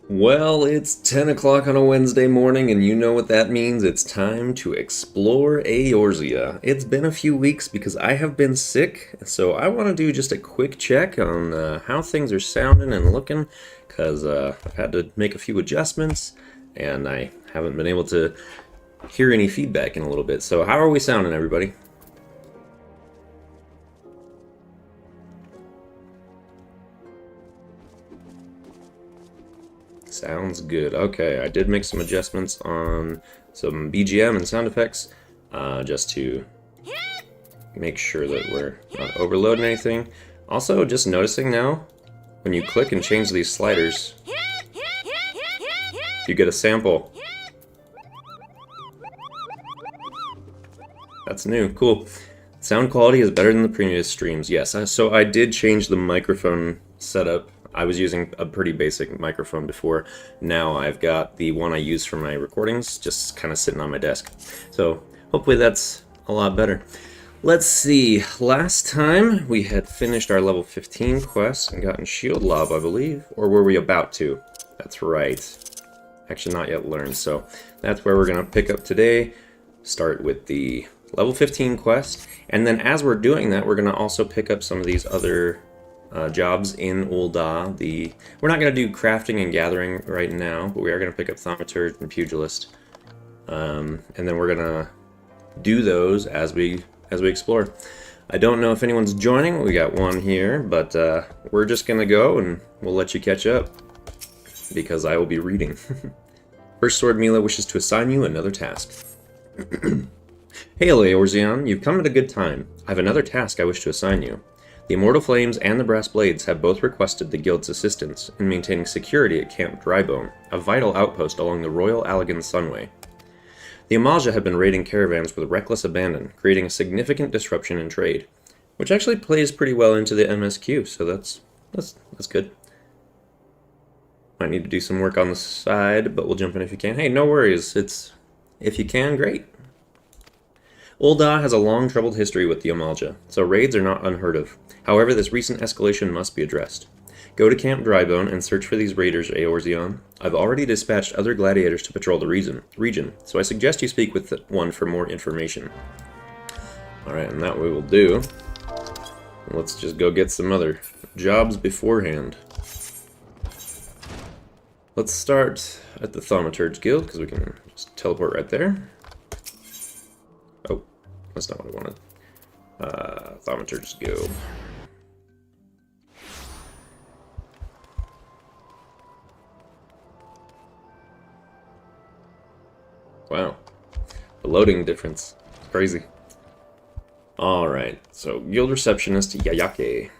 Well, it's 10 o'clock on a Wednesday morning, and you know what that means. It's time to explore Eorzea. It's been a few weeks because I have been sick, so I want to do just a quick check on how things are sounding and looking, because I've had to make a few adjustments, and I haven't been able to hear any feedback in a little bit. So how are we sounding, everybody? Sounds good. Okay, I did make some adjustments on some BGM and sound effects, just to make sure that we're not overloading anything. Also, just noticing now, when you click and change these sliders, you get a sample. That's new. Cool. Sound quality is better than the previous streams. Yes, so I did change the microphone setup. I was using a pretty basic microphone before. Now I've got the one I use for my recordings just kind of sitting on my desk. So hopefully that's a lot better. Let's see. Last time we had finished our level 15 quest and gotten Shield Lob, I believe. Or were we about to? That's right. Actually not yet learned. So that's where we're going to pick up today. Start with the level 15 quest. And then as we're doing that, we're going to also pick up some of these other jobs in Ul'dah. We're not going to do crafting and gathering right now, but we are going to pick up Thaumaturge and Pugilist. And then we're going to do those as we explore. I don't know if anyone's joining. We got one here, but we're just going to go and we'll let you catch up because I will be reading. First Sword Mila wishes to assign you another task. Hail, Eorzeon, you've come at a good time. I have another task I wish to assign you. The Immortal Flames and the Brass Blades have both requested the Guild's assistance in maintaining security at Camp Drybone, a vital outpost along the Royal Allegan Sunway. The Eorzea have been raiding caravans with reckless abandon, creating a significant disruption in trade, which actually plays pretty well into the MSQ, so that's good. Might need to do some work on the side, but we'll jump in if you can. Hey, no worries. If you can, great. Ul'dah has a long troubled history with the Eorzea, so raids are not unheard of. However, this recent escalation must be addressed. Go to Camp Drybone and search for these raiders, Eorzeon. I've already dispatched other gladiators to patrol the region, so I suggest you speak with one for more information. Alright, and that we will do. Let's just go get some other jobs beforehand. Let's start at the Thaumaturge Guild, because we can just teleport right there. Oh, that's not what I wanted. Thaumaturge Guild. Wow. The loading difference. It's crazy. Alright, so Guild Receptionist Yayake.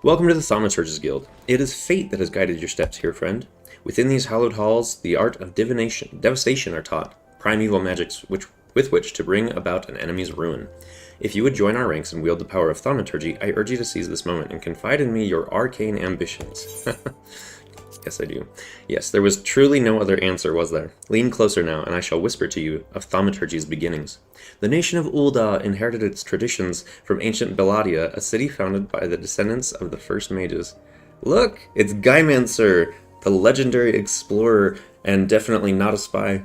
Welcome to the Thaumaturge's Guild. It is fate that has guided your steps here, friend. Within these hallowed halls, the art of devastation are taught, primeval magics with which to bring about an enemy's ruin. If you would join our ranks and wield the power of thaumaturgy, I urge you to seize this moment and confide in me your arcane ambitions. Yes, I do. Yes, there was truly no other answer, was there? Lean closer now, and I shall whisper to you of thaumaturgy's beginnings. The nation of Ul'dah inherited its traditions from ancient Belladia, a city founded by the descendants of the first mages. Look, it's Gaimancer, the legendary explorer, and definitely not a spy.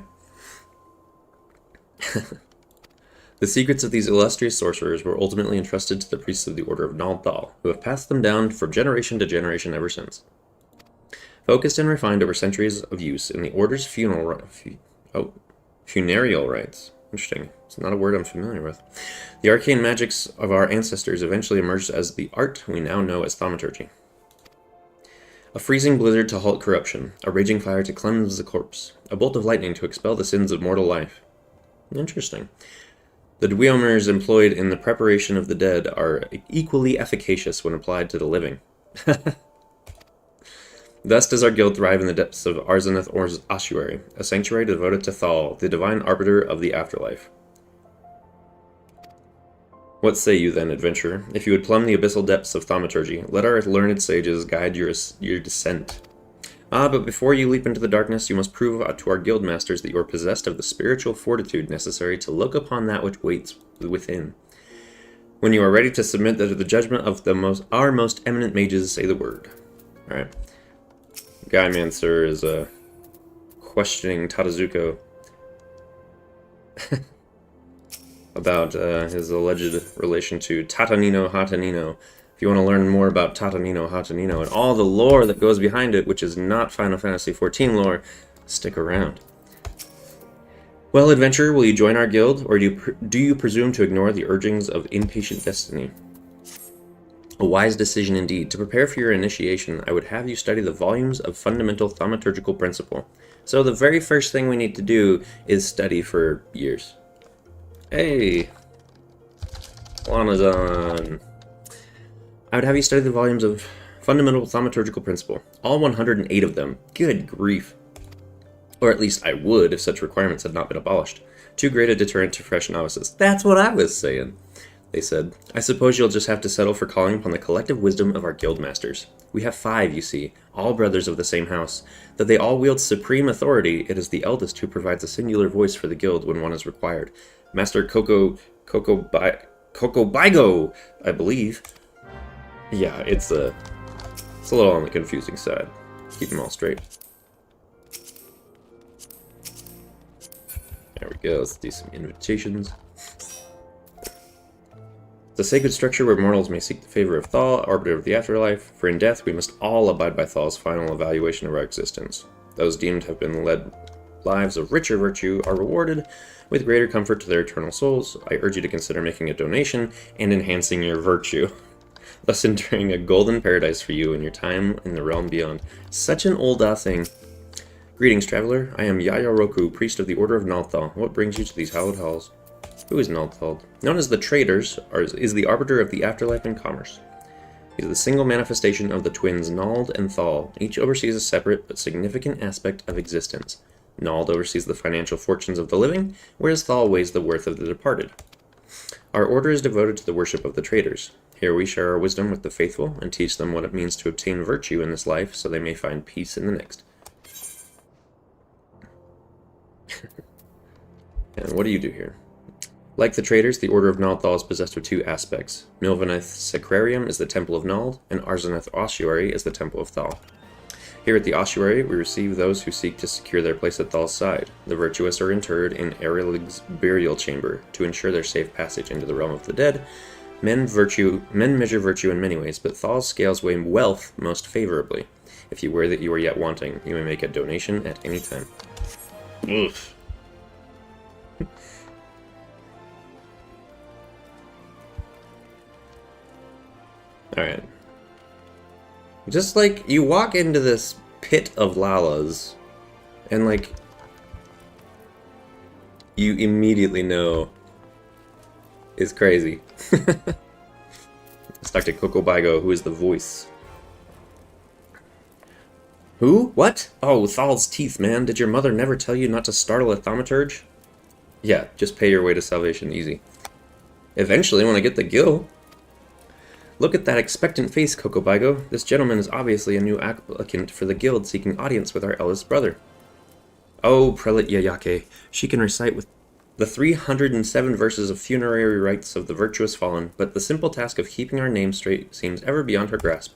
The secrets of these illustrious sorcerers were ultimately entrusted to the priests of the Order of Ul'dah, who have passed them down from generation to generation ever since. Focused and refined over centuries of use in the Order's funereal rites. Interesting. It's not a word I'm familiar with. The arcane magics of our ancestors eventually emerged as the art we now know as thaumaturgy. A freezing blizzard to halt corruption, a raging fire to cleanse the corpse, a bolt of lightning to expel the sins of mortal life. Interesting. The Dweomers employed in the preparation of the dead are equally efficacious when applied to the living. Thus does our guild thrive in the depths of Arzaneth Ossuary, a sanctuary devoted to Thal, the divine arbiter of the afterlife. What say you then, adventurer? If you would plumb the abyssal depths of thaumaturgy, let our learned sages guide your descent. Ah, but before you leap into the darkness, you must prove to our guild masters that you are possessed of the spiritual fortitude necessary to look upon that which waits within. When you are ready to submit to the judgment of our most eminent mages, say the word. Alright. Guymancer is questioning Tadazuko about his alleged relation to Tatanino Hatanino. If you want to learn more about Tatanino Hatanino and all the lore that goes behind it, which is not Final Fantasy XIV lore, stick around. Well, adventurer, will you join our guild, or do you presume to ignore the urgings of impatient destiny? A wise decision indeed. To prepare for your initiation, I would have you study the volumes of fundamental thaumaturgical principle. So the very first thing we need to do is study for years. Hey! Lana's on. I would have you study the volumes of fundamental thaumaturgical principle. All 108 of them. Good grief. Or at least I would if such requirements had not been abolished. Too great a deterrent to fresh novices. That's what I was saying, they said. I suppose you'll just have to settle for calling upon the collective wisdom of our guild masters. We have 5, you see, all brothers of the same house. Though they all wield supreme authority, it is the eldest who provides a singular voice for the guild when one is required. Master Bigo, I believe. Yeah, it's a little on the confusing side. Keep them all straight. There we go, let's do some invitations. It's a sacred structure where mortals may seek the favor of Thal, arbiter of the afterlife, for in death we must all abide by Thal's final evaluation of our existence. Those deemed to have been led lives of richer virtue are rewarded with greater comfort to their eternal souls. I urge you to consider making a donation and enhancing your virtue, thus enduring a golden paradise for you in your time in the realm beyond. Such an Ul'dah thing. Greetings, traveler. I am Yayoroku, priest of the Order of Nalthal. What brings you to these hallowed halls? Who is Nalthal? Known as the Traders, is the arbiter of the afterlife and commerce. He is the single manifestation of the twins Nald and Thal. Each oversees a separate but significant aspect of existence. Nald oversees the financial fortunes of the living, whereas Thal weighs the worth of the departed. Our order is devoted to the worship of the Traders. Here we share our wisdom with the faithful and teach them what it means to obtain virtue in this life so they may find peace in the next. And what do you do here? Like the Traders, the Order of Nalthal is possessed with 2 aspects. Milvaneth Sacrarium is the Temple of Nald, and Arzaneth Ossuary is the Temple of Thal. Here at the Ossuary, we receive those who seek to secure their place at Thal's side. The virtuous are interred in Erelig's burial chamber to ensure their safe passage into the realm of the dead. Men measure virtue in many ways, but Thal's scales weigh wealth most favorably. If you wear that you are yet wanting, you may make a donation at any time. Oof. Alright. Just like, you walk into this pit of Lalas, and like, you immediately know it's crazy. Let's talk to Coco Bigo, who is the voice. Who? What? Oh, Thal's teeth, man. Did your mother never tell you not to startle a thaumaturge? Yeah, just pay your way to salvation, easy. Eventually, when I get the gil. Look at that expectant face, Coco Bigo. This gentleman is obviously a new applicant for the guild seeking audience with our eldest brother. Oh, Prelate Yayake. She can recite with the 307 verses of funerary rites of the virtuous fallen, but the simple task of keeping our name straight seems ever beyond her grasp.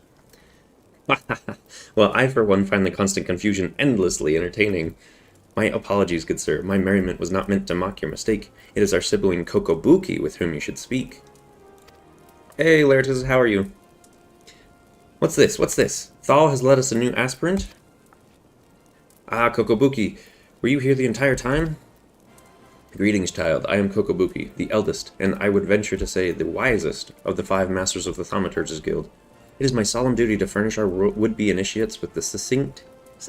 Well, I for one find the constant confusion endlessly entertaining. My apologies, good sir. My merriment was not meant to mock your mistake. It is our sibling Kokobuki with whom you should speak. Hey, Laertes, how are you? What's this? What's this? Thal has led us a new aspirant? Ah, Kokobuki. Were you here the entire time? Greetings, child. I am Kokobuki, the eldest, and I would venture to say the wisest of the 5 masters of the Thaumaturge's Guild. It is my solemn duty to furnish our would-be initiates with the succinct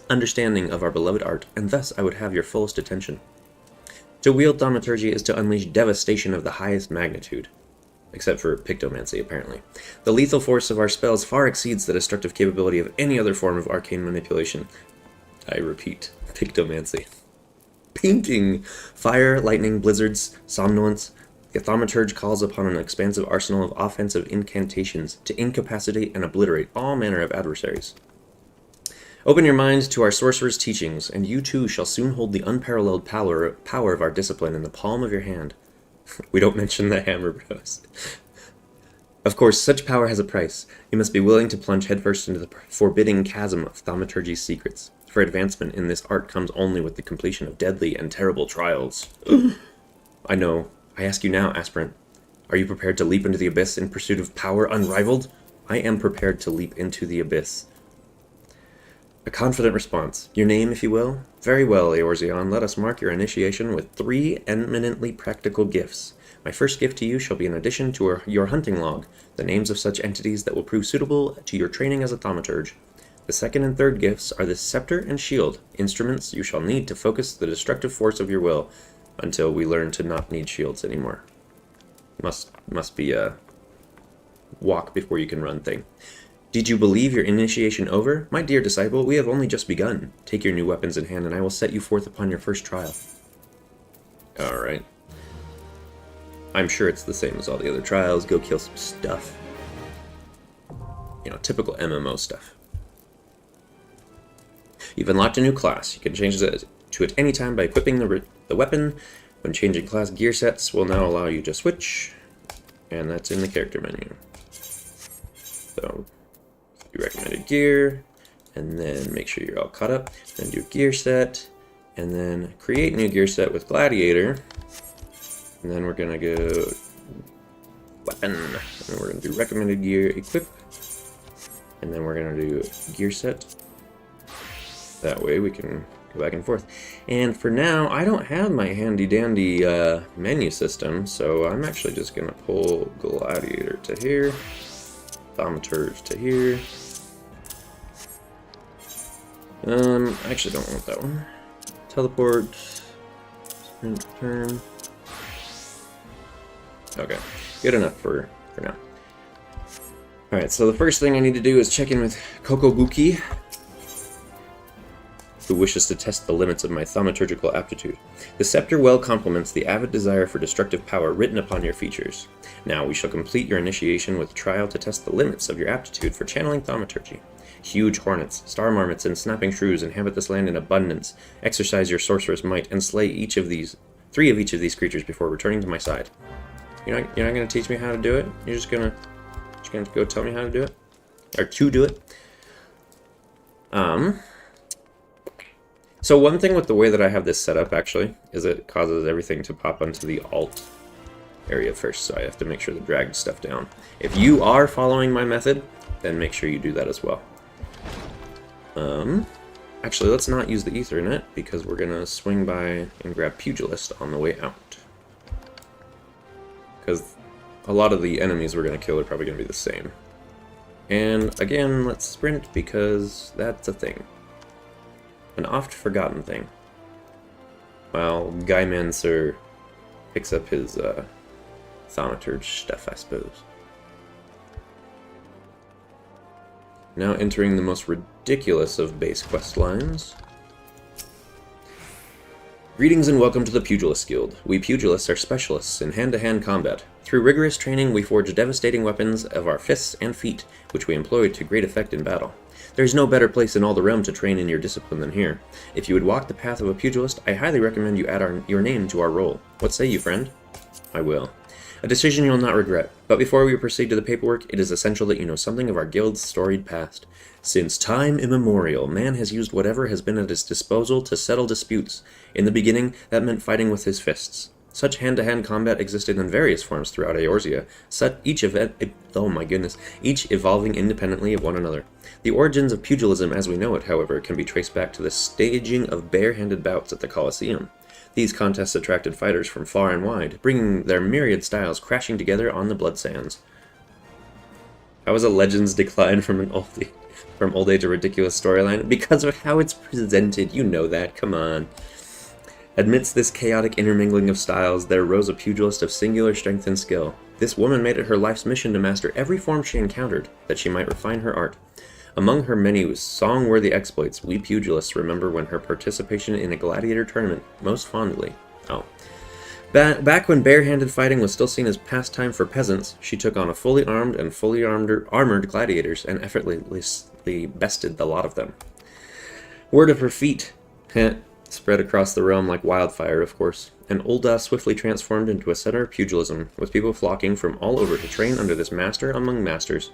understanding of our beloved art, and thus I would have your fullest attention. To wield thaumaturgy is to unleash devastation of the highest magnitude. Except for pictomancy, apparently. The lethal force of our spells far exceeds the destructive capability of any other form of arcane manipulation. I repeat, pictomancy. Painting! Fire, lightning, blizzards, somnolence. The thaumaturge calls upon an expansive arsenal of offensive incantations to incapacitate and obliterate all manner of adversaries. Open your mind to our sorcerer's teachings, and you too shall soon hold the unparalleled power of our discipline in the palm of your hand. We don't mention the hammer bros. Of course, such power has a price. You must be willing to plunge headfirst into the forbidding chasm of thaumaturgy's secrets. For advancement in this art comes only with the completion of deadly and terrible trials. I know. I ask you now, aspirant. Are you prepared to leap into the abyss in pursuit of power unrivaled? I am prepared to leap into the abyss. A confident response. Your name, if you will? Very well, Eorzeon. Let us mark your initiation with 3 eminently practical gifts. My first gift to you shall be an addition to your hunting log, the names of such entities that will prove suitable to your training as a thaumaturge. The second and third gifts are the scepter and shield, instruments you shall need to focus the destructive force of your will, until we learn to not need shields anymore. Must be a walk before you can run thing. Did you believe your initiation over? My dear disciple, we have only just begun. Take your new weapons in hand and I will set you forth upon your first trial. Alright. I'm sure it's the same as all the other trials. Go kill some stuff. You know, typical MMO stuff. You've unlocked a new class. You can change it to it anytime by equipping the weapon. When changing class, gear sets will now allow you to switch. And that's in the character menu. So, do recommended gear. And then make sure you're all caught up. Then do gear set. And then create new gear set with Gladiator. And then we're going to go weapon. And we're going to do recommended gear, equip. And then we're going to do gear set. That way we can go back and forth. And for now, I don't have my handy-dandy menu system, so I'm actually just going to pull Gladiator to here, Thaumaturge to here. I actually don't want that one. Teleport, sprint turn. Okay, good enough for now. Alright, so the first thing I need to do is check in with Kokobuki, who wishes to test the limits of my thaumaturgical aptitude. The scepter well complements the avid desire for destructive power written upon your features. Now we shall complete your initiation with trial to test the limits of your aptitude for channeling thaumaturgy. Huge hornets, star marmots, and snapping shrews inhabit this land in abundance. Exercise your sorceress might and slay three of each of these creatures before returning to my side. You're not gonna teach me how to do it? You're just gonna go tell me how to do it? Or to do it? So one thing with the way that I have this set up, actually, is it causes everything to pop onto the alt area first, so I have to make sure to drag stuff down. If you are following my method, then make sure you do that as well. Actually, let's not use the Ethernet, because we're going to swing by and grab Pugilist on the way out. Because a lot of the enemies we're going to kill are probably going to be the same. And again, let's sprint, because that's a thing. An oft-forgotten thing. While Guyman Sir picks up his thaumaturge stuff, I suppose. Now entering the most ridiculous of base quest lines. Greetings and welcome to the Pugilist Guild. We pugilists are specialists in hand-to-hand combat. Through rigorous training, we forge devastating weapons of our fists and feet, which we employ to great effect in battle. There is no better place in all the realm to train in your discipline than here. If you would walk the path of a pugilist, I highly recommend you add your name to our roll. What say you, friend? I will. A decision you'll not regret. But before we proceed to the paperwork, it is essential that you know something of our guild's storied past. Since time immemorial, man has used whatever has been at his disposal to settle disputes. In the beginning, that meant fighting with his fists. Such hand-to-hand combat existed in various forms throughout Eorzea, each evolving independently of one another. The origins of pugilism as we know it, however, can be traced back to the staging of bare-handed bouts at the Colosseum. These contests attracted fighters from far and wide, bringing their myriad styles crashing together on the blood sands. How is a Legends decline from old age a ridiculous storyline? Because of how it's presented, you know that, come on. Amidst this chaotic intermingling of styles, there rose a pugilist of singular strength and skill. This woman made it her life's mission to master every form she encountered, that she might refine her art. Among her many song-worthy exploits, we pugilists remember when her participation in a gladiator tournament most fondly. Back when bare-handed fighting was still seen as pastime for peasants, she took on a fully armed and fully armored gladiators and effortlessly bested the lot of them. Word of her feat, spread across the realm like wildfire, of course. and Ul'dah swiftly transformed into a center of pugilism, with people flocking from all over to train under this master among masters.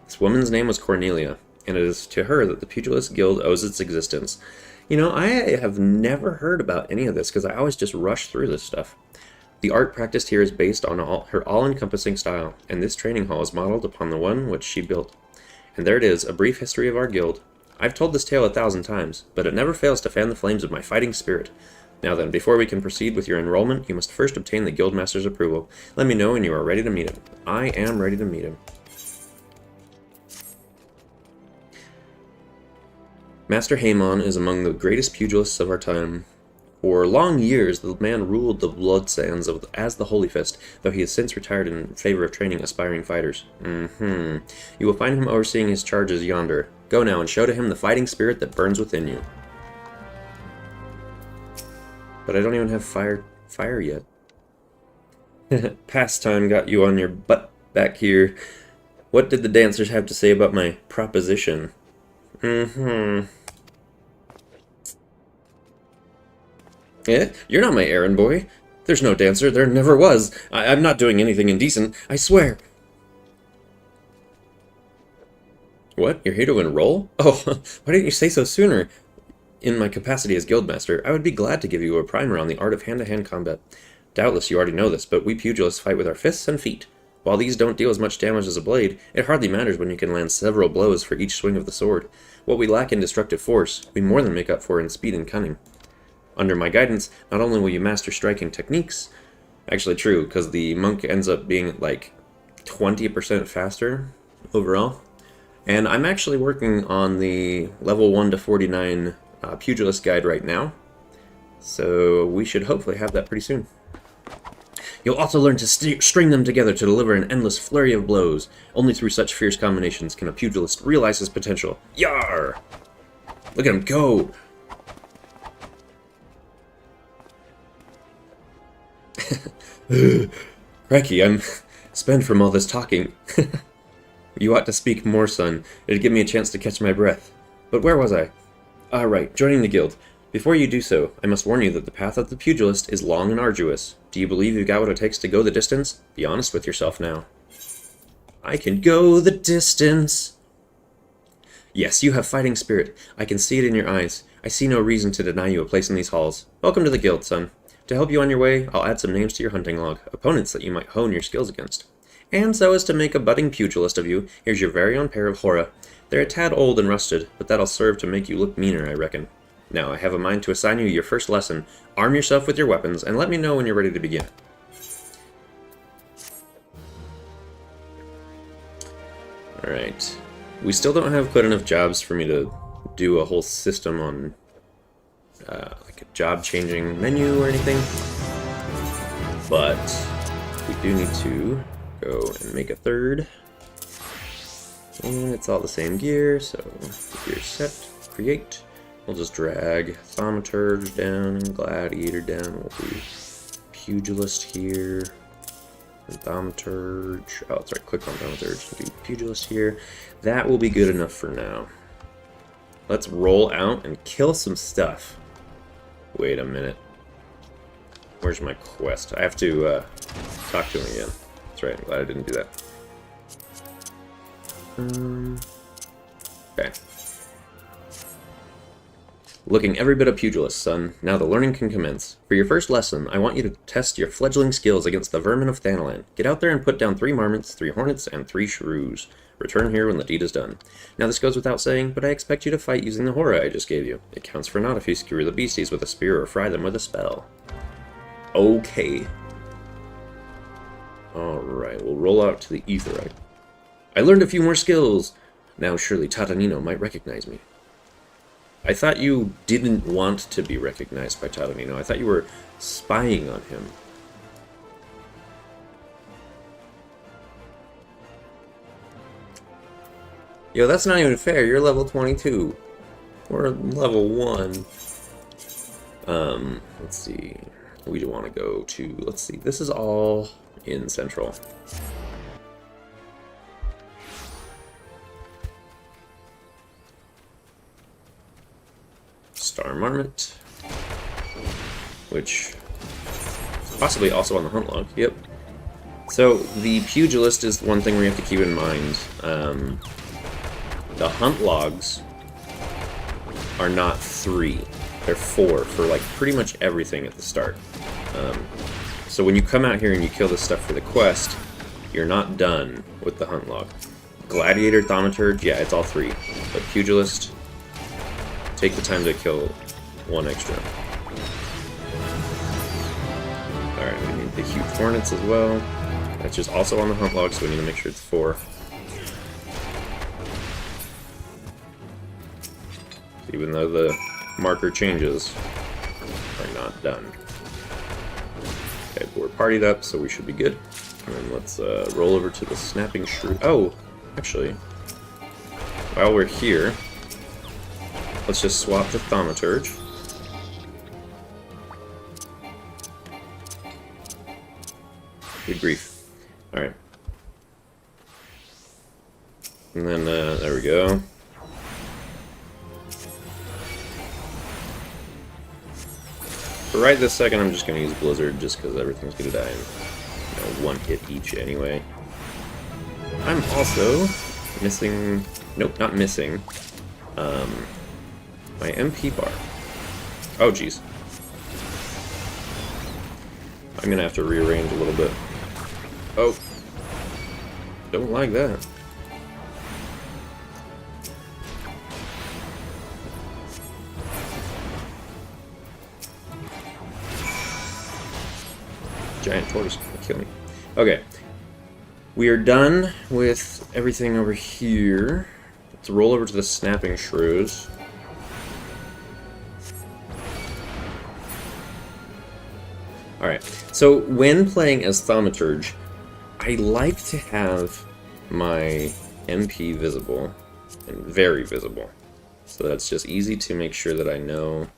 This woman's name was Cornelia, and it is to her that the Pugilist Guild owes its existence. You know, I have never heard about any of this, because I always just rush through this stuff. The art practiced here is based on her all-encompassing style, and this training hall is modeled upon the one which she built. And there it is, a brief history of our guild. I've told this tale 1,000 times, but it never fails to fan the flames of my fighting spirit. Now then, before we can proceed with your enrollment, you must first obtain the Guildmaster's approval. Let me know when you are ready to meet him. I am ready to meet him. Master Haemon is among the greatest pugilists of our time. For long years, the man ruled the blood sands as the Holy Fist, though he has since retired in favor of training aspiring fighters. You will find him overseeing his charges yonder. Go now and show to him the fighting spirit that burns within you. But I don't even have fire yet. Pastime got you on your butt back here. What did the dancers have to say about my proposition? Eh? You're not my errand boy. There's no dancer. There never was. I'm not doing anything indecent. I swear. What? You're here to enroll? Oh, why didn't you say so sooner? In my capacity as Guildmaster, I would be glad to give you a primer on the art of hand-to-hand combat. Doubtless you already know this, but we pugilists fight with our fists and feet. While these don't deal as much damage as a blade, it hardly matters when you can land several blows for each swing of the sword. What we lack in destructive force, we more than make up for in speed and cunning. Under my guidance, not only will you master striking techniques, actually true, because the monk ends up being like 20% faster overall, and I'm actually working on the level 1 to 49 pugilist guide right now, so we should hopefully have that pretty soon. You'll also learn to string them together to deliver an endless flurry of blows. Only through such fierce combinations can a pugilist realize his potential. Yar! Look at him go! Cracky, I'm spent from all this talking. You ought to speak more, son. It'd give me a chance to catch my breath. But where was I? Ah, right, joining the guild. Before you do so, I must warn you that the path of the pugilist is long and arduous. Do you believe you've got what it takes to go the distance? Be honest with yourself now. I can go the distance. Yes, you have fighting spirit. I can see it in your eyes. I see no reason to deny you a place in these halls. Welcome to the guild, son. To help you on your way, I'll add some names to your hunting log, opponents that you might hone your skills against. And so as to make a budding pugilist of you, here's your very own pair of hora. They're a tad old and rusted, but that'll serve to make you look meaner, I reckon. Now, I have a mind to assign you your first lesson. Arm yourself with your weapons, and let me know when you're ready to begin. Alright. We still don't have quite enough jobs for me to do a whole system on like a job-changing menu or anything. But we do need to go and make a third. And it's all the same gear, so gear set, create. We'll just drag Thaumaturge down and Gladiator down. We'll do Pugilist here. And Thaumaturge. Oh, that's right, click on Thaumaturge and do Pugilist here. That will be good enough for now. Let's roll out and kill some stuff. Wait a minute. Where's my quest? I have to talk to him again. That's right, I'm glad I didn't do that. Okay. Looking every bit a pugilist, son. Now the learning can commence. For your first lesson, I want you to test your fledgling skills against the vermin of Thanalan. Get out there and put down 3 marmots, 3 hornets, and 3 shrews. Return here when the deed is done. Now this goes without saying, but I expect you to fight using the hora I just gave you. It counts for naught if you skewer the beasties with a spear or fry them with a spell. Okay. Alright, we'll roll out to the Aetheryte. I learned a few more skills! Now surely Tatanino might recognize me. I thought you didn't want to be recognized by Tatanino. I thought you were spying on him. Yo, that's not even fair. You're level 22. We're level 1. Let's see. We want to go to... Let's see. This is all in Central. Star Marmot, which Possibly also on the hunt log, yep. So, the pugilist is one thing we have to keep in mind. The hunt logs are not 3, they're 4 for like pretty much everything at the start. So when you come out here and you kill this stuff for the quest, you're not done with the hunt log. Gladiator, Thaumaturge, yeah, it's all 3. But Pugilist, take the time to kill 1 extra. Alright, we need the Huge Hornets as well. That's just also on the hunt log, so we need to make sure it's 4. Even though the marker changes, are not done. Okay, but we're partied up, so we should be good. And then let's roll over to the Snapping Shrew. Oh, actually, while we're here, let's just swap to Thaumaturge. Good grief. Alright. And then, there we go. For right this second, I'm just going to use Blizzard, just because everything's going to die in 1 hit each anyway. I'm also missing... Nope, not missing. My MP bar. Oh, jeez. I'm going to have to rearrange a little bit. Oh. Don't like that. Giant tortoise is gonna kill me. Okay. We are done with everything over here. Let's roll over to the Snapping Shrews. Alright, so when playing as Thaumaturge, I like to have my MP visible, and very visible. So that's just easy to make sure that I know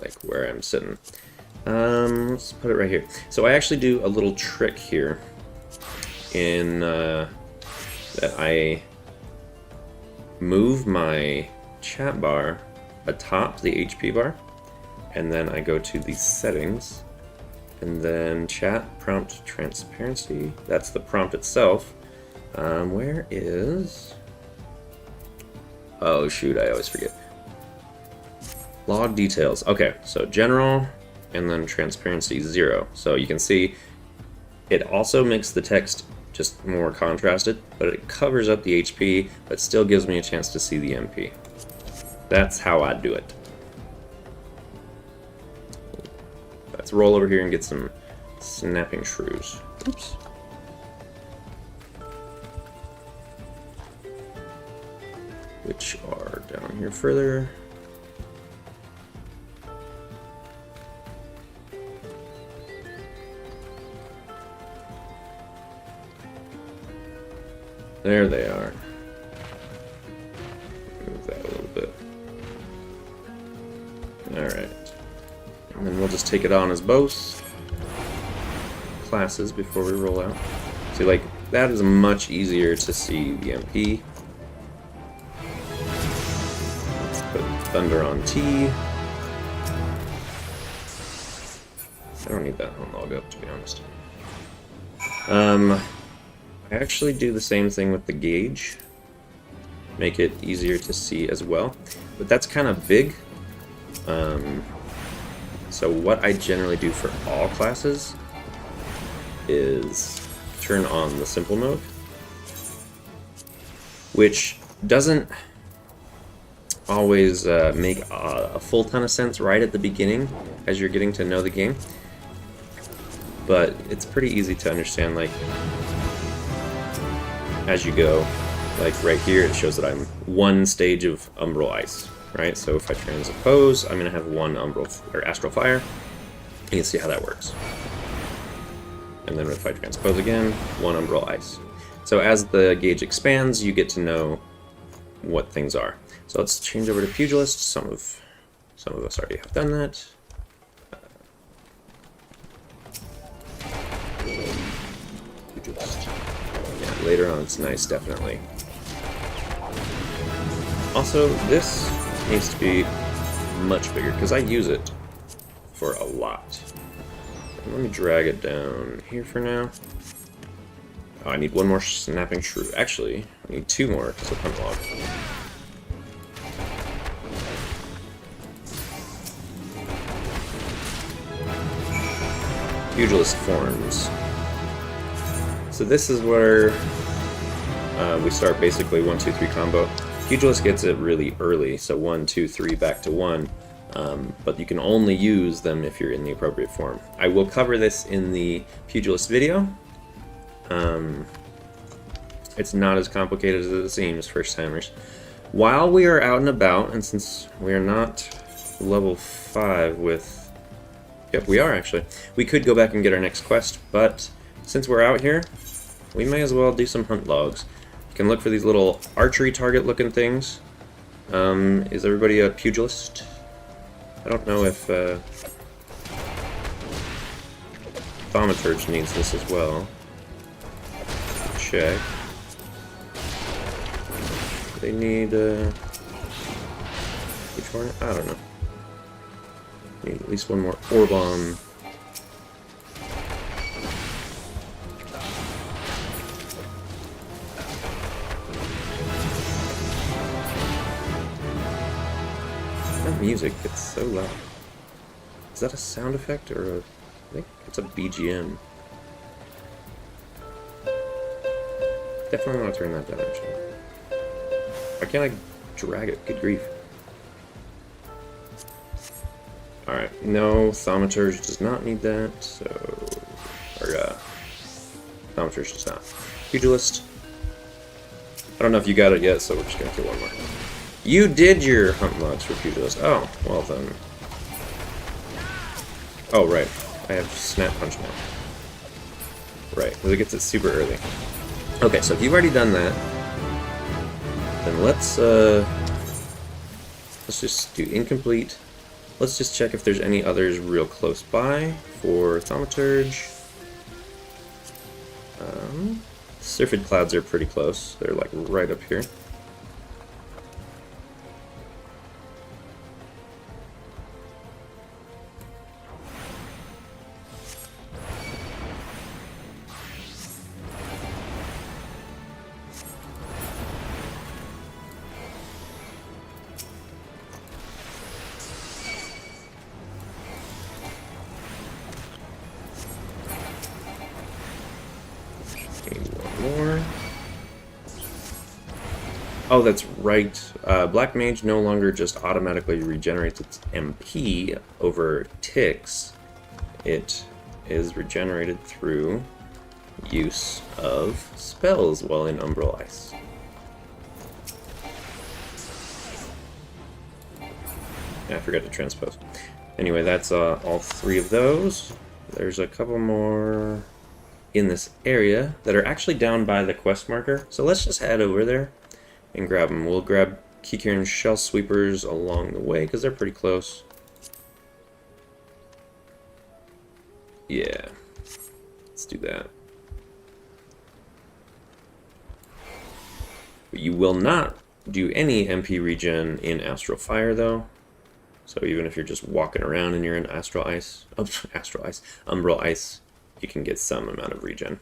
like where I'm sitting. Let's put it right here. So I actually do a little trick here in that I move my chat bar atop the HP bar, and then I go to the settings, and then chat prompt transparency. That's the prompt itself. Where is... Oh shoot, I always forget. Log details. Okay, so general, and then transparency 0. So you can see it also makes the text just more contrasted, but it covers up the HP, but still gives me a chance to see the MP. That's how I do it. Let's roll over here and get some Snapping Shrews. Oops. Which are down here further. There they are. Move that a little bit. Alright. And then we'll just take it on as both classes before we roll out. See, like, that is much easier to see the MP. Let's put Thunder on T. I don't need that on log up, to be honest. I actually do the same thing with the gauge, make it easier to see as well, but that's kind of big. So what I generally do for all classes is turn on the simple mode, which doesn't always make a full ton of sense right at the beginning as you're getting to know the game, but it's pretty easy to understand, like, as you go. Like right here, it shows that I'm 1 stage of Umbral Ice, right? So if I transpose, I'm going to have 1 Astral Fire. You can see how that works. And then if I transpose again, 1 Umbral Ice. So as the gauge expands, you get to know what things are. So let's change over to Pugilist. Some of us already have done that. Pugilist. Yeah, later on it's nice, definitely. Also, this needs to be much bigger, because I use it for a lot. Let me drag it down here for now. Oh, I need one more snapping shrew. Actually, I need two more because of hunt log. Pugilist forms. So this is where we start basically 1, 2, 3 combo. Pugilist gets it really early, so 1, 2, 3 back to 1. But you can only use them if you're in the appropriate form. I will cover this in the Pugilist video. It's not as complicated as it seems, first timers. While we are out and about, and since we are not level 5 with... Yep, we are actually. We could go back and get our next quest, but since we're out here, we may as well do some hunt logs. You can look for these little archery target looking things. Is everybody a pugilist? I don't know if Thaumaturge needs this as well. Check. They need which one? I don't know. Need at least one more ore bomb. That music gets so loud. Is that a sound effect or a... I think it's a BGM. Definitely want to turn that down, actually. Why can't I drag it? Good grief. Alright, no, Thaumaturge does not need that, so... Or, Thaumaturge does not. Pugilist. I don't know if you got it yet, so we're just gonna kill one more. You did your hunt logs for Pugilist. Oh, well then. Oh, right. I have Snap Punch now. Right, because it gets it super early. Okay, so if you've already done that, then let's just do incomplete. Let's just check if there's any others real close by for Thaumaturge. Syrphid Clouds are pretty close. They're like right up here. Oh, that's right. Black Mage no longer just automatically regenerates its MP over ticks. It is regenerated through use of spells while in Umbral Ice. Yeah, I forgot to transpose. Anyway, that's all 3 of those. There's a couple more in this area that are actually down by the quest marker. So let's just head over there and grab them. We'll grab Kikirin Shell Sweepers along the way because they're pretty close. Yeah, let's do that. But you will not do any MP regen in Astral Fire though. So even if you're just walking around and you're in Astral Ice, Umbral Ice, you can get some amount of regen.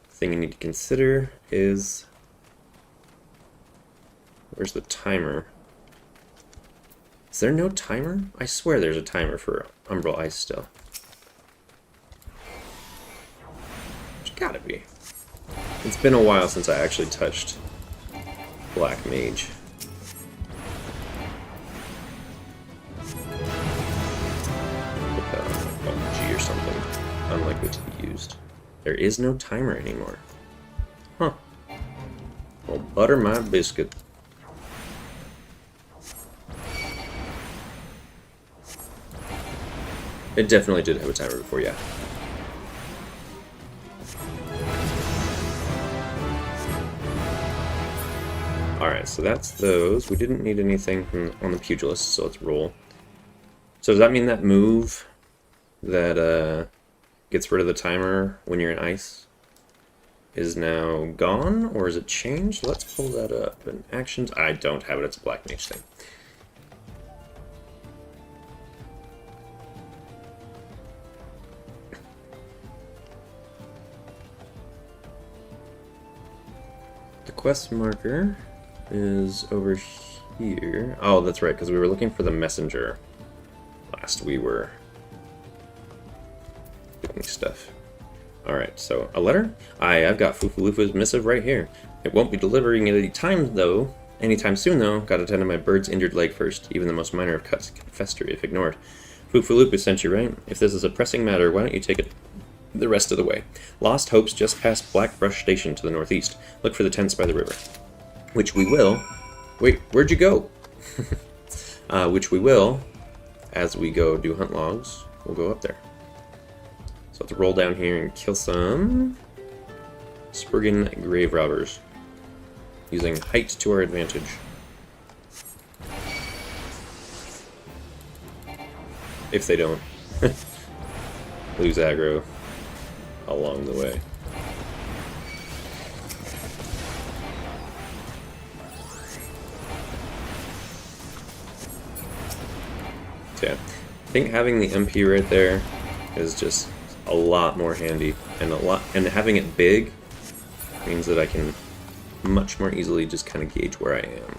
The thing you need to consider is... Where's the timer? Is there no timer? I swear there's a timer for Umbral Ice still. There's gotta be. It's been a while since I actually touched Black Mage. Put that on G or something. Unlikely to be used. There is no timer anymore. Huh. Well, butter my biscuit. It definitely did have a timer before, yeah. Alright, so that's those. We didn't need anything on the Pugilist, so let's roll. So does that mean that move that gets rid of the timer when you're in ice is now gone, or is it changed? Let's pull that up. And actions, I don't have it, it's a Black Mage thing. quest marker is over here. Oh, that's right, because we were looking for the messenger last we were doing stuff. Alright, so a letter? I've got Fufalufa's missive right here. It won't be delivering it anytime soon though. Gotta tend to my bird's injured leg first. Even the most minor of cuts can fester if ignored. Fufalufa sent you, right? If this is a pressing matter, why don't you take it the rest of the way? Lost Hope's just past Blackbrush Station to the northeast. Look for the tents by the river. Which we will. Wait, where'd you go? Which we will, as we go do hunt logs, we'll go up there. So let's roll down here and kill some Spriggan grave robbers. Using height to our advantage. If they don't lose aggro along the way. Yeah, I think having the MP right there is just a lot more handy, and having it big means that I can much more easily just kind of gauge where I am.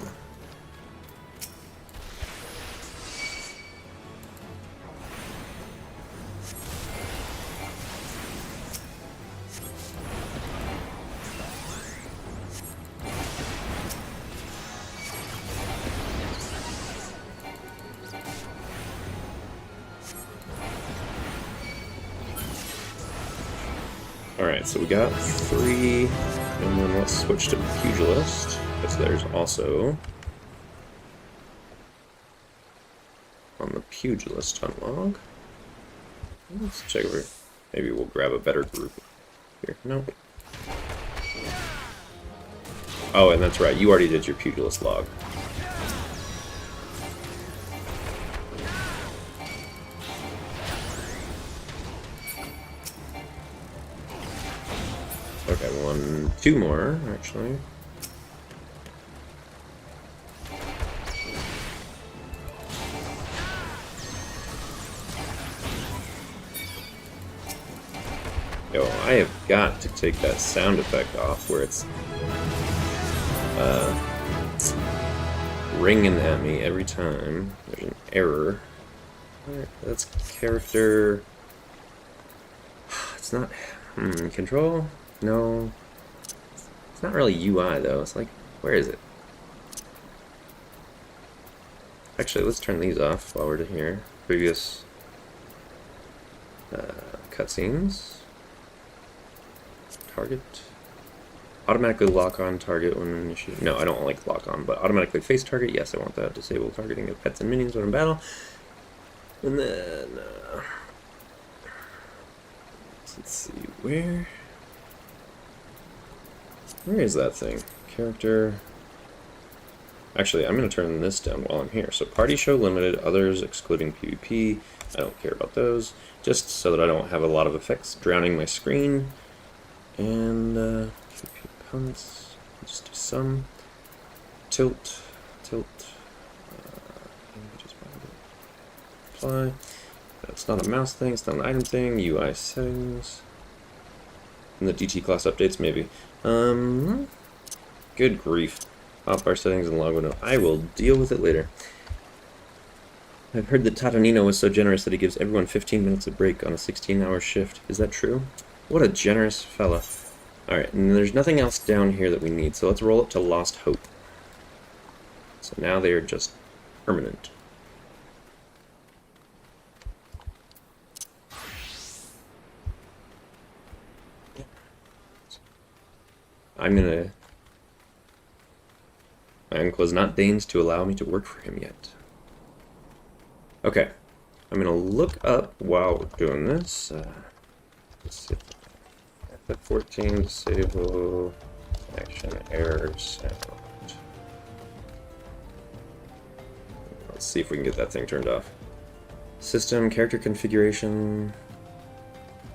Alright, so we got 3, and then let's switch to Pugilist, because there's also, on the Pugilist hunt log, let's check over, maybe we'll grab a better group here, no. Oh, and that's right, you already did your Pugilist log. Okay, 2 more, actually. Yo, I have got to take that sound effect off where it's ringing at me every time there's an error. Alright, that's character. It's not control. No, it's not really UI though. It's like, where is it? Actually, let's turn these off while we're here. Previous cutscenes. Target. Automatically lock on target when initiating. No, I don't like lock on, but automatically face target. Yes, I want that. Disable targeting of pets and minions when in battle. And then let's see where. Where is that thing? Character. Actually, I'm going to turn this down while I'm here. So party show limited, others excluding PvP. I don't care about those. Just so that I don't have a lot of effects drowning my screen. And PvP opponents. Just do some. Tilt. Apply. That's not a mouse thing, it's not an item thing. UI settings. And the DT class updates, maybe. Good grief. Hotbar settings and log window. I will deal with it later. I've heard that Tatanino was so generous that he gives everyone 15 minutes of break on a 16-hour shift. Is that true? What a generous fella. Alright, and there's nothing else down here that we need, so let's roll it to Lost Hope. So now they are just permanent. My uncle has not deigned to allow me to work for him yet. Okay, I'm gonna look up while we're doing this. Let's see. F14, disable, action, errors. Let's see if we can get that thing turned off. System, character configuration,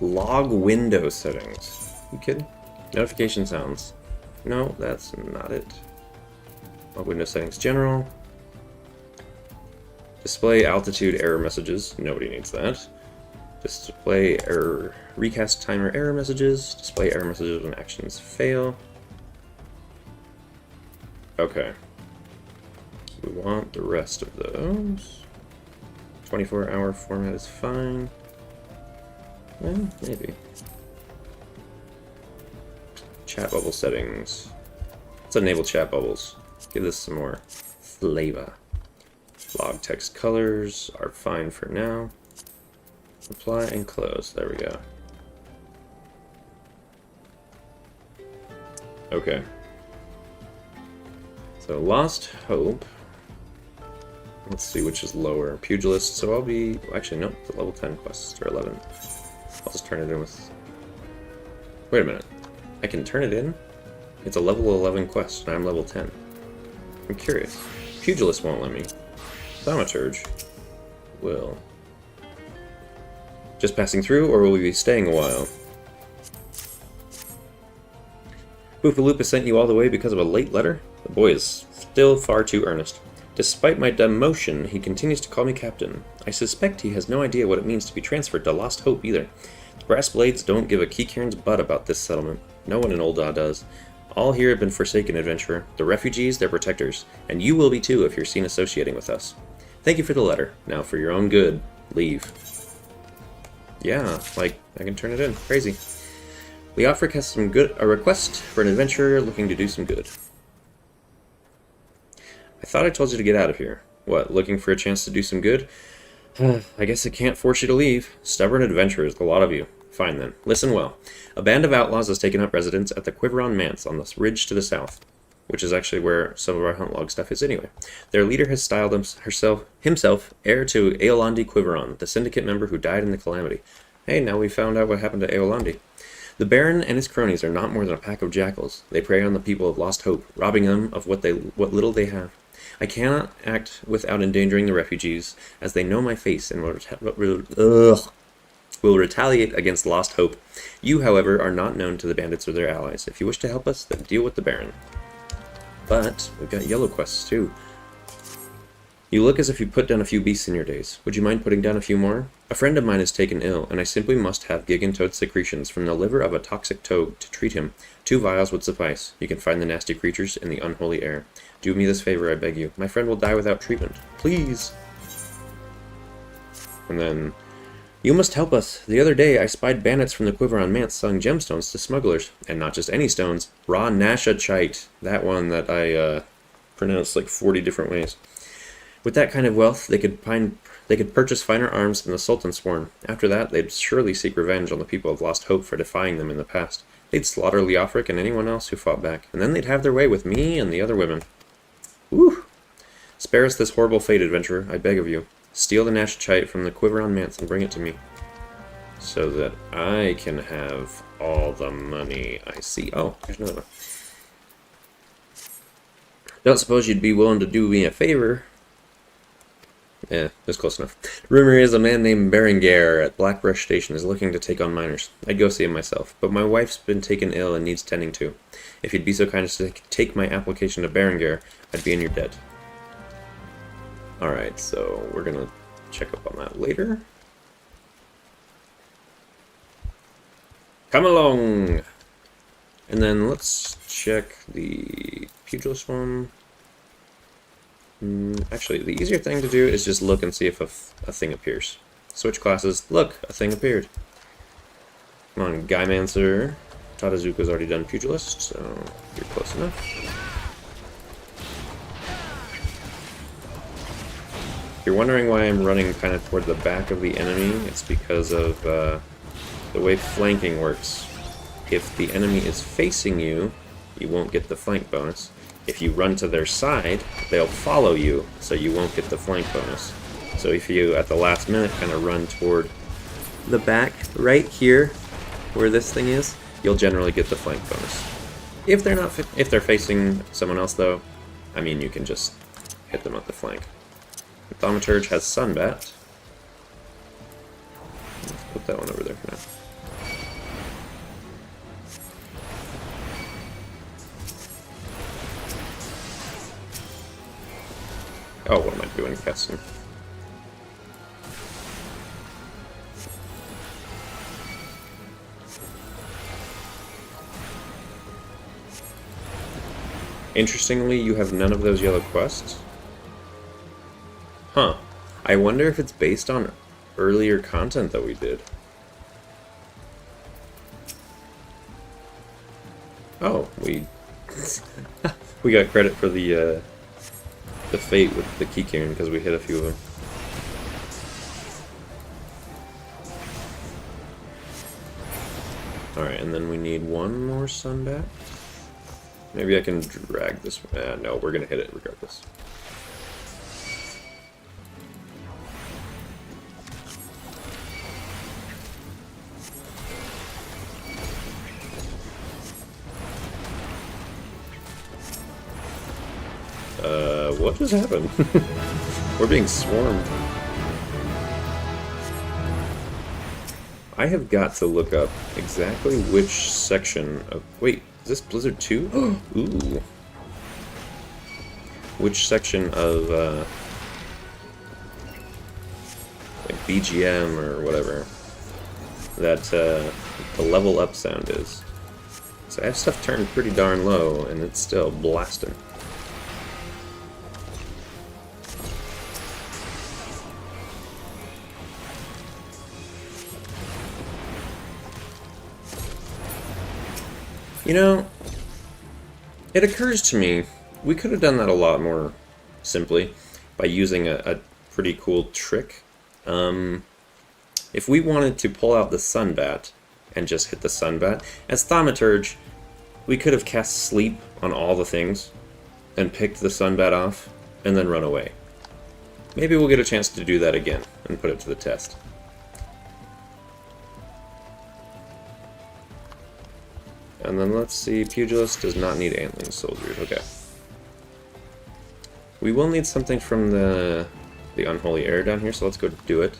log window settings. You kidding? Notification sounds. No, that's not it. Log window settings general. Display altitude error messages. Nobody needs that. Display error recast timer error messages. Display error messages when actions fail. Okay. We want the rest of those. 24-hour format is fine. Well, maybe. Chat bubble settings. Let's enable chat bubbles. Give this some more flavor. Log text colors are fine for now. Apply and close. There we go. Okay. So Lost Hope. Let's see which is lower. Pugilist. So I'll be... Actually, no. It's a level 10 quest. Or 11. I'll just turn it in with... Wait a minute. I can turn it in? It's a level 11 quest, and I'm level 10. I'm curious. Pugilist won't let me. Thaumaturge will. Just passing through, or will we be staying a while? Boofaloop sent you all the way because of a late letter? The boy is still far too earnest. Despite my demotion, he continues to call me captain. I suspect he has no idea what it means to be transferred to Lost Hope either. The Brass Blades don't give a Keycairn's butt about this settlement. No one in Ul'dah does. All here have been forsaken, adventurer. The refugees, their protectors. And you will be too if you're seen associating with us. Thank you for the letter. Now for your own good, leave. Yeah, like, I can turn it in. Crazy. Leofric has a request for an adventurer looking to do some good. I thought I told you to get out of here. What, looking for a chance to do some good? I guess I can't force you to leave. Stubborn adventurers, the lot of you. Fine then. Listen well. A band of outlaws has taken up residence at the Quiveron Manse on the ridge to the south, which is actually where some of our hunt log stuff is anyway. Their leader has styled himself heir to Eolandi Quiveron, the syndicate member who died in the calamity. Hey, now we found out what happened to Eolandi. The Baron and his cronies are not more than a pack of jackals. They prey on the people of Lost Hope, robbing them of what little they have. I cannot act without endangering the refugees, as they know my face and will retaliate against Lost Hope. You, however, are not known to the bandits or their allies. If you wish to help us, then deal with the Baron. But we've got yellow quests too. You look as if you put down a few beasts in your days. Would you mind putting down a few more? A friend of mine is taken ill, and I simply must have gigantoad secretions from the liver of a toxic toad to treat him. 2 vials would suffice. You can find the nasty creatures in the unholy air. Do me this favor, I beg you. My friend will die without treatment. Please! And then... You must help us. The other day I spied bandits from the Quiveron Manse selling gemstones to smugglers. And not just any stones. Raw Nashachite. That one that I pronounced like 40 different ways. With that kind of wealth, they could purchase finer arms than the Sultan sworn. After that, they'd surely seek revenge on the people of Lost Hope for defying them in the past. They'd slaughter Leofric and anyone else who fought back, and then they'd have their way with me and the other women. Whew! Spare us this horrible fate, adventurer, I beg of you. Steal the Nashachite from the Quiveron Manse and bring it to me, so that I can have all the money I see. Oh, there's another one. Don't suppose you'd be willing to do me a favor? Yeah, that's close enough. Rumor is a man named Berengar at Blackbrush Station is looking to take on miners. I'd go see him myself, but my wife's been taken ill and needs tending to. If you'd be so kind as to take my application to Berengar, I'd be in your debt. Alright, so we're gonna check up on that later. Come along! And then let's check the pugilist one. Actually, the easier thing to do is just look and see if a thing appears. Switch classes. Look, a thing appeared. Come on, Guymancer. Tadazuka's already done Pugilist, so you're close enough. If you're wondering why I'm running kind of toward the back of the enemy, it's because of the way flanking works. If the enemy is facing you, you won't get the flank bonus. If you run to their side, they'll follow you, so you won't get the flank bonus. So if you, at the last minute, kind of run toward the back, right here, where this thing is, you'll generally get the flank bonus. If they're facing someone else, though, I mean, you can just hit them at the flank. The Thaumaturge has Sunbat. Let's put that one over there for now. Oh, what am I doing, Keston? Interestingly, you have none of those yellow quests. Huh. I wonder if it's based on earlier content that we did. Oh, we we got credit for the fate with the key cairn because we hit a few of them. Alright, and then we need one more sunbat. Maybe I can drag this one. No, we're gonna hit it regardless. What just happened? We're being swarmed. I have got to look up exactly which section of... Wait, is this Blizzard 2? Ooh. Which section of, like BGM or whatever, that the level up sound is. So I have stuff turned pretty darn low, and it's still blasting. You know, it occurs to me, we could have done that a lot more simply by using a pretty cool trick. If we wanted to pull out the Sunbat and just hit the Sunbat, as Thaumaturge, we could have cast Sleep on all the things and picked the Sunbat off and then run away. Maybe we'll get a chance to do that again and put it to the test. And then let's see, Pugilist does not need Antling Soldiers, okay. We will need something from the Unholy Air down here, so let's go do it.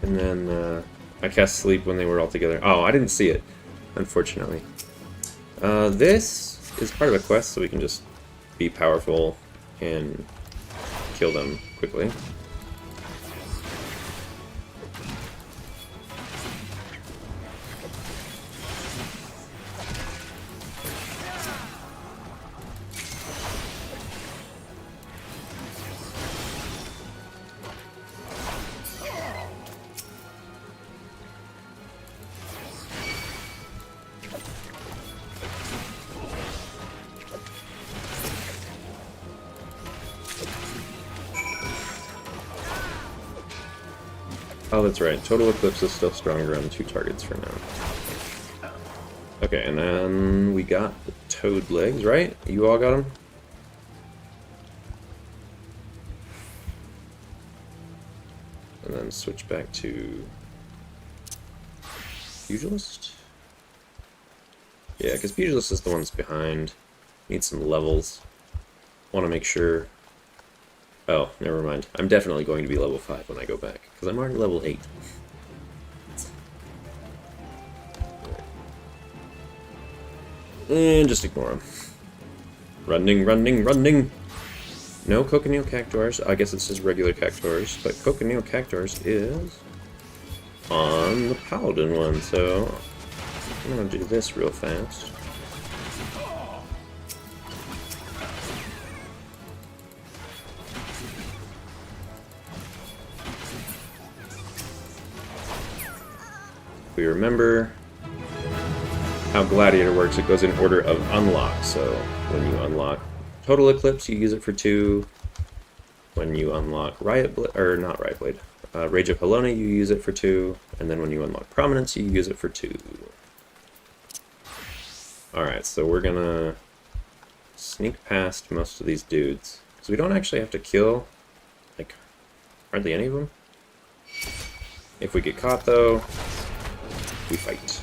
And then, I cast Sleep when they were all together. Oh, I didn't see it, unfortunately. This is part of a quest, so we can just be powerful and kill them quickly. Oh, that's right. Total Eclipse is still stronger on 2 targets for now. Okay, and then we got the Toad Legs, right? You all got them? And then switch back to Pugilist? Yeah, because Pugilist is the ones behind. Need some levels. Want to make sure... Oh, never mind. I'm definitely going to be level 5 when I go back, because I'm already level 8. And just ignore him. Running, running, running! No Cochineal Cactuars. I guess it's just regular Cactuars, but Cochineal Cactuars is on the Paladin one, so I'm going to do this real fast. We remember how Gladiator works, it goes in order of unlock. So when you unlock Total Eclipse, you use it for 2. When you unlock Riot Blade, or not Riot Blade, Rage of Helona, you use it for 2. And then when you unlock Prominence, you use it for 2. Alright, so we're gonna sneak past most of these dudes. So we don't actually have to kill, like, hardly any of them. If we get caught, though, we fight.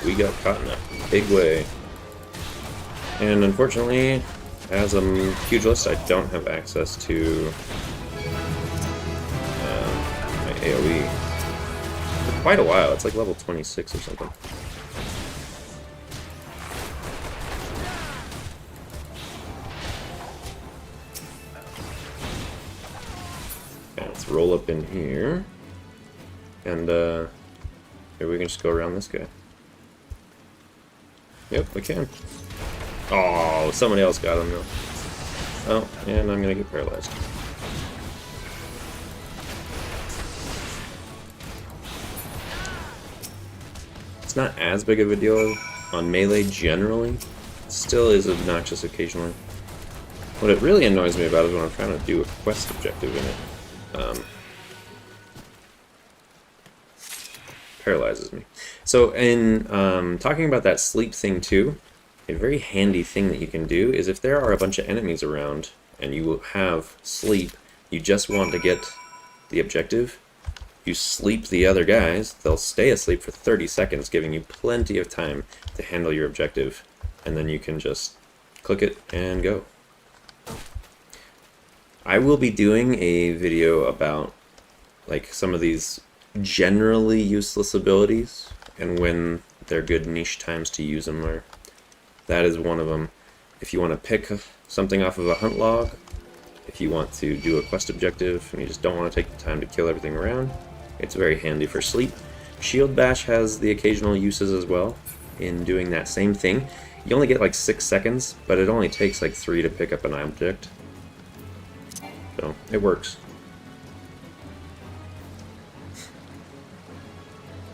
We got caught in a big way. And unfortunately, as a Pugilist, I don't have access to my AoE for quite a while. It's like level 26 or something. let's roll up in here. And maybe we can just go around this guy. Yep, we can. Oh, somebody else got him though. Oh, and I'm gonna get paralyzed. It's not as big of a deal on melee generally. It still is obnoxious occasionally. What it really annoys me about is when I'm trying to do a quest objective in it. Paralyzes me. So in talking about that sleep thing too, a very handy thing that you can do is if there are a bunch of enemies around and you will have sleep, you just want to get the objective, you sleep the other guys, they'll stay asleep for 30 seconds, giving you plenty of time to handle your objective, and then you can just click it and go. I will be doing a video about like some of these generally useless abilities and when they're good niche times to use them, or that is one of them. If you want to pick something off of a hunt log, if you want to do a quest objective and you just don't want to take the time to kill everything around, it's very handy for sleep. Shield Bash has the occasional uses as well in doing that same thing. You only get like 6 seconds, but it only takes like 3 to pick up an object. So, it works.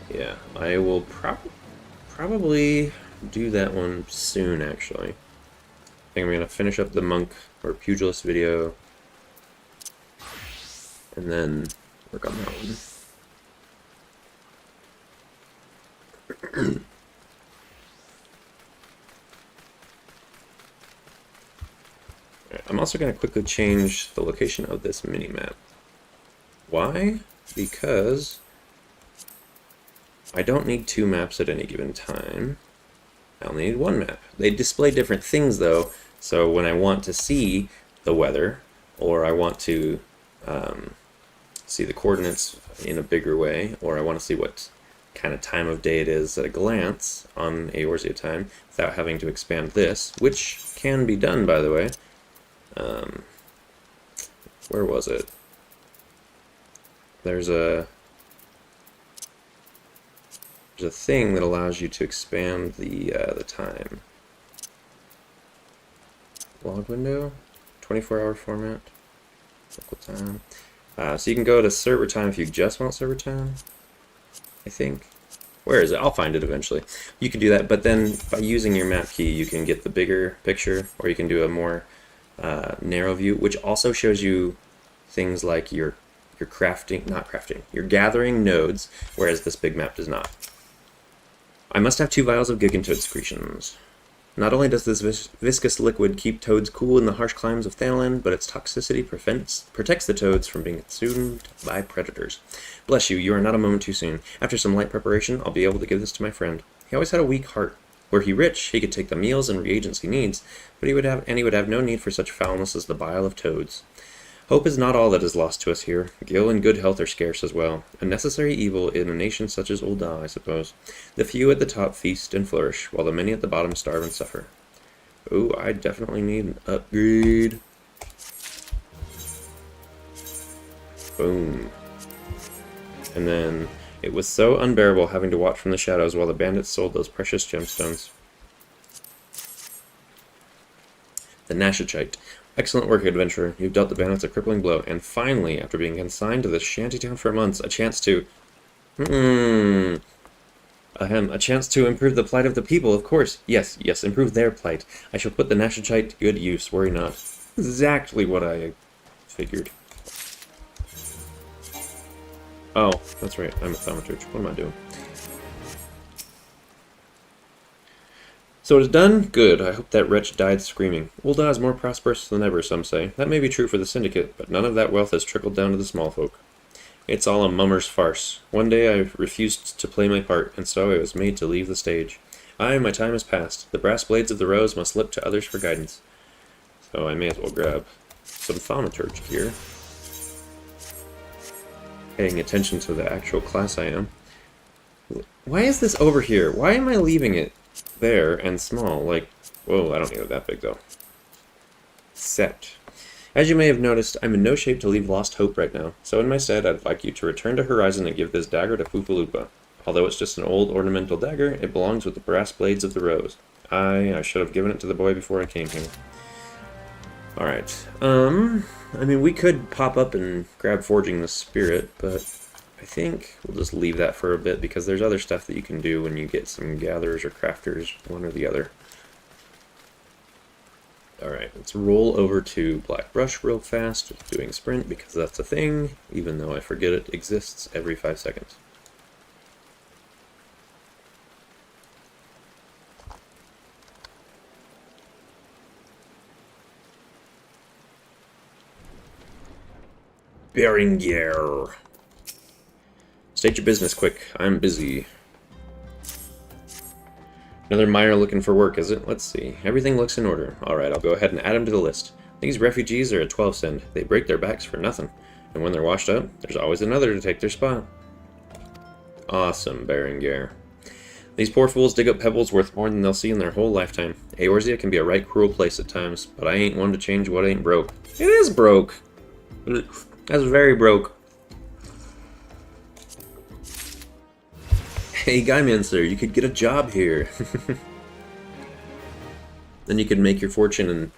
Yeah, I will probably do that one soon, actually. I think I'm going to finish up the monk or pugilist video and then work on that one. I'm also going to quickly change the location of this mini-map. Why? Because I don't need 2 maps at any given time. I only need 1 map. They display different things though, so when I want to see the weather, or I want to see the coordinates in a bigger way, or I want to see what kind of time of day it is at a glance on Eorzea time, without having to expand this, which can be done, by the way. Where was it? There's a thing that allows you to expand the time. Log window, 24-hour format, local time. So you can go to server time if you just want server time, I think. Where is it? I'll find it eventually. You can do that, but then by using your map key, you can get the bigger picture, or you can do a more narrow view, which also shows you things like your gathering nodes, whereas this big map does not. I must have 2 vials of Gigantoad secretions. Not only does this viscous liquid keep toads cool in the harsh climes of Thanalan, but its toxicity protects the toads from being consumed by predators. Bless you, you are not a moment too soon. After some light preparation, I'll be able to give this to my friend. He always had a weak heart. Were he rich, he could take the meals and reagents he needs, but he would have no need for such foulness as the bile of toads. Hope is not all that is lost to us here. Gil and good health are scarce as well. A necessary evil in a nation such as Ul'dah, I suppose. The few at the top feast and flourish, while the many at the bottom starve and suffer. Oh, I definitely need an upgrade. Boom. And then, it was so unbearable having to watch from the shadows while the bandits sold those precious gemstones. The Nashachite. Excellent work, adventurer. You've dealt the bandits a crippling blow, and finally, after being consigned to this shantytown for months, a chance to... a chance to improve the plight of the people, of course. Yes, improve their plight. I shall put the Nashachite to good use, worry not. Exactly what I figured. Oh, that's right, I'm a thaumaturge. What am I doing? So it is done? Good. I hope that wretch died screaming. Ul'dah is more prosperous than ever, some say. That may be true for the Syndicate, but none of that wealth has trickled down to the small folk. It's all a mummer's farce. One day I refused to play my part, and so I was made to leave the stage. Aye, my time has passed. The brass blades of the rose must look to others for guidance. So I may as well grab some thaumaturge gear. Paying attention to the actual class I am. Why is this over here? Why am I leaving it there and small? Like, whoa, I don't need it that big though. Sept. As you may have noticed, I'm in no shape to leave Lost Hope right now, so in my stead I'd like you to return to Horizon and give this dagger to Foofaloopa. Although it's just an old ornamental dagger, it belongs with the brass blades of the rose. I should have given it to the boy before I came here. Alright, I mean, we could pop up and grab Forging the Spirit, but I think we'll just leave that for a bit, because there's other stuff that you can do when you get some gatherers or crafters, one or the other. Alright, let's roll over to Black Brush real fast, just doing sprint, because that's a thing, even though I forget it exists every 5 seconds. Berengar. State your business quick. I'm busy. Another miner looking for work, is it? Let's see. Everything looks in order. Alright, I'll go ahead and add them to the list. These refugees are a 12 cent. They break their backs for nothing. And when they're washed up, there's always another to take their spot. Awesome, Berengar. These poor fools dig up pebbles worth more than they'll see in their whole lifetime. Eorzea can be a right cruel place at times, but I ain't one to change what ain't broke. It is broke! That's very broke. Hey, Guymancer, you could get a job here. Then you could make your fortune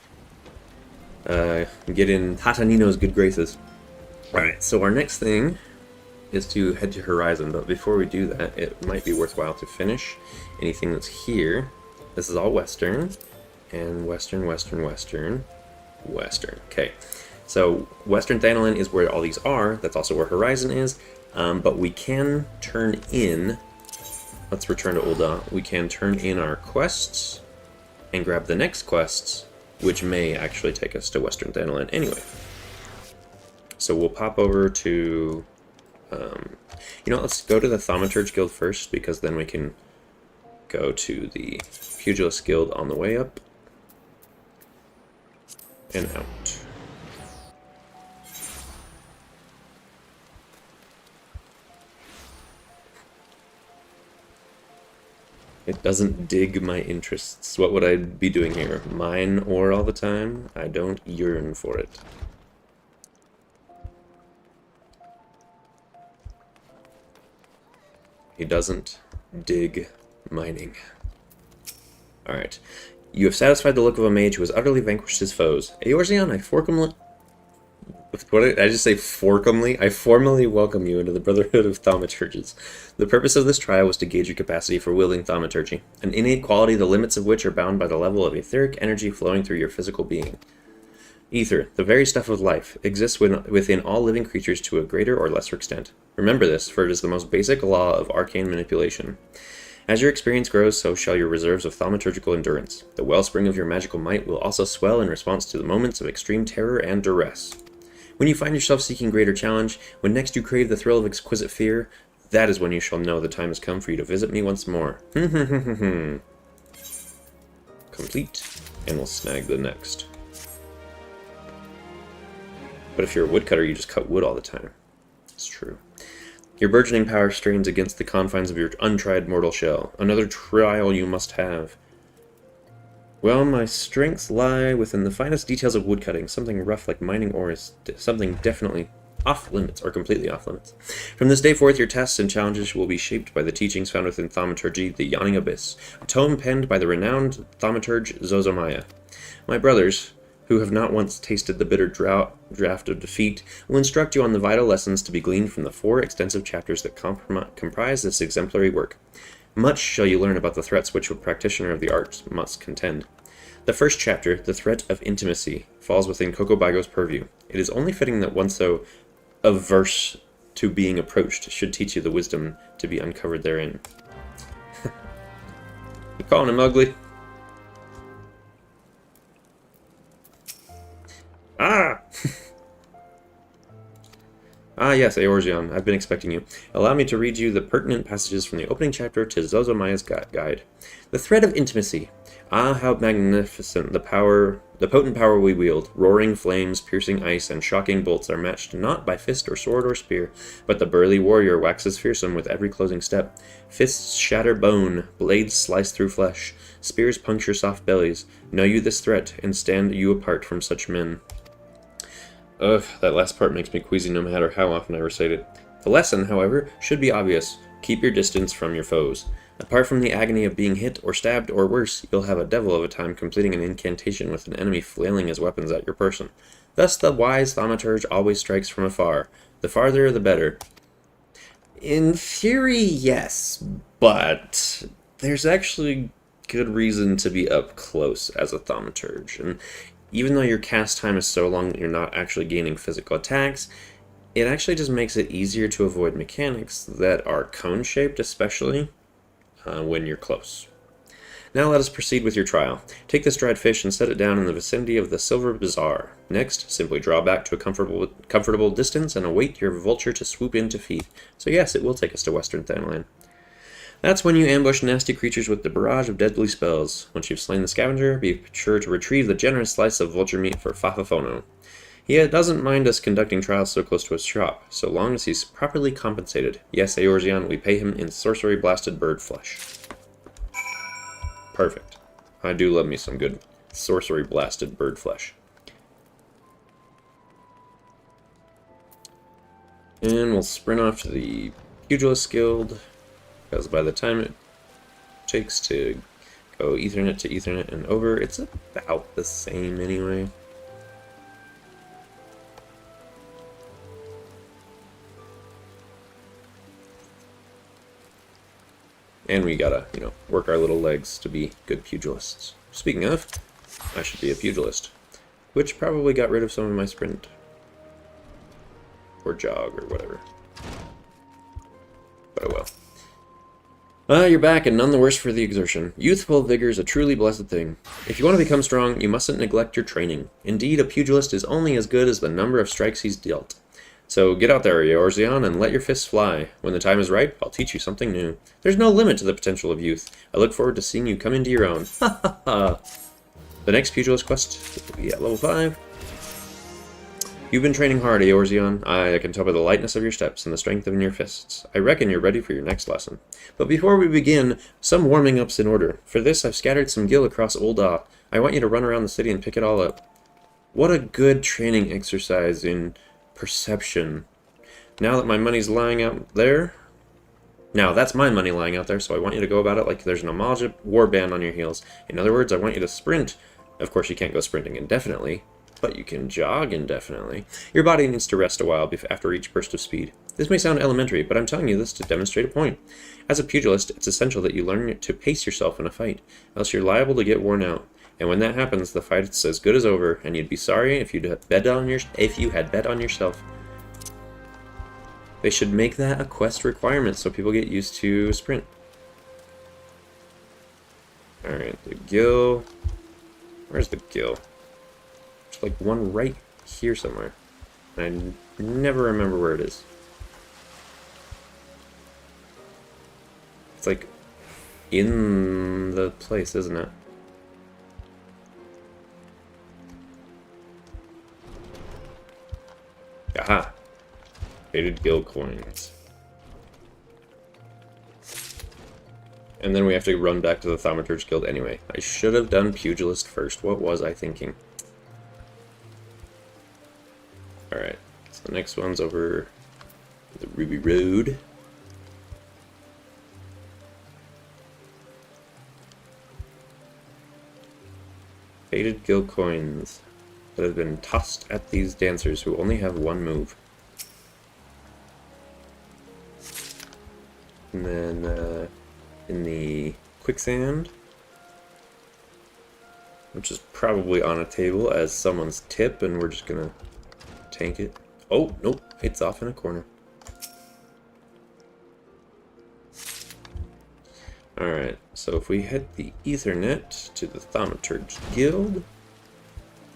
and get in Hatanino's good graces. Alright, so our next thing is to head to Horizon, but before we do that, it might be worthwhile to finish anything that's here. This is all Western, and Western, Western, Western, Western. Okay. So, Western Thanalan is where all these are. That's also where Horizon is. But we can turn in... Let's return to Ul'dah. We can turn in our quests and grab the next quests, which may actually take us to Western Thanalan anyway. So we'll pop over to... let's go to the Thaumaturge Guild first, because then we can go to the Pugilist Guild on the way up and out. It doesn't dig my interests. What would I be doing here? Mine ore all the time? I don't yearn for it. He doesn't dig mining. Alright. You have satisfied the look of a mage who has utterly vanquished his foes. Eorzeon, what did I just say? Forkumly? I formally welcome you into the Brotherhood of Thaumaturges. The purpose of this trial was to gauge your capacity for wielding thaumaturgy, an innate quality the limits of which are bound by the level of etheric energy flowing through your physical being. Ether, the very stuff of life, exists within all living creatures to a greater or lesser extent. Remember this, for it is the most basic law of arcane manipulation. As your experience grows, so shall your reserves of thaumaturgical endurance. The wellspring of your magical might will also swell in response to the moments of extreme terror and duress. When you find yourself seeking greater challenge, when next you crave the thrill of exquisite fear, that is when you shall know the time has come for you to visit me once more. Complete, and we'll snag the next. But if you're a woodcutter, you just cut wood all the time. It's true. Your burgeoning power strains against the confines of your untried mortal shell. Another trial you must have. Well, my strengths lie within the finest details of woodcutting. Something rough like mining ore is something definitely off-limits, or completely off-limits. From this day forth, your tasks and challenges will be shaped by the teachings found within Thaumaturgy, the Yawning Abyss, a tome penned by the renowned thaumaturge Zozomaya. My brothers, who have not once tasted the bitter draught of defeat, will instruct you on the vital lessons to be gleaned from the 4 extensive chapters that comprise this exemplary work. Much shall you learn about the threats which a practitioner of the arts must contend. The first chapter, The Threat of Intimacy, falls within Kokobago's purview. It is only fitting that one so averse to being approached should teach you the wisdom to be uncovered therein. You calling him ugly? Ah! Ah, yes, Eorzeon, I've been expecting you. Allow me to read you the pertinent passages from the opening chapter to Zozomaya's guide. The thread of intimacy. Ah, how magnificent the potent power we wield. Roaring flames, piercing ice, and shocking bolts are matched not by fist or sword or spear, but the burly warrior waxes fearsome with every closing step. Fists shatter bone, blades slice through flesh, spears puncture soft bellies. Know you this threat, and stand you apart from such men. Ugh, that last part makes me queasy no matter how often I recite it. The lesson, however, should be obvious. Keep your distance from your foes. Apart from the agony of being hit or stabbed or worse, you'll have a devil of a time completing an incantation with an enemy flailing his weapons at your person. Thus the wise thaumaturge always strikes from afar. The farther the better. In theory, yes, but there's actually good reason to be up close as a thaumaturge, and even though your cast time is so long that you're not actually gaining physical attacks, it actually just makes it easier to avoid mechanics that are cone-shaped, especially when you're close. Now let us proceed with your trial. Take this dried fish and set it down in the vicinity of the Silver Bazaar. Next, simply draw back to a comfortable distance and await your vulture to swoop in to feed. So yes, it will take us to Western Thanalan. That's when you ambush nasty creatures with the barrage of deadly spells. Once you've slain the scavenger, be sure to retrieve the generous slice of vulture meat for Fafafono. He doesn't mind us conducting trials so close to his shop, so long as he's properly compensated. Yes, Eorzeon, we pay him in sorcery-blasted bird flesh. Perfect. I do love me some good sorcery-blasted bird flesh. And we'll sprint off to the Pugilist Guild, because by the time it takes to go Ethernet to Ethernet and over, it's about the same anyway. And we gotta, work our little legs to be good pugilists. Speaking of, I should be a pugilist. Which probably got rid of some of my sprint. Or jog, or whatever. But oh well. You're back, and none the worse for the exertion. Youthful vigor is a truly blessed thing. If you want to become strong, you mustn't neglect your training. Indeed, a pugilist is only as good as the number of strikes he's dealt. So get out there, Eorzeon, and let your fists fly. When the time is right, I'll teach you something new. There's no limit to the potential of youth. I look forward to seeing you come into your own. Ha ha ha! The next pugilist quest will be at level 5. You've been training hard, Eorzeon. I can tell by the lightness of your steps and the strength in your fists. I reckon you're ready for your next lesson. But before we begin, some warming up's in order. For this, I've scattered some gil across Ul'dah. I want you to run around the city and pick it all up. What a good training exercise in perception. Now that my money's lying out there... Now, that's my money lying out there, so I want you to go about it like there's an Amalja warband on your heels. In other words, I want you to sprint. Of course, you can't go sprinting indefinitely, but you can jog indefinitely. Your body needs to rest a while after each burst of speed. This may sound elementary, but I'm telling you this to demonstrate a point. As a pugilist, it's essential that you learn to pace yourself in a fight, else you're liable to get worn out. And when that happens, the fight's as good as over, and you'd be sorry if you had bet on yourself. They should make that a quest requirement so people get used to sprint. Alright, the gil. Where's the gil? There's like one right here somewhere. And I never remember where it is. It's like in the place, isn't it? Aha! Faded gil coins. And then we have to run back to the Thaumaturge Guild anyway. I should have done Pugilist first. What was I thinking? Alright, so the next one's over the Ruby Road. Faded gil coins that have been tossed at these dancers who only have one move. And then in the quicksand, which is probably on a table as someone's tip, and we're just gonna tank it. Oh, nope, it's off in a corner. Alright, so if we hit the Ethernet to the Thaumaturge Guild,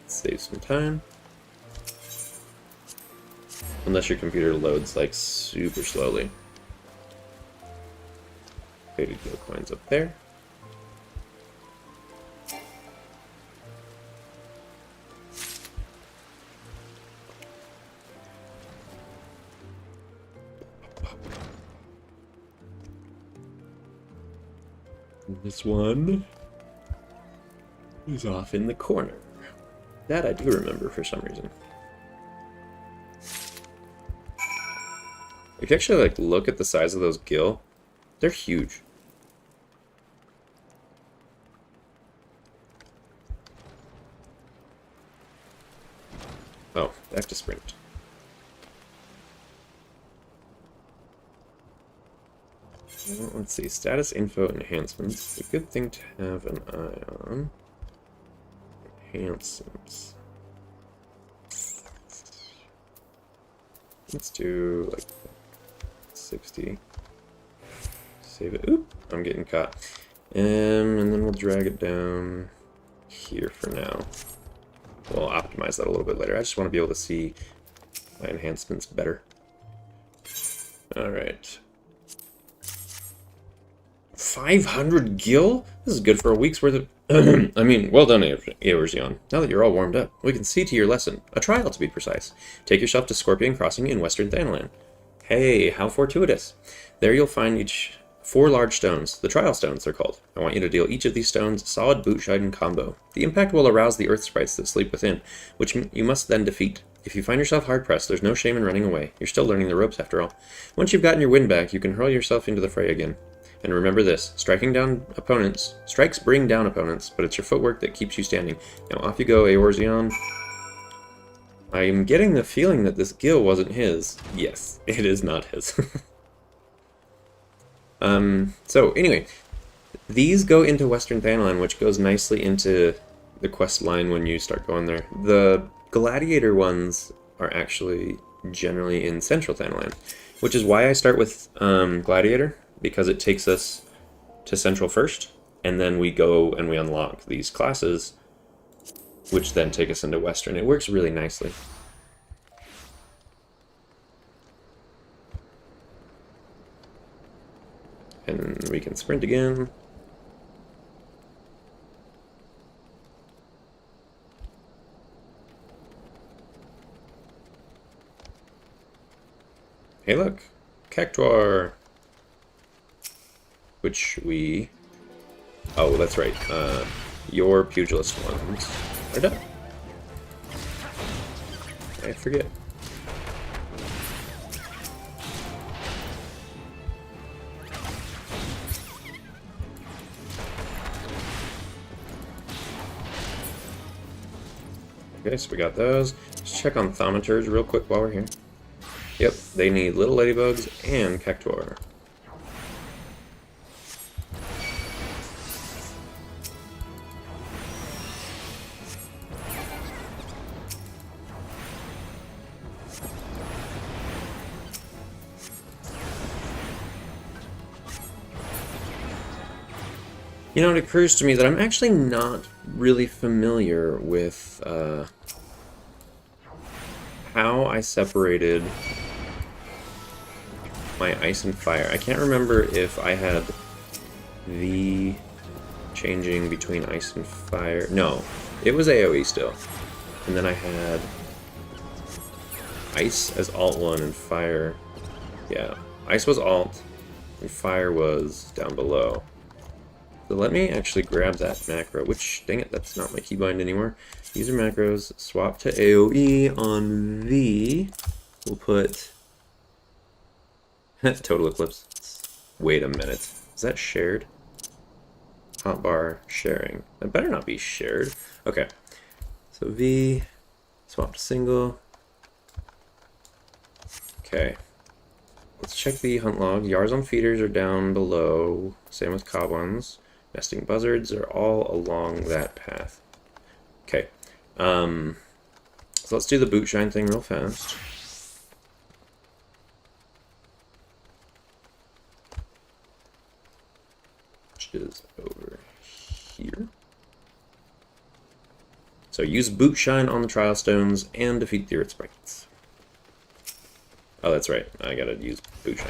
save some time. Unless your computer loads like super slowly. Faded gil coins up there. This one is off in the corner. That I do remember for some reason. If you actually like look at the size of those gill, they're huge. Oh, I have to sprint. Well, let's see, status info enhancements. A good thing to have an eye on. Enhancements. Let's do like 60. Save it. Oop, I'm getting caught. And then we'll drag it down here for now. We'll optimize that a little bit later. I just want to be able to see my enhancements better. Alright. 500 gil? This is good for a week's worth of... I mean, well done, Eorzeon. Now that you're all warmed up, we can see to your lesson. A trial, to be precise. Take yourself to Scorpion Crossing in Western Thanalan. Hey, how fortuitous. There you'll find 4 large stones. The trial stones, they're called. I want you to deal each of these stones a solid boot-shiden combo. The impact will arouse the earth sprites that sleep within, which you must then defeat. If you find yourself hard-pressed, there's no shame in running away. You're still learning the ropes, after all. Once you've gotten your wind back, you can hurl yourself into the fray again. And remember this, strikes bring down opponents, but it's your footwork that keeps you standing. Now off you go, Eorzeon. I am getting the feeling that this gill wasn't his. Yes, it is not his. So anyway, these go into Western Thanalan, which goes nicely into the quest line when you start going there. The gladiator ones are actually generally in Central Thanalan, which is why I start with gladiator, because it takes us to Central first, and then we go and we unlock these classes, which then take us into Western. It works really nicely. And we can sprint again. Hey look, Cactuar! Which we... Oh, that's right. Your pugilist ones are done. I forget. Okay, so we got those. Let's check on Thaumaturge real quick while we're here. Yep, they need little ladybugs and Cactuar. You know, it occurs to me that I'm actually not really familiar with how I separated my ice and fire. I can't remember if I had the changing between ice and fire. No, it was AoE still. And then I had ice as alt 1 and fire. Yeah, ice was alt and fire was down below. So let me actually grab that macro, which, dang it, that's not my keybind anymore. These are macros. Swap to AoE on V. We'll put Total Eclipse. Wait a minute. Is that shared? Hotbar sharing. That better not be shared. Okay. So V, swap to single. Okay. Let's check the hunt log. Eorzea feeders are down below. Same with Coblins. Nesting buzzards are all along that path. Okay. So let's do the boot shine thing real fast. Which is over here. So use boot shine on the trial stones and defeat the earth sprites. Oh, that's right. I gotta use boot shine.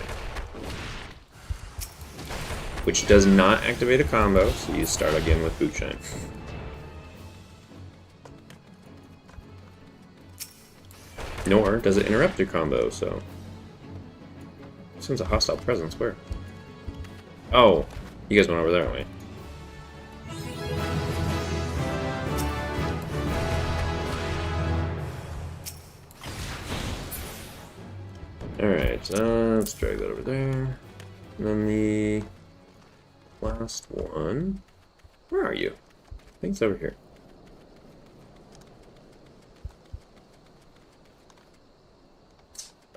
Which does not activate a combo, so you start again with boot shine. Nor does it interrupt your combo, so... Sends a hostile presence, where? Oh, you guys went over there, aren't we? Alright, let's drag that over there. And then the last one. Where are you? I think it's over here.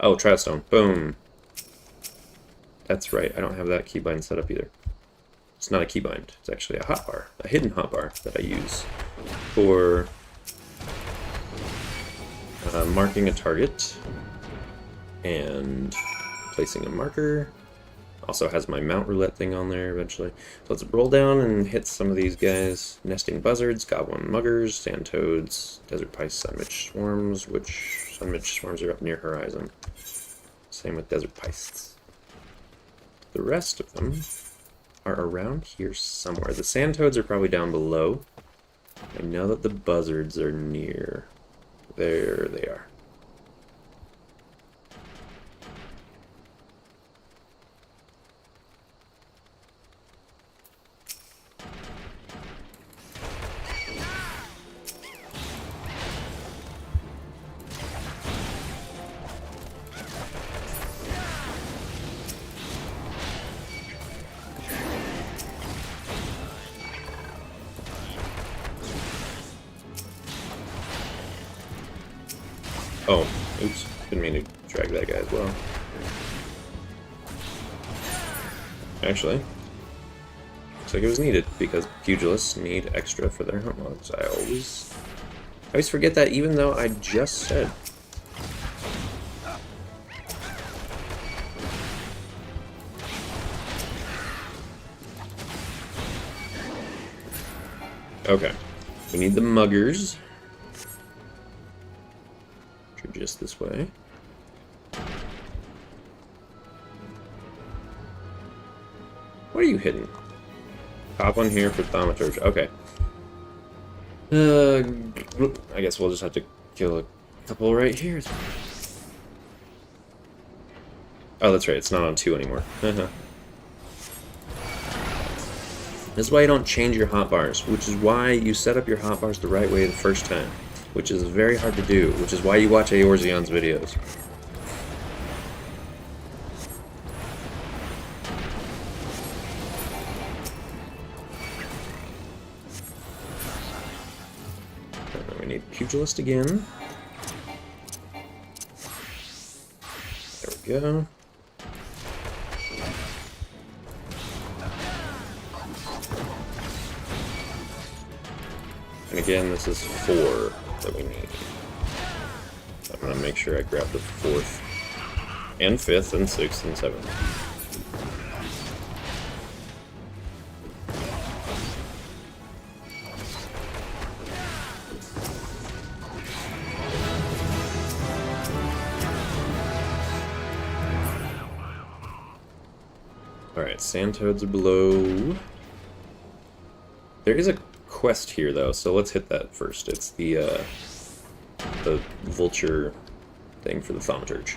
Oh, Trialstone. Boom. That's right, I don't have that keybind set up either. It's not a keybind, it's actually a hotbar. A hidden hotbar that I use for marking a target and placing a marker. Also has my mount roulette thing on there eventually. So let's roll down and hit some of these guys. Nesting buzzards, goblin muggers, sand toads, desert pice, sunmitch swarms, which sunmitch swarms are up near horizon. Same with desert pice. The rest of them are around here somewhere. The sand toads are probably down below. I know that the buzzards are near. There they are. Oh, oops. Didn't mean to drag that guy as well. Actually, looks like it was needed, because pugilists need extra for their hunt logs. I always forget that, even though I just said. Okay. We need the muggers. Just this way. What are you hidden? Pop one here for thaumaturge. Okay. I guess we'll just have to kill a couple right here. Oh, that's right. It's not on 2 anymore. This is why you don't change your hotbars, which is why you set up your hotbars the right way the first time. Which is very hard to do, which is why you watch Eorzeon's videos. And then we need Pugilist again. There we go. And again, this is 4 that we need. I'm gonna make sure I grab the 4th, and 5th, and 6th, and 7th. Alright, sand toads are below. There is a quest here though, so let's hit that first. It's the vulture thing for the thaumaturge.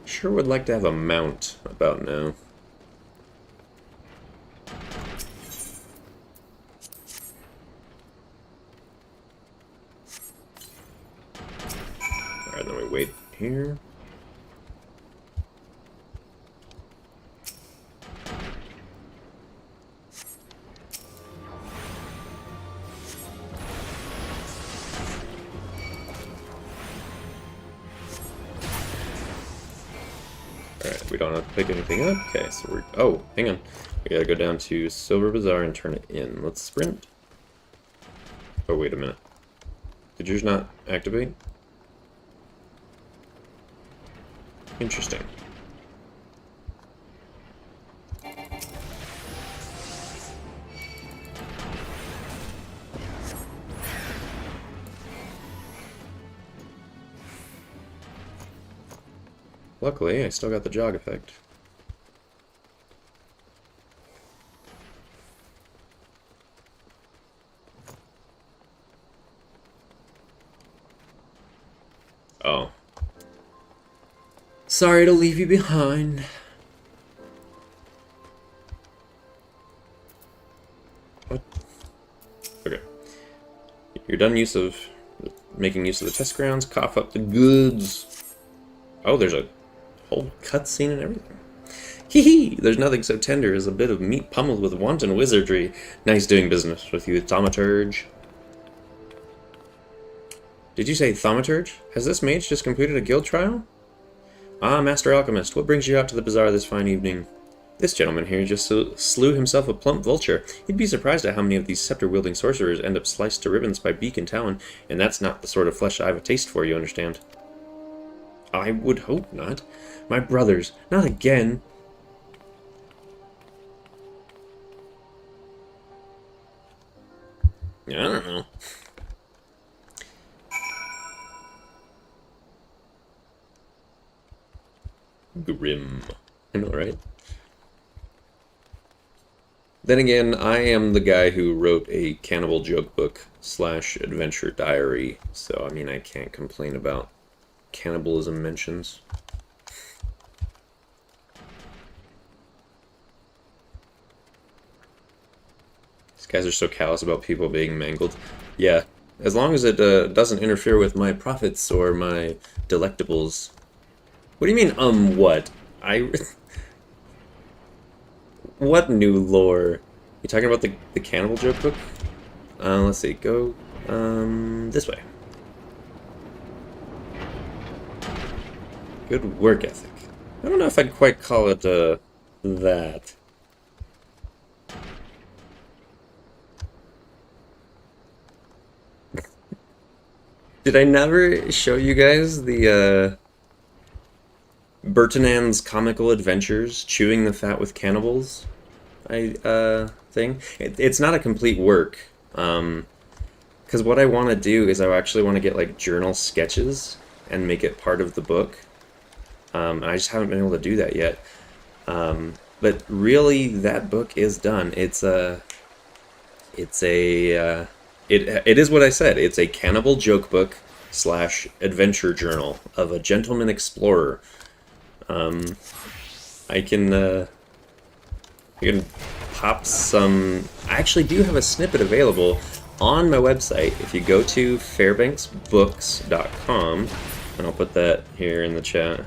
Sure would like to have a mount about now. Alright, then we wait here. Alright, we don't have to pick anything up. Okay, so we're... Oh, hang on. We gotta go down to Silver Bazaar and turn it in. Let's sprint. Oh, wait a minute. Did yours not activate? Interesting. Luckily, I still got the jog effect. Oh. Sorry to leave you behind. What? Okay. You're done use of the making use of the test grounds, cough up the goods. Oh, there's a whole cutscene and everything. Hee hee! There's nothing so tender as a bit of meat pummeled with wanton wizardry. Nice doing business with you, thaumaturge. Did you say thaumaturge? Has this mage just completed a guild trial? Ah, Master Alchemist, what brings you out to the bazaar this fine evening? This gentleman here just slew himself a plump vulture. You'd be surprised at how many of these scepter-wielding sorcerers end up sliced to ribbons by beak and talon, and that's not the sort of flesh I have a taste for, you understand? I would hope not. My brothers, not again. I don't know. Grim. I know, right? Then again, I am the guy who wrote a cannibal joke book / adventure diary, so I mean I can't complain about cannibalism mentions. These guys are so callous about people being mangled. Yeah, as long as it doesn't interfere with my profits or my delectables. What do you mean, what? What new lore? You talking about the cannibal joke book? Let's see, go, this way. Good work ethic. I don't know if I'd quite call it, that. Did I never show you guys the, Bertinand's Comical Adventures, Chewing the Fat with Cannibals, thing? It's not a complete work, because what I want to do is I actually want to get, like, journal sketches and make it part of the book, and I just haven't been able to do that yet, but really, that book is done. It is what I said. It's a cannibal joke book / adventure journal of a gentleman explorer. I can pop some... I actually do have a snippet available on my website. If you go to fairbanksbooks.com, and I'll put that here in the chat.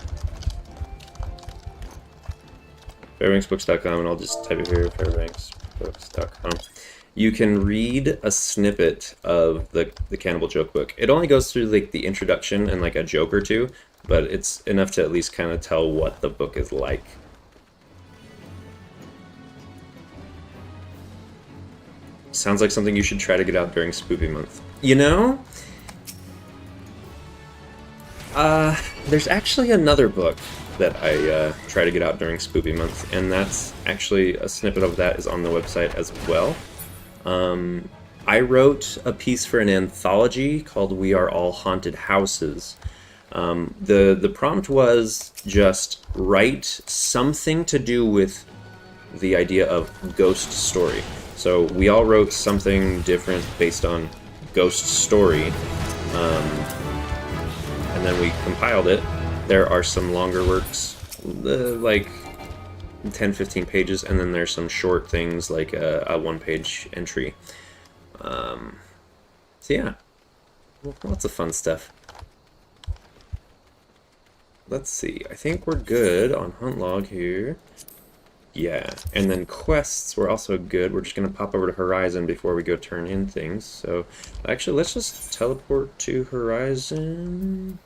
Fairbanksbooks.com, and I'll just type it here, fairbanksbooks.com. You can read a snippet of the Cannibal Joke book. It only goes through like the introduction and like a joke or two, but it's enough to at least kind of tell what the book is like. Sounds like something you should try to get out during Spoopy Month. You know? There's actually another book that I try to get out during Spoopy Month, and that's actually a snippet of that is on the website as well. I wrote a piece for an anthology called We Are All Haunted Houses. The prompt was just write something to do with the idea of ghost story. So we all wrote something different based on ghost story, and then we compiled it. There are some longer works, like 10-15 pages, and then there's some short things like a one-page entry. So yeah, lots of fun stuff. Let's see, I think we're good on hunt log here. Yeah, and then quests were also good. We're just going to pop over to Horizon before we go turn in things. So actually, let's just teleport to Horizon.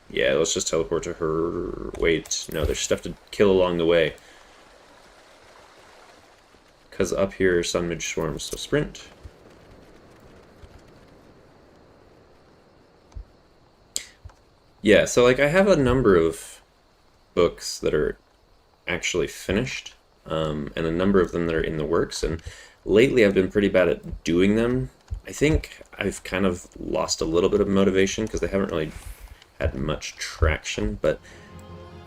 Yeah, let's just teleport to her. Wait, no, there's stuff to kill along the way. Because up here are Sun Midge Swarms, so sprint. Yeah, so like I have a number of books that are actually finished, and a number of them that are in the works, and lately I've been pretty bad at doing them. I think I've kind of lost a little bit of motivation because they haven't really had much traction, but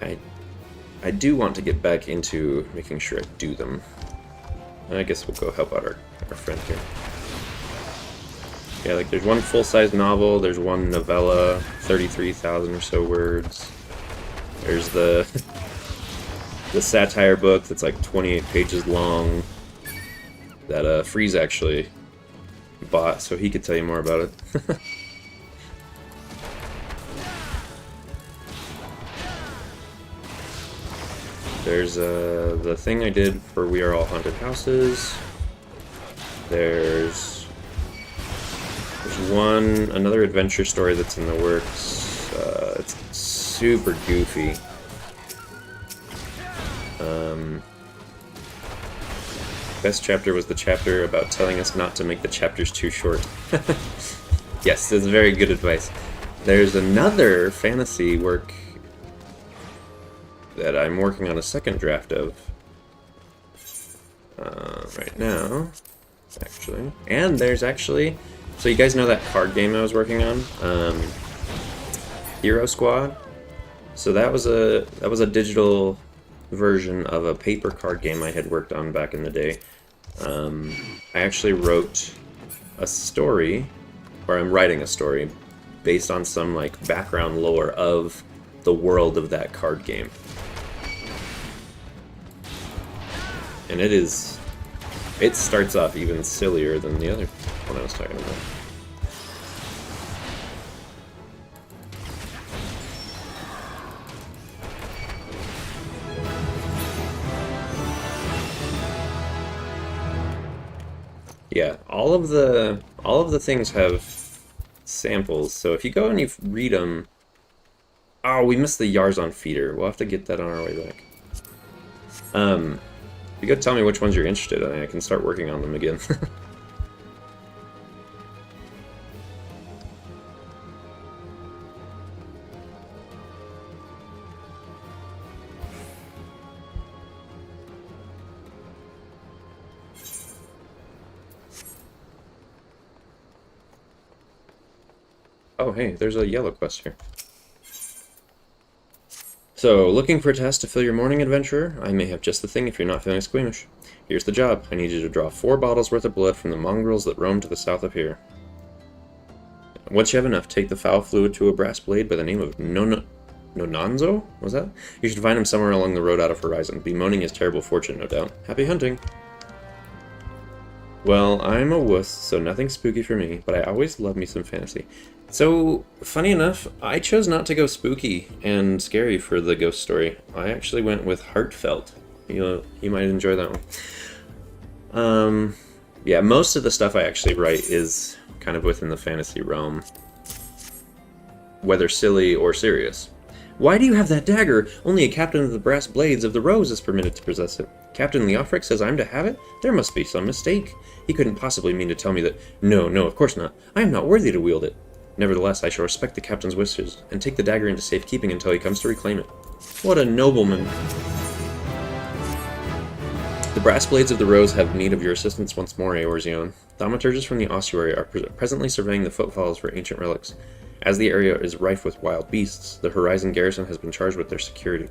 I do want to get back into making sure I do them. And I guess we'll go help out our friend here. Yeah, like there's one full-size novel, there's one novella, 33,000 or so words. There's the satire book that's like 28 pages long that Freeze actually bought, so he could tell you more about it. There's the thing I did for We Are All Haunted Houses. There's another adventure story that's in the works. It's super goofy. Best chapter was the chapter about telling us not to make the chapters too short. Yes, that's very good advice. There's another fantasy work that I'm working on a second draft of right now, actually. And there's actually, so you guys know that card game I was working on, Hero Squad. So that was a digital version of a paper card game I had worked on back in the day. I actually wrote a story, or I'm writing a story, based on some like background lore of the world of that card game. And it starts off even sillier than the other one I was talking about. Yeah, all of the things have samples, so if you go and you read them... Oh, we missed the Eorzeon feeder. We'll have to get that on our way back. You gotta tell me which ones you're interested in. I can start working on them again. Oh, hey, there's a yellow quest here. So, looking for a task to fill your morning, adventurer? I may have just the thing if you're not feeling squeamish. Here's the job. I need you to draw 4 bottles worth of blood from the mongrels that roam to the south of here. Once you have enough, take the foul fluid to a brass blade by the name of Nonanzo? Was that? You should find him somewhere along the road out of Horizon, bemoaning his terrible fortune, no doubt. Happy hunting! Well, I'm a wuss, so nothing spooky for me, but I always love me some fantasy. So, funny enough, I chose not to go spooky and scary for the ghost story. I actually went with heartfelt. You might enjoy that one. Yeah, most of the stuff I actually write is kind of within the fantasy realm, whether silly or serious. Why do you have that dagger? Only a captain of the brass blades of the rose is permitted to possess it. Captain Leofric says I'm to have it? There must be some mistake. He couldn't possibly mean to tell me that. No, of course not. I am not worthy to wield it. Nevertheless, I shall respect the captain's wishes, and take the dagger into safekeeping until he comes to reclaim it. What a nobleman. The brass blades of the rose have need of your assistance once more, Eorzeon. Thaumaturgists from the ossuary are presently surveying the footfalls for ancient relics. As the area is rife with wild beasts, the Horizon garrison has been charged with their security.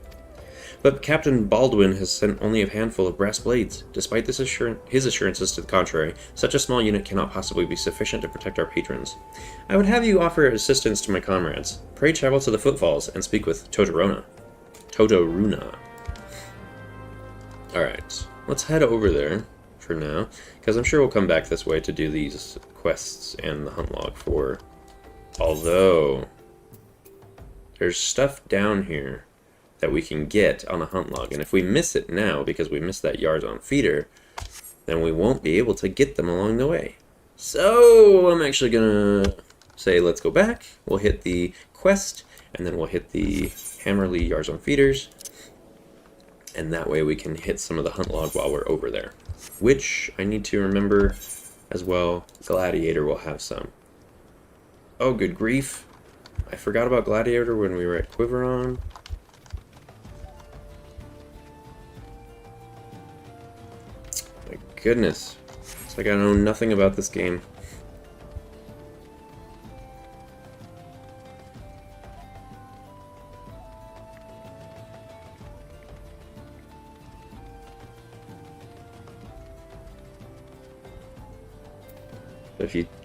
But Captain Baldwin has sent only a handful of brass blades. Despite his assurances to the contrary, such a small unit cannot possibly be sufficient to protect our patrons. I would have you offer assistance to my comrades. Pray travel to the footfalls and speak with Todoruna. Alright, let's head over there for now, because I'm sure we'll come back this way to do these quests and the hunt log for... Although, there's stuff down here that we can get on a hunt log, and if we miss it now because we missed that Eorzeon feeder, then we won't be able to get them along the way. So I'm actually gonna say let's go back, we'll hit the quest, and then we'll hit the Hammerly Eorzeon feeders, and that way we can hit some of the hunt log while we're over there. Which I need to remember as well, Gladiator will have some. Oh, good grief. I forgot about Gladiator when we were at Quiveron. My goodness. It's like I know nothing about this game.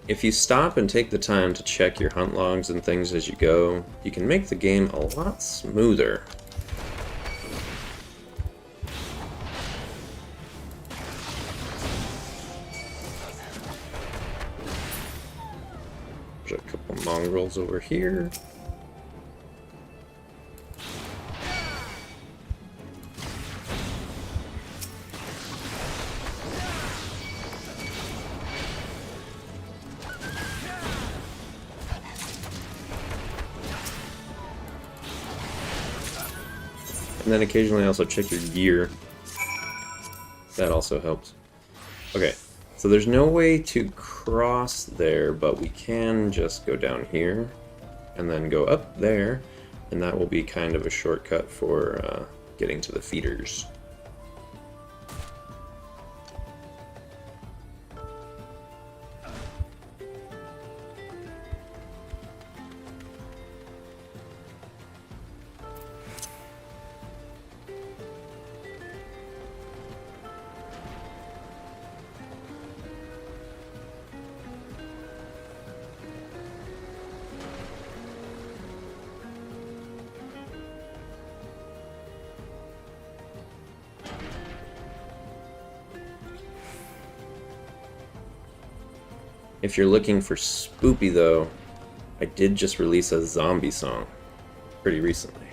If you stop and take the time to check your hunt logs and things as you go, you can make the game a lot smoother. There's a couple mongrels over here. And then occasionally also check your gear. That also helps. Okay, so there's no way to cross there, but we can just go down here and then go up there, and that will be kind of a shortcut for getting to the feeders. If you're looking for spoopy though, I did just release a zombie song pretty recently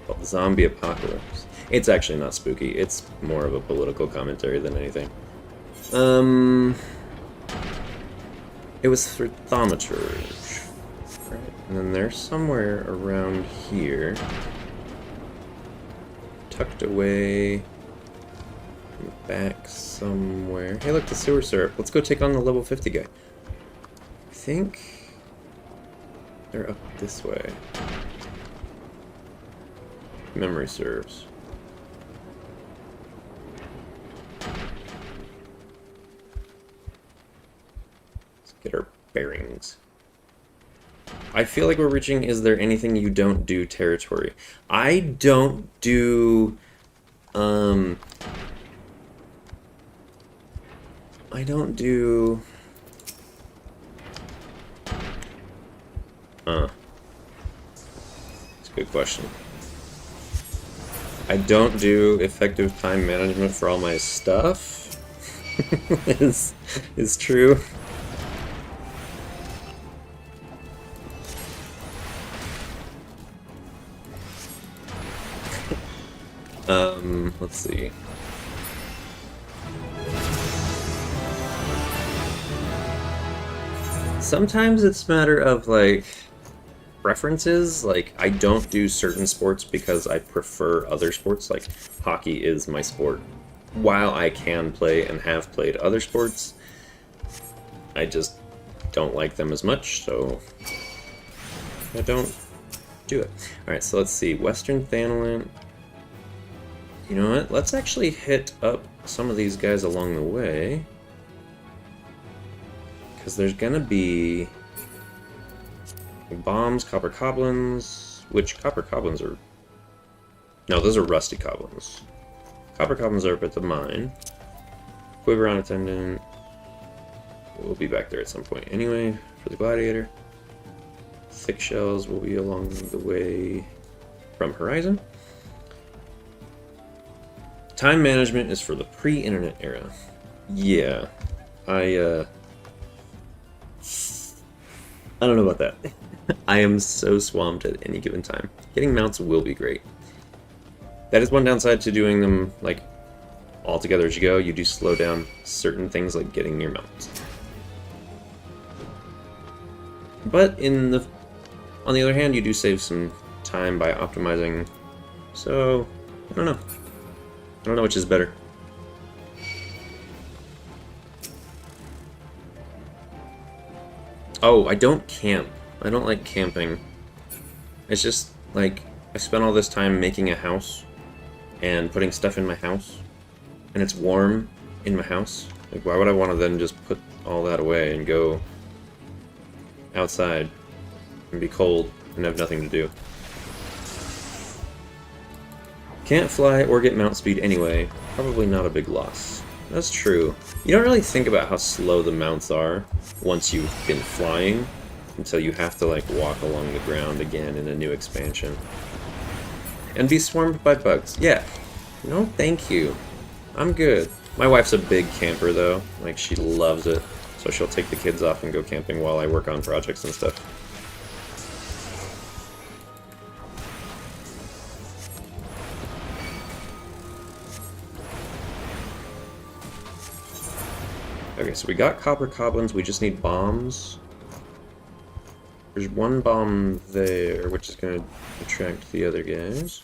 called Zombie Apocalypse. It's actually not spooky, it's more of a political commentary than anything. It was for thaumaturge, right? And then they're somewhere around here, tucked away in the back somewhere. Hey look, the sewer syrup. Let's go take on the level 50 guy. I think they're up this way. Memory serves. Let's get our bearings. I feel like we're reaching Is There Anything You Don't Do territory. I don't do I don't do it's a good question. I don't do effective time management for all my stuff. is true. Let's see. Sometimes it's a matter of, like, preferences. Like, I don't do certain sports because I prefer other sports. Like, hockey is my sport. While I can play and have played other sports, I just don't like them as much, so I don't do it. Alright, so let's see. Western Thanalan. You know what? Let's actually hit up some of these guys along the way. Because there's gonna be bombs, copper goblins, which copper goblins are... No, those are rusty goblins. Copper goblins are up at the mine. Quiver on attendant. We'll be back there at some point anyway for the gladiator. Thick shells will be along the way from Horizon. Time management is for the pre-internet era. Yeah, I don't know about that. I am so swamped at any given time. Getting mounts will be great. That is one downside to doing them like all together as you go. You do slow down certain things like getting your mounts. But on the other hand, you do save some time by optimizing. So I don't know. I don't know which is better. Oh, I don't camp. I don't like camping. It's just, like, I spent all this time making a house and putting stuff in my house, and it's warm in my house. Like, why would I want to then just put all that away and go outside and be cold and have nothing to do? Can't fly or get mount speed anyway. Probably not a big loss. That's true. You don't really think about how slow the mounts are once you've been flying until you have to, like, walk along the ground again in a new expansion. And be swarmed by bugs. Yeah. No, thank you. I'm good. My wife's a big camper, though. Like, she loves it. So she'll take the kids off and go camping while I work on projects and stuff. Okay, so we got copper goblins, we just need bombs. There's one bomb there, which is going to attract the other guys.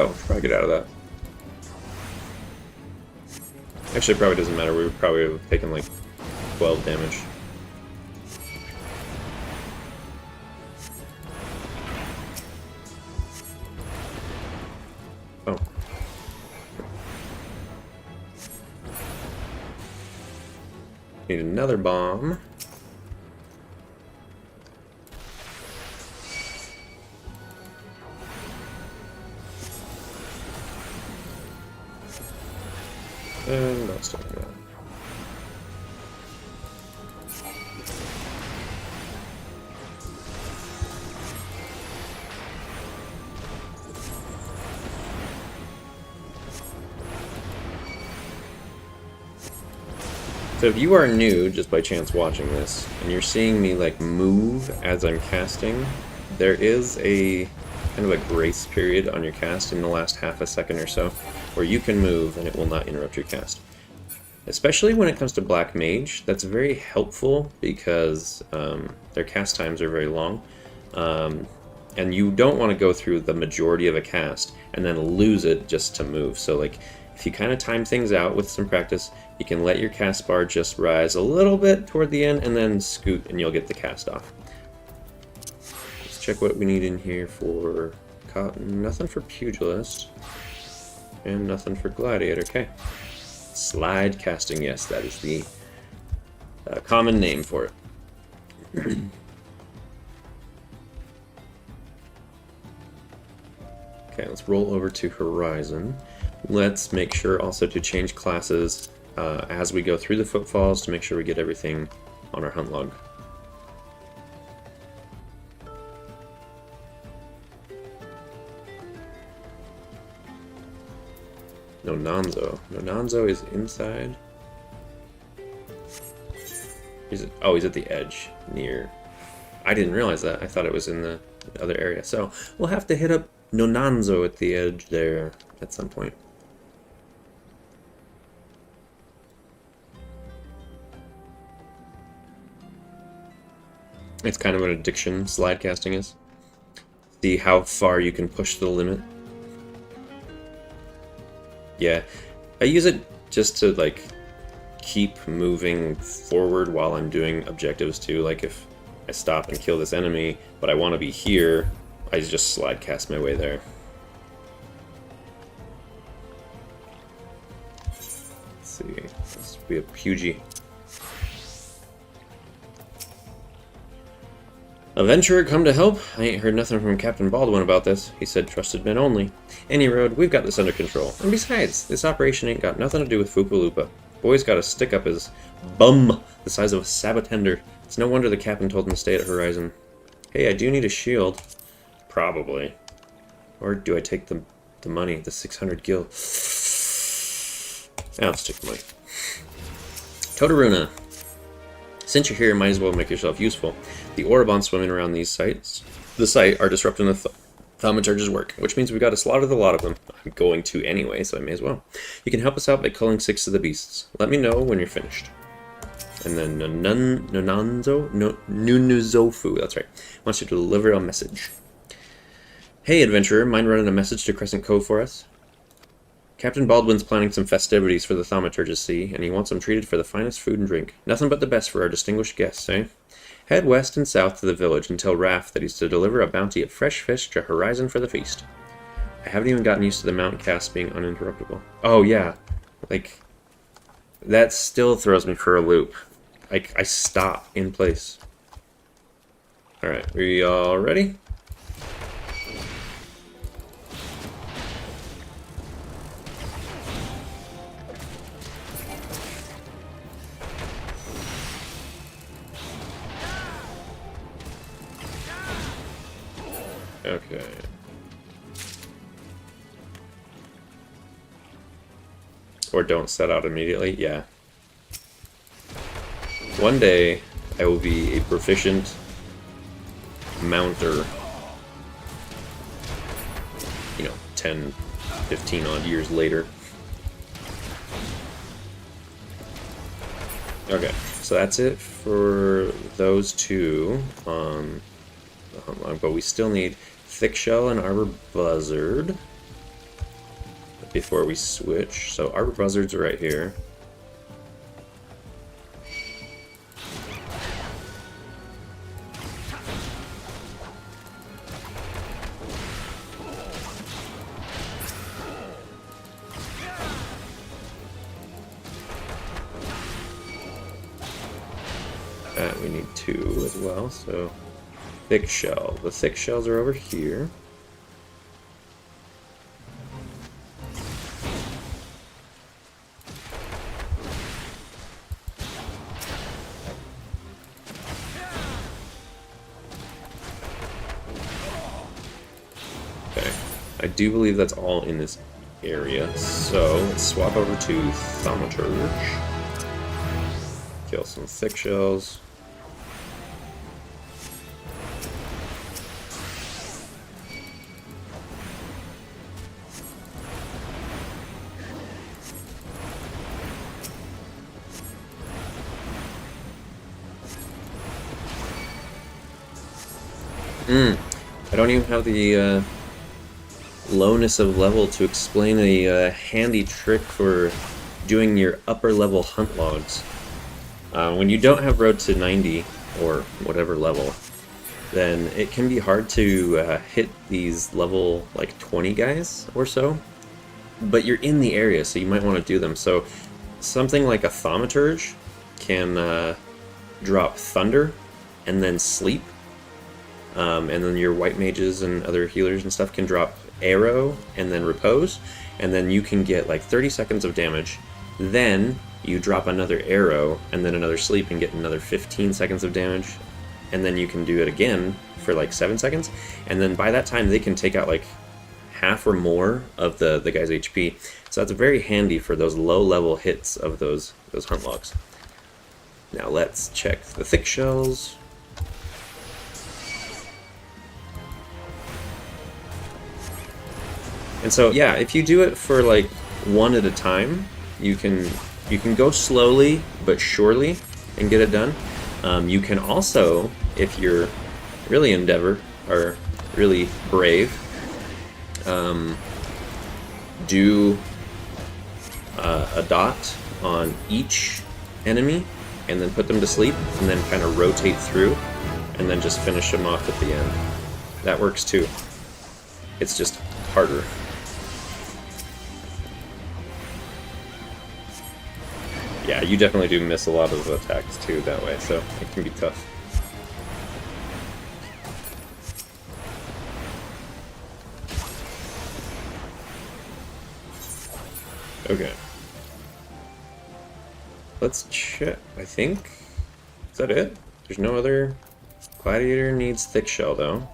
Oh, probably get out of that. Actually, it probably doesn't matter. We would probably have taken like 12 damage. Oh. Need another bomb. And that's doing that. So if you are new, just by chance watching this, and you're seeing me like move as I'm casting, there is a kind of a grace period on your cast in the last half a second or so, where you can move and it will not interrupt your cast. Especially when it comes to Black Mage, that's very helpful because their cast times are very long. And you don't want to go through the majority of a cast and then lose it just to move. So like, if you kind of time things out with some practice, you can let your cast bar just rise a little bit toward the end and then scoot and you'll get the cast off. Let's check what we need in here for Cotton. Nothing for Pugilist. And nothing for Gladiator. Okay. Slide casting, yes, that is the common name for it. Okay, let's roll over to Horizon. Let's make sure also to change classes as we go through the footfalls to make sure we get everything on our hunt log. Nonanzo. Nonanzo is inside. He's at the edge near. I didn't realize that. I thought it was in the other area. So we'll have to hit up Nonanzo at the edge there at some point. It's kind of an addiction, slide casting is. See how far you can push the limit. Yeah, I use it just to like keep moving forward while I'm doing objectives too. Like if I stop and kill this enemy, but I want to be here, I just slide cast my way there. Let's see, this will be a Pugy. Adventurer come to help? I ain't heard nothing from Captain Baldwin about this. He said trusted men only. Any road, we've got this under control. And besides, this operation ain't got nothing to do with Fupalupa. Boy's got a stick up his bum the size of a sabatender. It's no wonder the captain told him to stay at Horizon. Hey, I do need a shield. Probably. Or do I take the money, the 600 gil? I'll just take the money. Todoruna. Since you're here, might as well make yourself useful. The Orobons swimming around the site are disrupting the Thaumaturge's work, which means we've got to slaughter the lot of them. I'm going to anyway, so I may as well. You can help us out by culling 6 of the beasts. Let me know when you're finished. And then Nunuzofu, that's right, wants you to deliver a message. Hey, adventurer, mind running a message to Crescent Cove for us? Captain Baldwin's planning some festivities for the Thaumaturge's Sea, and he wants them treated for the finest food and drink. Nothing but the best for our distinguished guests, eh? Head west and south to the village and tell Raph that he's to deliver a bounty of fresh fish to Horizon for the feast. I haven't even gotten used to the mount cast being uninterruptible. Oh yeah, like, that still throws me for a loop. Like, I stop in place. Alright, we all ready? Okay. Or don't set out immediately, yeah. One day, I will be a proficient mounter. 10, 15 odd years later. Okay, so that's it for those two. But we still need Thick Shell and Arbor Buzzard. before we switch. So our buzzards are right here. We need 2 as well, so thick shell. The thick shells are over here. Okay, I do believe that's all in this area, so let's swap over to Thaumaturge. Kill some thick shells. I don't even have the lowness of level to explain a handy trick for doing your upper level hunt logs. When you don't have road to 90 or whatever level, then it can be hard to hit these level like 20 guys or so, but you're in the area, so you might want to do them. So something like a Thaumaturge can drop Thunder and then Sleep, and then your white mages and other healers and stuff can drop Arrow and then Repose, and then you can get like 30 seconds of damage. Then you drop another Arrow and then another Sleep and get another 15 seconds of damage, and then you can do it again for like 7 seconds, and then by that time they can take out like half or more of the guy's HP. So that's very handy for those low level hits of those hunt logs. Now let's check the thick shells. And so yeah, if you do it for like one at a time, you can go slowly but surely and get it done. You can also, if you're really endeavor or really brave, do a dot on each enemy and then put them to sleep and then kind of rotate through and then just finish them off at the end. That works too. It's just harder. Yeah, you definitely do miss a lot of attacks too that way, so it can be tough. Okay. Let's check. I think. Is that it? There's no other. Gladiator needs thick shell though.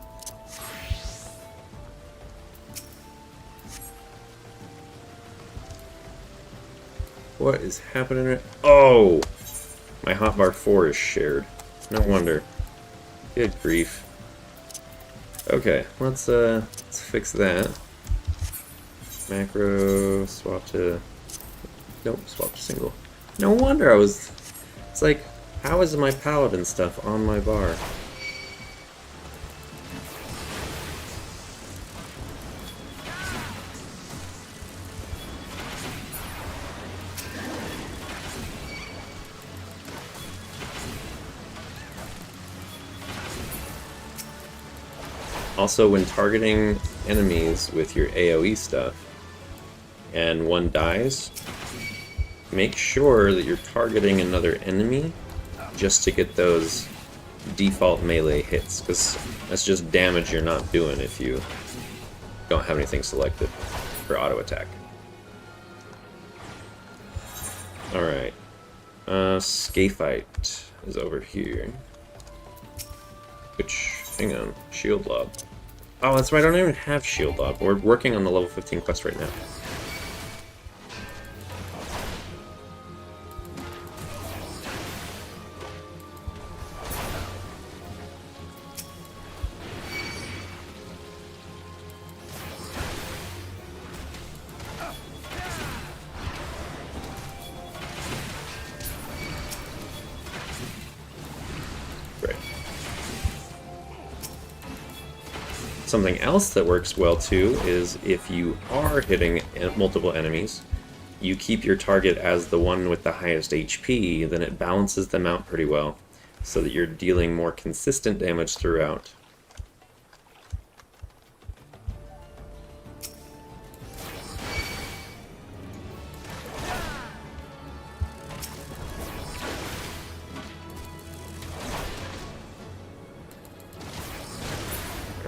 What is happening? Oh! My hotbar 4 is shared. No wonder. Good grief. Okay, let's fix that. Macro, swap to... Nope, swap to single. No wonder I was... It's like, how is my paladin stuff on my bar? Also, when targeting enemies with your AoE stuff, and one dies, make sure that you're targeting another enemy just to get those default melee hits, because that's just damage you're not doing if you don't have anything selected for auto attack. Alright, Scafite is over here. Which, hang on, Shield Lob. Oh, that's right, I don't even have Shield Lob. We're working on the level 15 quest right now. Something else that works well too is if you are hitting multiple enemies, you keep your target as the one with the highest HP, then it balances them out pretty well, so that you're dealing more consistent damage throughout.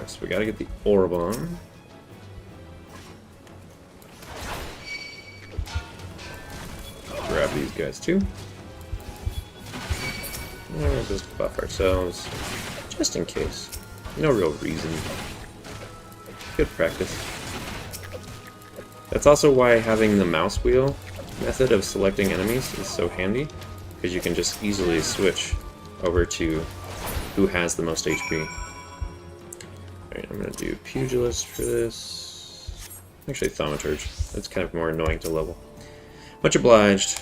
So we gotta get the Eorzea. Grab these guys too. We'll just buff ourselves, just in case. No real reason. Good practice. That's also why having the mouse wheel method of selecting enemies is so handy, because you can just easily switch over to who has the most HP. Alright, I'm going to do Pugilist for this. Actually, Thaumaturge. That's kind of more annoying to level. Much obliged.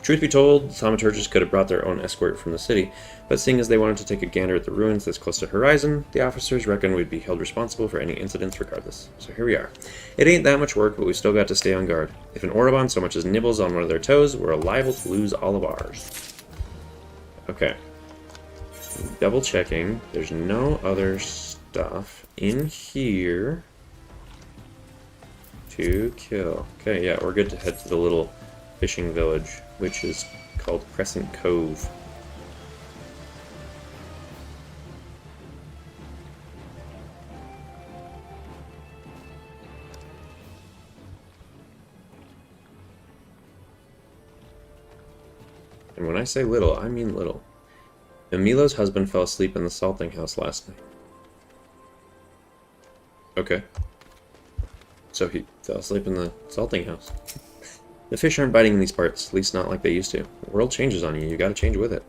Truth be told, Thaumaturges could have brought their own escort from the city, but seeing as they wanted to take a gander at the ruins this close to Horizon, the officers reckoned we'd be held responsible for any incidents regardless. So here we are. It ain't that much work, but we still got to stay on guard. If an Eorzea so much as nibbles on one of their toes, we're liable to lose all of ours. Okay. Double checking. There's no other stuff in here to kill. Okay, yeah, we're good to head to the little fishing village, which is called Crescent Cove. And when I say little, I mean little. Emilo's husband fell asleep in the salting house last night. Okay. So he fell asleep in the salting house. The fish aren't biting in these parts, at least not like they used to. The world changes on you, you gotta change with it.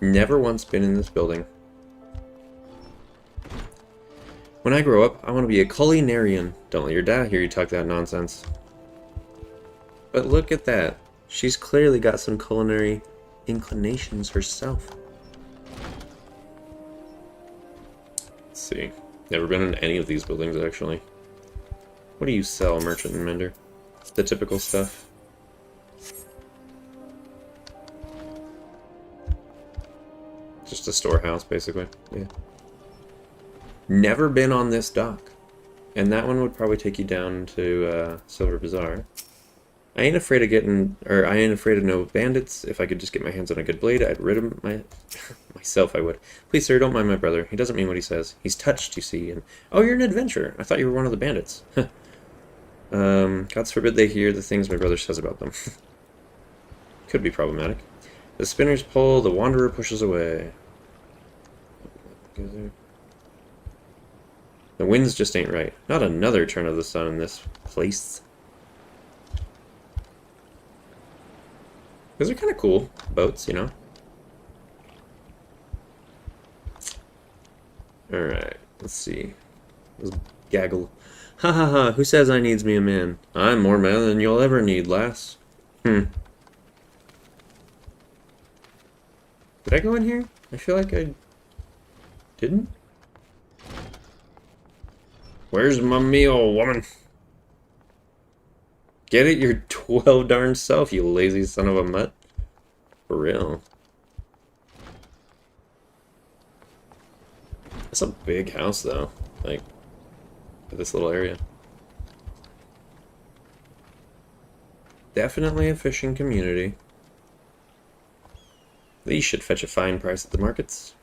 Never once been in this building. When I grow up, I want to be a culinarian. Don't let your dad hear you talk that nonsense. But look at that. She's clearly got some culinary inclinations herself. Let's see. Never been in any of these buildings, actually. What do you sell, merchant and mender? The typical stuff. Just a storehouse, basically. Yeah. Never been on this dock. And that one would probably take you down to Silver Bazaar. I ain't afraid of no bandits. If I could just get my hands on a good blade, I'd rid him myself, I would. Please, sir, don't mind my brother. He doesn't mean what he says. He's touched, you see, and... Oh, you're an adventurer. I thought you were one of the bandits. Gods forbid they hear the things my brother says about them. Could be problematic. The spinners pull, the wanderer pushes away. The winds just ain't right. Not another turn of the sun in this place. Those are kind of cool boats, you know? Alright, let's see. Let's gaggle. Ha ha ha, who says I needs me a man? I'm more man than you'll ever need, lass. Did I go in here? I feel like I didn't. Where's my meal, woman? Get it your 12 darn self, you lazy son of a mutt. For real. It's a big house, though. Like, for this little area. Definitely a fishing community. These should fetch a fine price at the markets.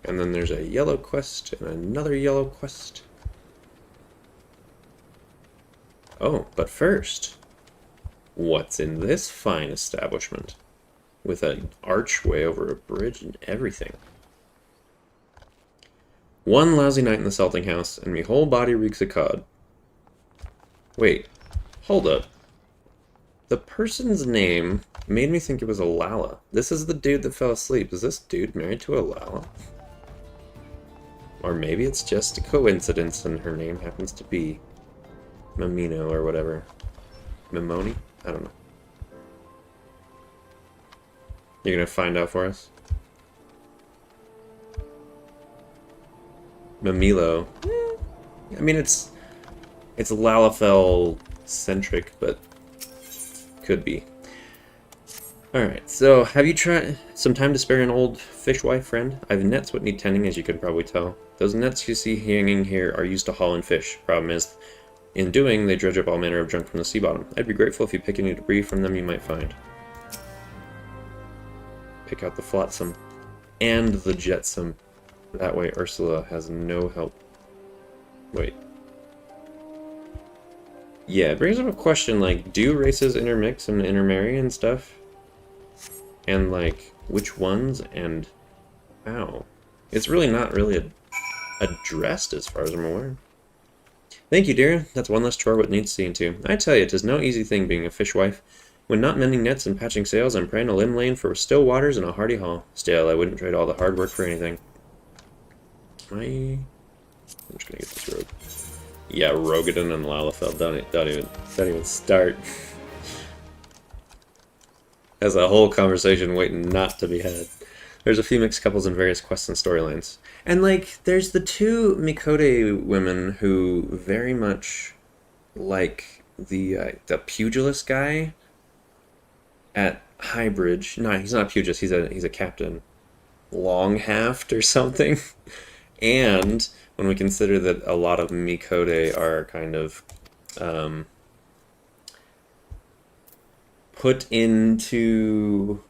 And then there's a yellow quest and another yellow quest. Oh, but first, what's in this fine establishment? With an archway over a bridge and everything. One lousy night in the salting house, and me whole body reeks of cod. Wait, hold up. The person's name made me think it was Ul'dah. This is the dude that fell asleep. Is this dude married to Ul'dah? Or maybe it's just a coincidence and her name happens to be Mimino or whatever. Mimoni? I don't know. You're gonna find out for us? Mamilo. I mean, it's Lalafell centric, but could be. Alright, so have you tried some time to spare an old fishwife friend? I have nets what need tending, as you can probably tell. Those nets you see hanging here are used to haul in fish. Problem is, in doing, they dredge up all manner of junk from the sea bottom. I'd be grateful if you pick any debris from them you might find. Pick out the flotsam and the jetsam. That way Ursula has no help. Wait. Yeah, it brings up a question, like, do races intermix and intermarry and stuff? And, like, which ones and how? It's really not really addressed as far as I'm aware. Thank you, dear. That's one less chore what needs seeing to. I tell you, 'tis no easy thing being a fishwife. When not mending nets and patching sails, I'm praying a limb lane for still waters and a hearty haul. Still, I wouldn't trade all the hard work for anything. I'm just gonna get this rogue. Yeah, Rogadin and Lalafell, don't even start. As a whole conversation waiting not to be had. There's a few mixed couples in various quests and storylines. And, like, there's the two Mikode women who very much like the pugilist guy at Highbridge. No, he's not a pugilist, he's a captain. Longhaft or something. And when we consider that a lot of Mikode are kind of put into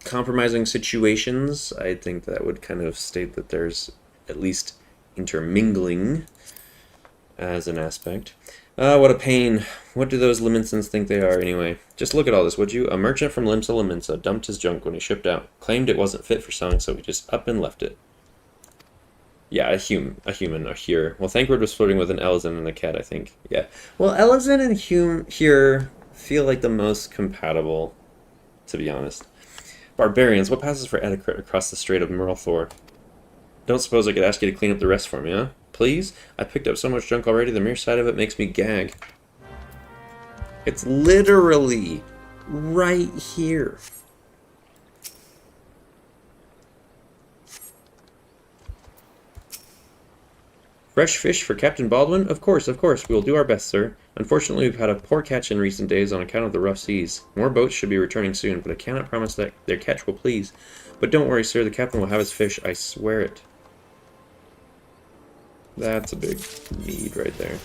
compromising situations, I think that would kind of state that there's at least intermingling as an aspect. What a pain. What do those Liminsons think they are, anyway? Just look at all this, would you? A merchant from Limsa Liminsa dumped his junk when he shipped out. Claimed it wasn't fit for selling, so he just up and left it. Yeah, a human, a Hyur. Well, Thankward was flirting with an Elizin and a cat, I think. Yeah. Well, Elizin and Hyur feel like the most compatible, to be honest. Barbarians, what passes for etiquette across the Strait of Murlthor? Don't suppose I could ask you to clean up the rest for me, huh? Please? I picked up so much junk already, the mere sight of it makes me gag. It's literally right here. Fresh fish for Captain Baldwin? Of course, we'll do our best, sir. Unfortunately, we've had a poor catch in recent days on account of the rough seas. More boats should be returning soon, but I cannot promise that their catch will please. But don't worry, sir, the captain will have his fish, I swear it. That's a big need right there.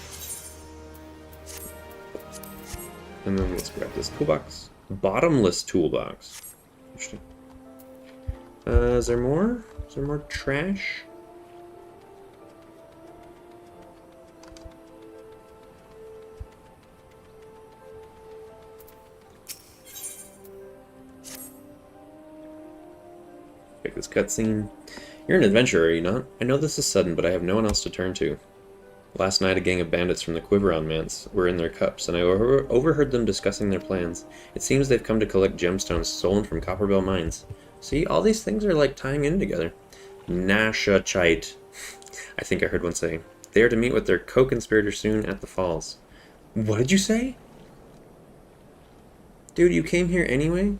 And then let's grab this toolbox. Bottomless toolbox. Interesting. Is there more? Is there more trash? Pick this cutscene. You're an adventurer, are you not? I know this is sudden, but I have no one else to turn to. Last night, a gang of bandits from the Quiberon Manse were in their cups, and I overheard them discussing their plans. It seems they've come to collect gemstones stolen from Copperbell mines. See, all these things are like tying in together. Nashachite. I think I heard one say. They are to meet with their co-conspirator soon at the falls. What did you say? Dude, you came here anyway?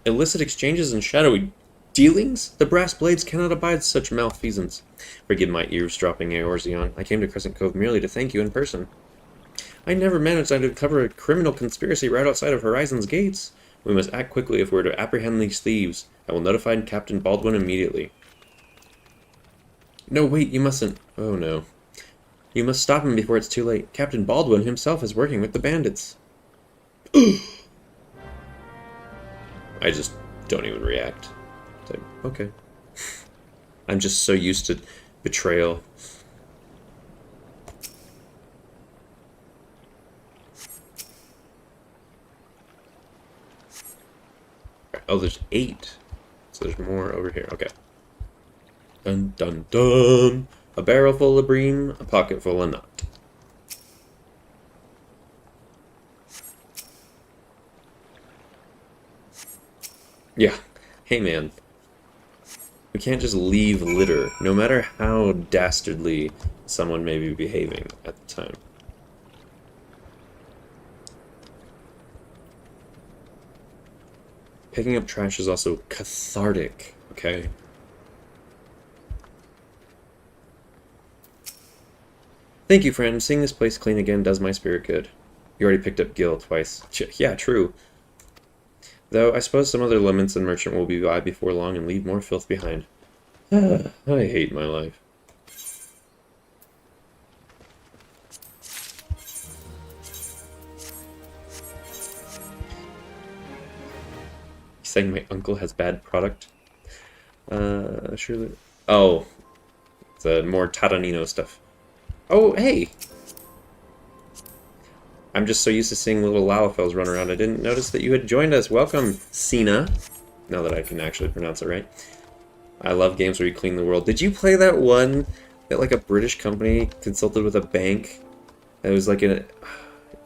Illicit exchanges and shadowy dealings? The brass blades cannot abide such malfeasance. Forgive my eavesdropping, Eorzeon. I came to Crescent Cove merely to thank you in person. I never managed to uncover a criminal conspiracy right outside of Horizon's gates. We must act quickly if we're to apprehend these thieves. I will notify Captain Baldwin immediately. No, wait, you mustn't. Oh, no. You must stop him before it's too late. Captain Baldwin himself is working with the bandits. I just don't even react. It's like, okay. I'm just so used to betrayal. Oh, there's 8. So there's more over here. Okay. Dun dun dun. A barrel full of bream, a pocket full of knot. Yeah. Hey, man. We can't just leave litter, no matter how dastardly someone may be behaving at the time. Picking up trash is also cathartic, okay? Thank you, friend. Seeing this place clean again does my spirit good. You already picked up Gil twice. Yeah, true. Though I suppose some other lemons and merchant will be by before long and leave more filth behind. I hate my life. Saying my uncle has bad product? Surely. Oh, the more Taranino stuff. Oh, hey! I'm just so used to seeing little Lalafels run around, I didn't notice that you had joined us. Welcome, Sina. Now that I can actually pronounce it right. I love games where you clean the world. Did you play that one that like a British company consulted with a bank? It was like it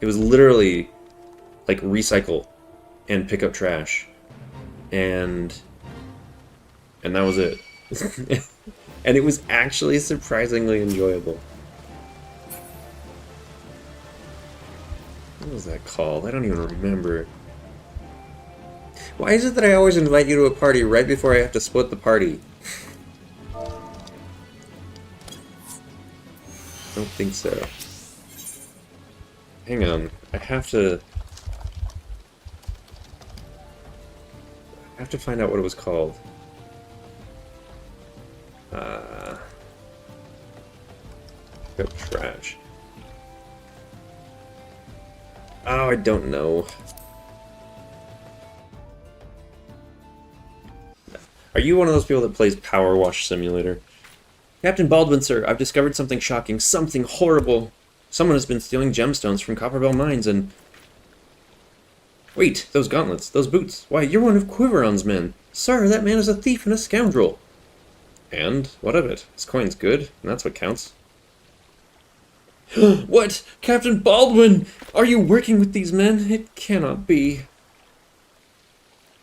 was literally like recycle and pick up trash. And that was it. And it was actually surprisingly enjoyable. What was that called? I don't even remember. Why is it that I always invite you to a party right before I have to split the party? Don't think so. Hang on. I have to find out what it was called. Go trash. Oh, I don't know. Are you one of those people that plays Power Wash Simulator? Captain Baldwin, sir, I've discovered something shocking, something horrible. Someone has been stealing gemstones from Copperbell Mines and... Wait, those gauntlets, those boots. Why, you're one of Quiveron's men. Sir, that man is a thief and a scoundrel. And? What of it? His coin's good, and that's what counts. What? Captain Baldwin! Are you working with these men? It cannot be. I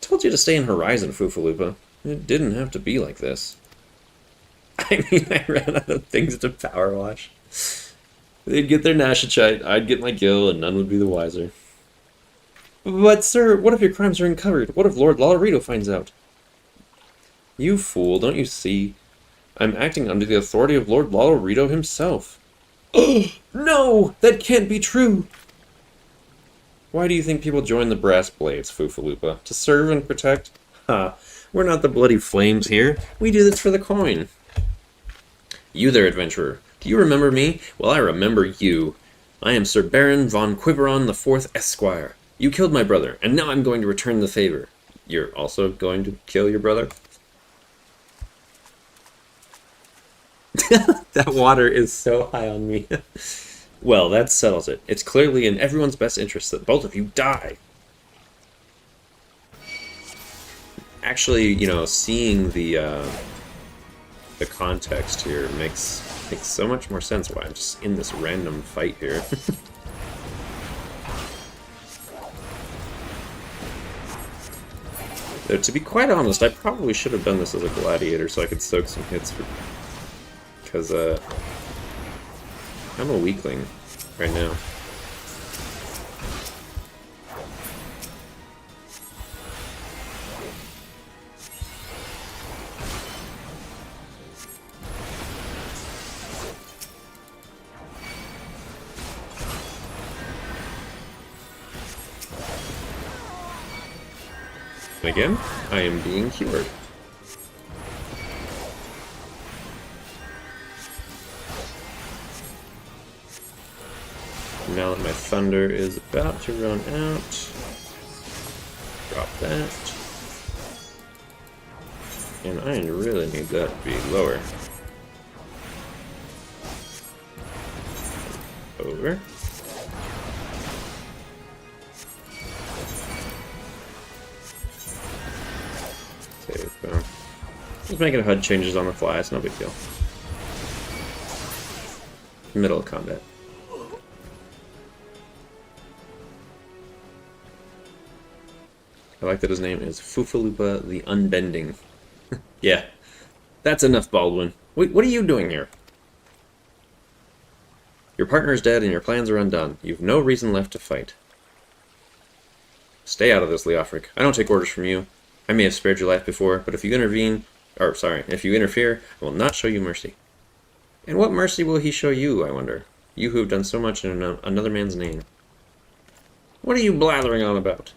told you to stay in Horizon, Fufalupa. It didn't have to be like this. I mean, I ran out of things to power wash. They'd get their Nashachite, I'd get my Gil, and none would be the wiser. But, sir, what if your crimes are uncovered? What if Lord Laurito finds out? You fool, don't you see? I'm acting under the authority of Lord Laurito himself. No! That can't be true! Why do you think people join the Brass Blades, Fufalupa? To serve and protect? Ha! We're not the bloody flames here. We do this for the coin. You there, adventurer. Do you remember me? Well, I remember you. I am Sir Baron von Quiveron the Fourth Esquire. You killed my brother, and now I'm going to return the favor. You're also going to kill your brother? That water is so high on me. Well, that settles it. It's clearly in everyone's best interest that both of you die. Actually, you know, seeing the context here makes so much more sense why I'm just in this random fight here. Though, to be quite honest, I probably should have done this as a gladiator so I could soak some hits for... Because, I'm a weakling right now. And again, I am being cured. Now that my thunder is about to run out, drop that. And I really need that to be lower. Over. Save. Just making HUD changes on the fly, it's no big deal. Middle of combat. I like that his name is Fufalupa the Unbending. Yeah, that's enough, Baldwin. Wait, what are you doing here? Your partner is dead and your plans are undone. You've no reason left to fight. Stay out of this, Leofric. I don't take orders from you. I may have spared your life before, but if you interfere, I will not show you mercy. And what mercy will he show you, I wonder? You who have done so much in another man's name. What are you blathering on about?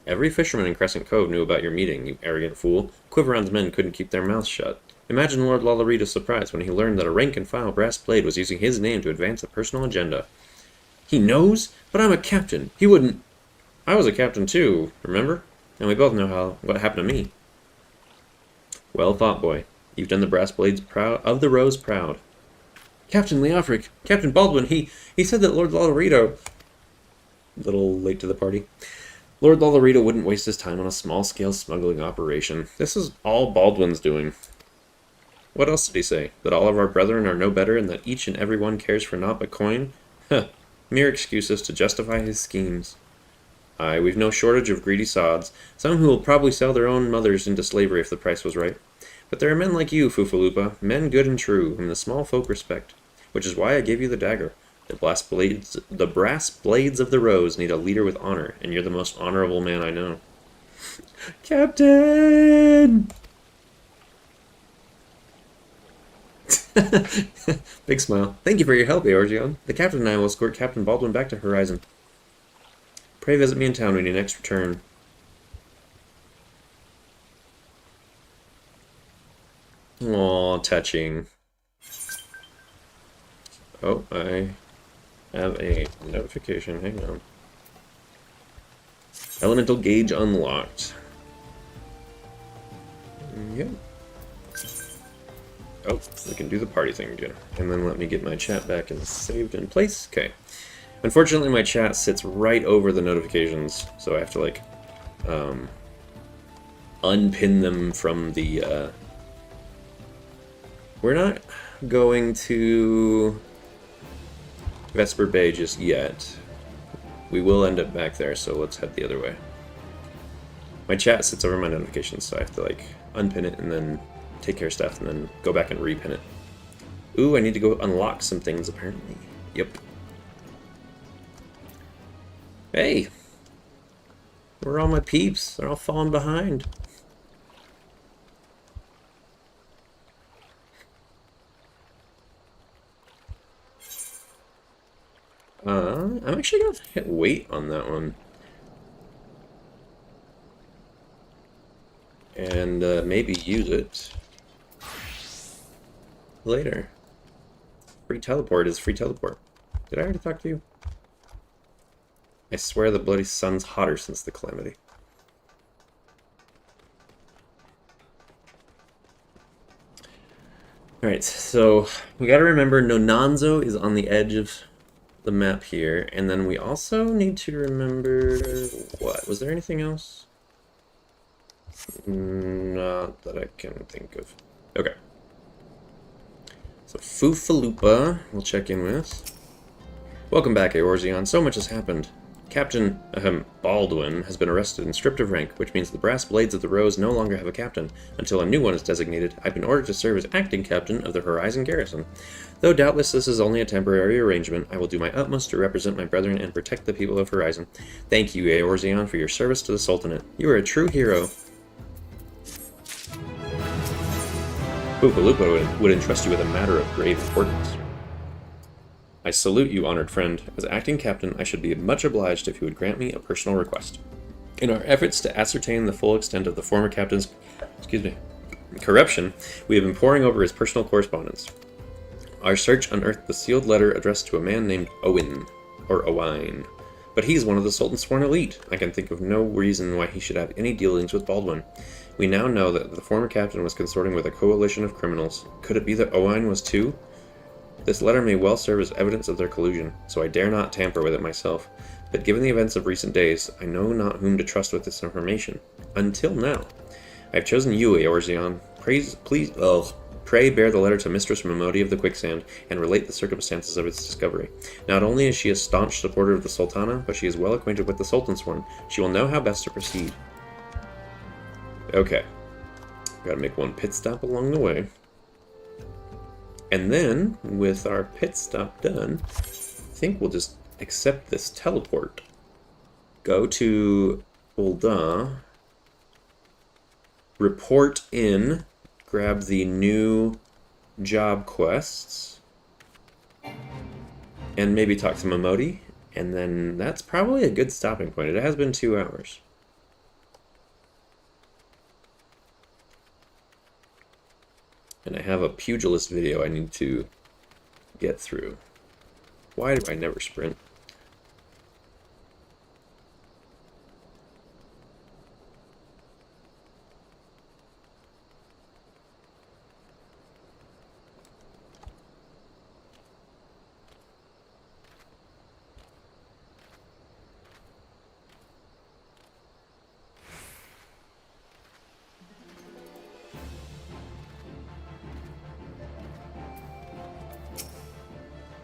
Every fisherman in Crescent Cove knew about your meeting, you arrogant fool. Quiveron's men couldn't keep their mouths shut. Imagine Lord Lollarito's surprise when he learned that a rank-and-file brass blade was using his name to advance a personal agenda. He knows? But I'm a captain. He wouldn't... I was a captain too, remember? And we both know what happened to me. Well thought, boy. You've done the brass blades of the Rose proud. Captain Leofric, Captain Baldwin, he said that Lord Lollarito... A little late to the party. Lord Lollarito wouldn't waste his time on a small-scale smuggling operation. This is all Baldwin's doing. What else did he say? That all of our brethren are no better and that each and every one cares for naught but coin? Huh. Mere excuses to justify his schemes. Aye, we've no shortage of greedy sods, some who will probably sell their own mothers into slavery if the price was right. But there are men like you, Fufalupa, men good and true, whom the small folk respect. Which is why I gave you the dagger. The brass blades of the Rose need a leader with honor, and you're the most honorable man I know. Captain! Big smile. Thank you for your help, Eorzeon. The captain and I will escort Captain Baldwin back to Horizon. Pray visit me in town when you next return. Aw, touching. Oh, I have a notification. Hang on. Elemental gauge unlocked. Yep. Oh, we can do the party thing again. And then let me get my chat back and saved in place. Okay. Unfortunately, my chat sits right over the notifications, so I have to, like, unpin them from the, We're not going to Vesper Bay just yet. We will end up back there, so let's head the other way. My chat sits over my notifications, so I have to, like, unpin it and then take care of stuff and then go back and repin it. Ooh, I need to go unlock some things, apparently. Yep. Hey! Where are all my peeps? They're all falling behind. I'm actually gonna hit wait on that one. And maybe use it later. Free teleport is free teleport. Did I already talk to you? I swear the bloody sun's hotter since the calamity. Alright, so we gotta remember Nonanzo is on the edge of the map here, and then we also need to remember... what? Was there anything else? Not that I can think of. Okay. So Fufalupa we'll check in with. Welcome back, Eorzeon. So much has happened. Captain Baldwin has been arrested and stripped of rank, which means the brass blades of the Rose no longer have a captain. Until a new one is designated, I've been ordered to serve as acting captain of the Horizon Garrison. Though doubtless this is only a temporary arrangement, I will do my utmost to represent my brethren and protect the people of Horizon. Thank you, Eorzeon, for your service to the Sultanate. You are a true hero. Fufalupa would entrust you with a matter of grave importance. I salute you, honored friend. As acting captain, I should be much obliged if you would grant me a personal request. In our efforts to ascertain the full extent of the former captain's, corruption, we have been poring over his personal correspondence. Our search unearthed the sealed letter addressed to a man named Owen, or Owain. But he's one of the Sultan's sworn elite. I can think of no reason why he should have any dealings with Baldwin. We now know that the former captain was consorting with a coalition of criminals. Could it be that Owain was too? This letter may well serve as evidence of their collusion, so I dare not tamper with it myself. But given the events of recent days, I know not whom to trust with this information. Until now. I have chosen you, Eorzeon. Pray bear the letter to Mistress Momodi of the Quicksand, and relate the circumstances of its discovery. Not only is she a staunch supporter of the Sultana, but she is well acquainted with the Sultan's sworn. She will know how best to proceed. Okay. Gotta make one pit stop along the way. And then, with our pit stop done, I think we'll just accept this teleport. Go to Ul'dah, report in, grab the new job quests, and maybe talk to Momodi, and then that's probably a good stopping point. It has been 2 hours. And I have a pugilist video I need to get through. Why do I never sprint?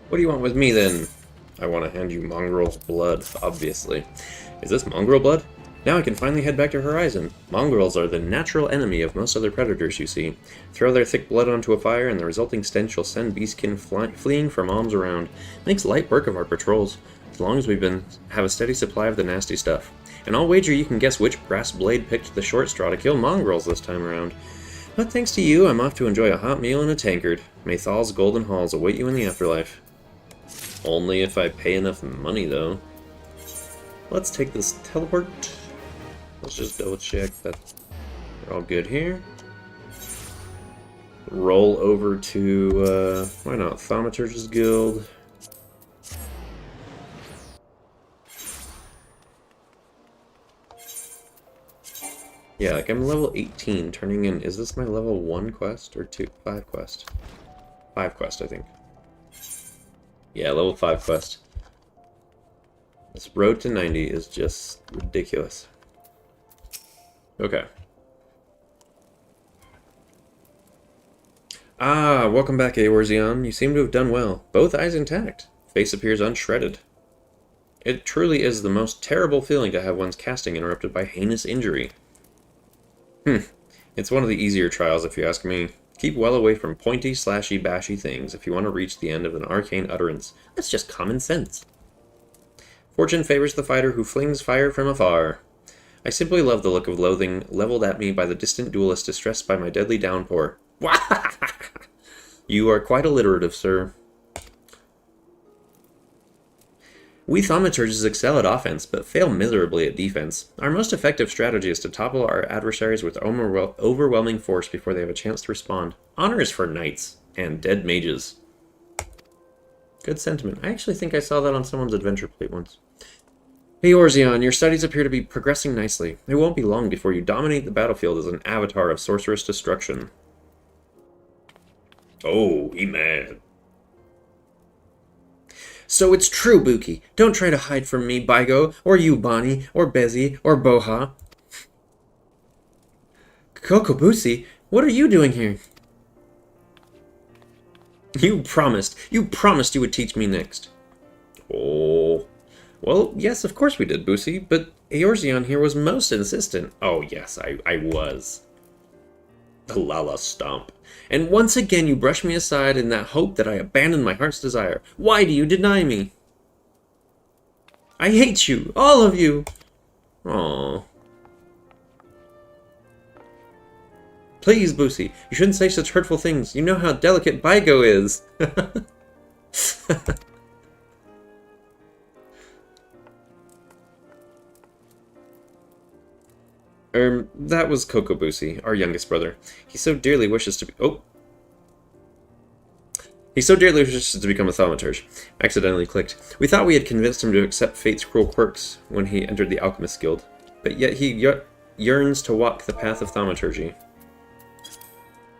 What do you want with me, then? I want to hand you mongrel's blood, obviously. Is this mongrel blood? Now I can finally head back to Horizon. Mongrels are the natural enemy of most other predators, you see. Throw their thick blood onto a fire, and the resulting stench will send beastkin fleeing from alms around. Makes light work of our patrols, as long as have a steady supply of the nasty stuff. And I'll wager you can guess which brass blade picked the short straw to kill mongrels this time around. But thanks to you, I'm off to enjoy a hot meal in a tankard. May Thal's golden halls await you in the afterlife. Only if I pay enough money, though. Let's take this teleport. Let's just double check that we're all good here. Roll over to, why not, Thaumaturge's Guild. Yeah, like I'm level 18, turning in, is this my level 1 quest or 2? 5 quest? 5 quest, I think. Yeah, level 5 quest. This road to 90 is just ridiculous. Okay. Ah, welcome back, Eorzeon. You seem to have done well. Both eyes intact. Face appears unshredded. It truly is the most terrible feeling to have one's casting interrupted by heinous injury. It's one of the easier trials, if you ask me. Keep well away from pointy, slashy, bashy things if you want to reach the end of an arcane utterance. That's just common sense. Fortune favors the fighter who flings fire from afar. I simply love the look of loathing leveled at me by the distant duelist distressed by my deadly downpour. You are quite alliterative, sir. We thaumaturges excel at offense, but fail miserably at defense. Our most effective strategy is to topple our adversaries with overwhelming force before they have a chance to respond. Honor is for knights and dead mages. Good sentiment. I actually think I saw that on someone's adventure plate once. Hey Eorzeon, your studies appear to be progressing nicely. It won't be long before you dominate the battlefield as an avatar of sorcerous destruction. Oh, he mad. So it's true, Buki. Don't try to hide from me, Baigo, or you, Bonnie, or Bezi, or Boha. Kokobusi, what are you doing here? You promised you would teach me next. Oh. Well, yes, of course we did, Busi, but Eorzeon here was most insistent. Oh, yes, I was. The Lala Stomp. And once again you brush me aside in that hope that I abandon my heart's desire. Why do you deny me? I hate you, all of you. Aww. Please, Busi, you shouldn't say such hurtful things. You know how delicate Baigo is. That was Kokobusi, our youngest brother. He so dearly wishes to be... Oh! He so dearly wishes to become a thaumaturge. Accidentally clicked. We thought we had convinced him to accept fate's cruel quirks when he entered the Alchemist Guild. But yet he yearns to walk the path of thaumaturgy.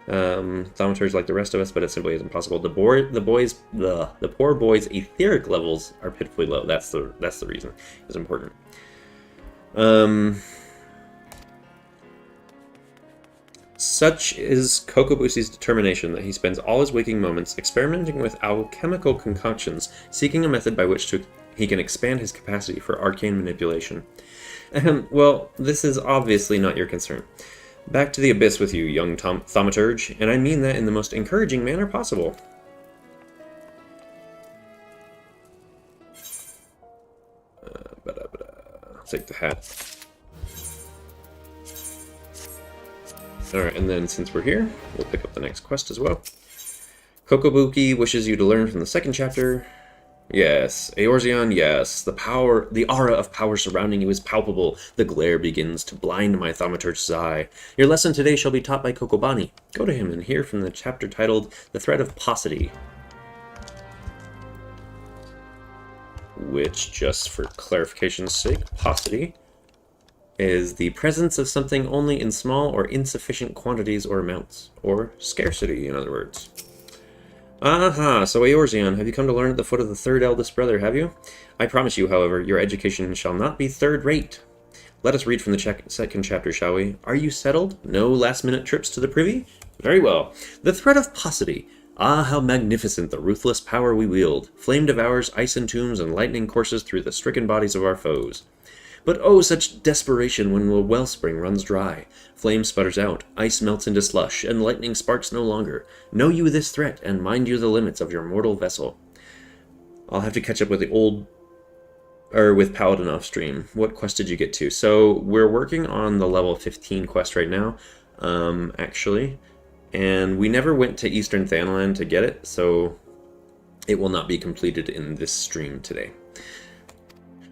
Thaumaturge like the rest of us, but it simply isn't possible. The poor boy's etheric levels are pitifully low. That's the reason. It's important. Such is Kokobusi's determination that he spends all his waking moments experimenting with alchemical concoctions, seeking a method by which he can expand his capacity for arcane manipulation. Well, this is obviously not your concern. Back to the abyss with you, young thaumaturge, and I mean that in the most encouraging manner possible. Take the hat. Alright, and then since we're here, we'll pick up the next quest as well. Kokobuki wishes you to learn from the second chapter. Yes, Eorzeon, yes. The aura of power surrounding you is palpable. The glare begins to blind my thaumaturge's eye. Your lesson today shall be taught by Kokobani. Go to him and hear from the chapter titled The Threat of Paucity. Which, just for clarification's sake, paucity is the presence of something only in small or insufficient quantities or amounts, or scarcity, in other words. Aha, so Eorzeon, have you come to learn at the foot of the third eldest brother, have you? I promise you, however, your education shall not be third-rate. Let us read from the second chapter, shall we? Are you settled? No last-minute trips to the privy? Very well. The threat of paucity. Ah, how magnificent the ruthless power we wield. Flame devours, ice entombs, and lightning courses through the stricken bodies of our foes. But oh, such desperation when the wellspring runs dry. Flame sputters out, ice melts into slush, and lightning sparks no longer. Know you this threat, and mind you the limits of your mortal vessel. I'll have to catch up with with Paladin off stream. What quest did you get to? So, we're working on the level 15 quest right now, actually. And we never went to Eastern Thanalan to get it, so it will not be completed in this stream today.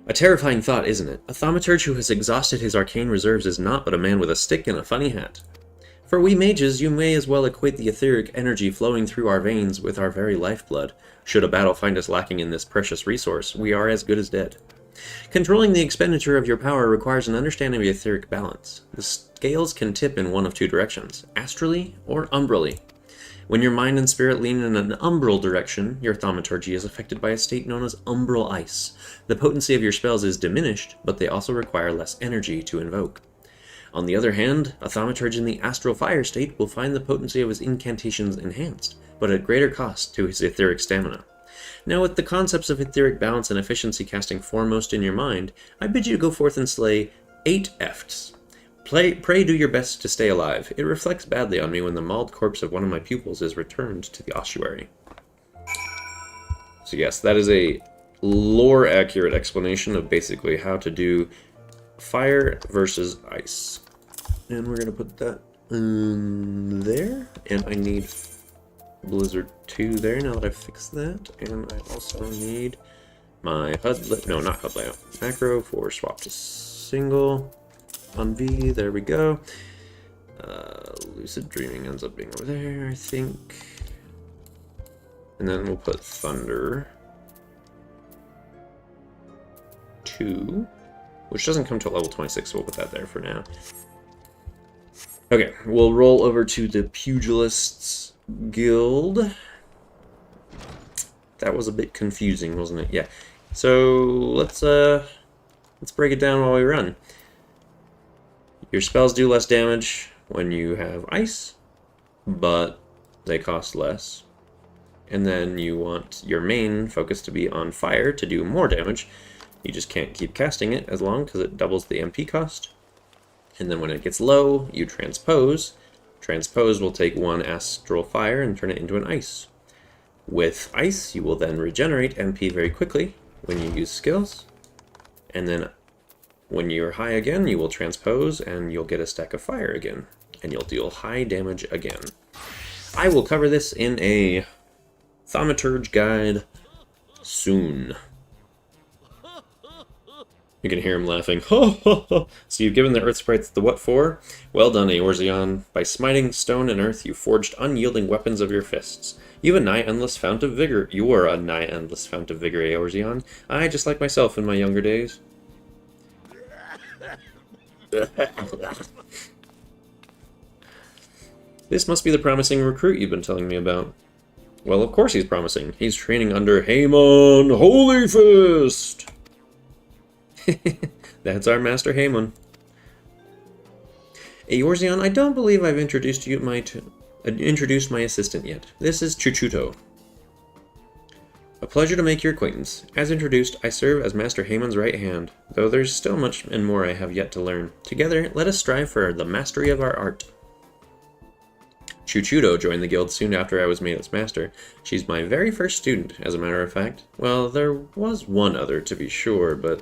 A terrifying thought, isn't it? A thaumaturge who has exhausted his arcane reserves is not but a man with a stick and a funny hat. For we mages, you may as well equate the etheric energy flowing through our veins with our very lifeblood. Should a battle find us lacking in this precious resource, we are as good as dead. Controlling the expenditure of your power requires an understanding of etheric balance. The scales can tip in one of two directions, astrally or umbrally. When your mind and spirit lean in an umbral direction, your thaumaturgy is affected by a state known as umbral ice. The potency of your spells is diminished, but they also require less energy to invoke. On the other hand, a thaumaturge in the astral fire state will find the potency of his incantations enhanced, but at greater cost to his etheric stamina. Now, with the concepts of etheric balance and efficiency casting foremost in your mind, I bid you go forth and slay 8 efts. Pray do your best to stay alive. It reflects badly on me when the mauled corpse of one of my pupils is returned to the ossuary. So yes, that is a lore-accurate explanation of basically how to do fire versus ice. And we're going to put that in there. And I need Blizzard 2 there now that I've fixed that. And I also need my HUD, no, not HUD layout, macro for swap to single. On V, there we go. Lucid Dreaming ends up being over there, I think. And then we'll put Thunder 2, which doesn't come till level 26, so we'll put that there for now. Okay, we'll roll over to the Pugilists Guild. That was a bit confusing, wasn't it? Yeah. So let's break it down while we run. Your spells do less damage when you have ice, but they cost less. And then you want your main focus to be on fire to do more damage. You just can't keep casting it as long because it doubles the MP cost. And then when it gets low, you transpose. Transpose will take one astral fire and turn it into an ice. With ice, you will then regenerate MP very quickly when you use skills. And then when you're high again, you will transpose and you'll get a stack of fire again. And you'll deal high damage again. I will cover this in a Thaumaturge guide soon. You can hear him laughing. Ho ho ho! So you've given the earth sprites the what for? Well done, Eorzeon. By smiting stone and earth, you forged unyielding weapons of your fists. You have a nigh endless fount of vigor. You are a nigh endless fount of vigor, Eorzeon. I just like myself in my younger days. This must be the promising recruit you've been telling me about. Well, of course he's promising. He's training under Haemon Holy Fist! That's our Master Haemon. Eorzeon, I don't believe I've introduced my assistant yet. This is Chuchuto. A pleasure to make your acquaintance. As introduced, I serve as Master Haemon's right hand, though there's still much and more I have yet to learn. Together, let us strive for the mastery of our art. Chuchuto joined the guild soon after I was made its master. She's my very first student, as a matter of fact. Well, there was one other, to be sure, but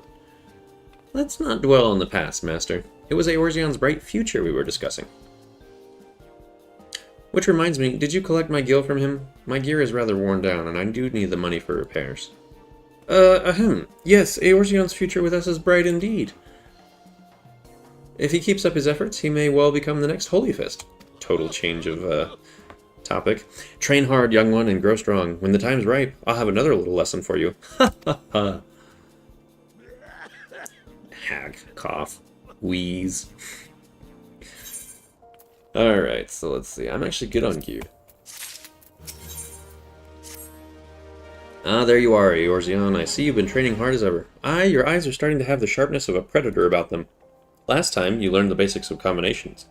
let's not dwell on the past, Master. It was Eorzeon's bright future we were discussing. Which reminds me, did you collect my gil from him? My gear is rather worn down, and I do need the money for repairs. Yes, Eorzeon's future with us is bright indeed. If he keeps up his efforts, he may well become the next Holy Fist. Total change of, topic. Train hard, young one, and grow strong. When the time's ripe, I'll have another little lesson for you. Ha ha ha. Hag, cough, wheeze. Alright, so let's see. I'm actually good on gear. Ah, there you are, Eorzeon. I see you've been training hard as ever. Aye, your eyes are starting to have the sharpness of a predator about them. Last time, you learned the basics of combinations.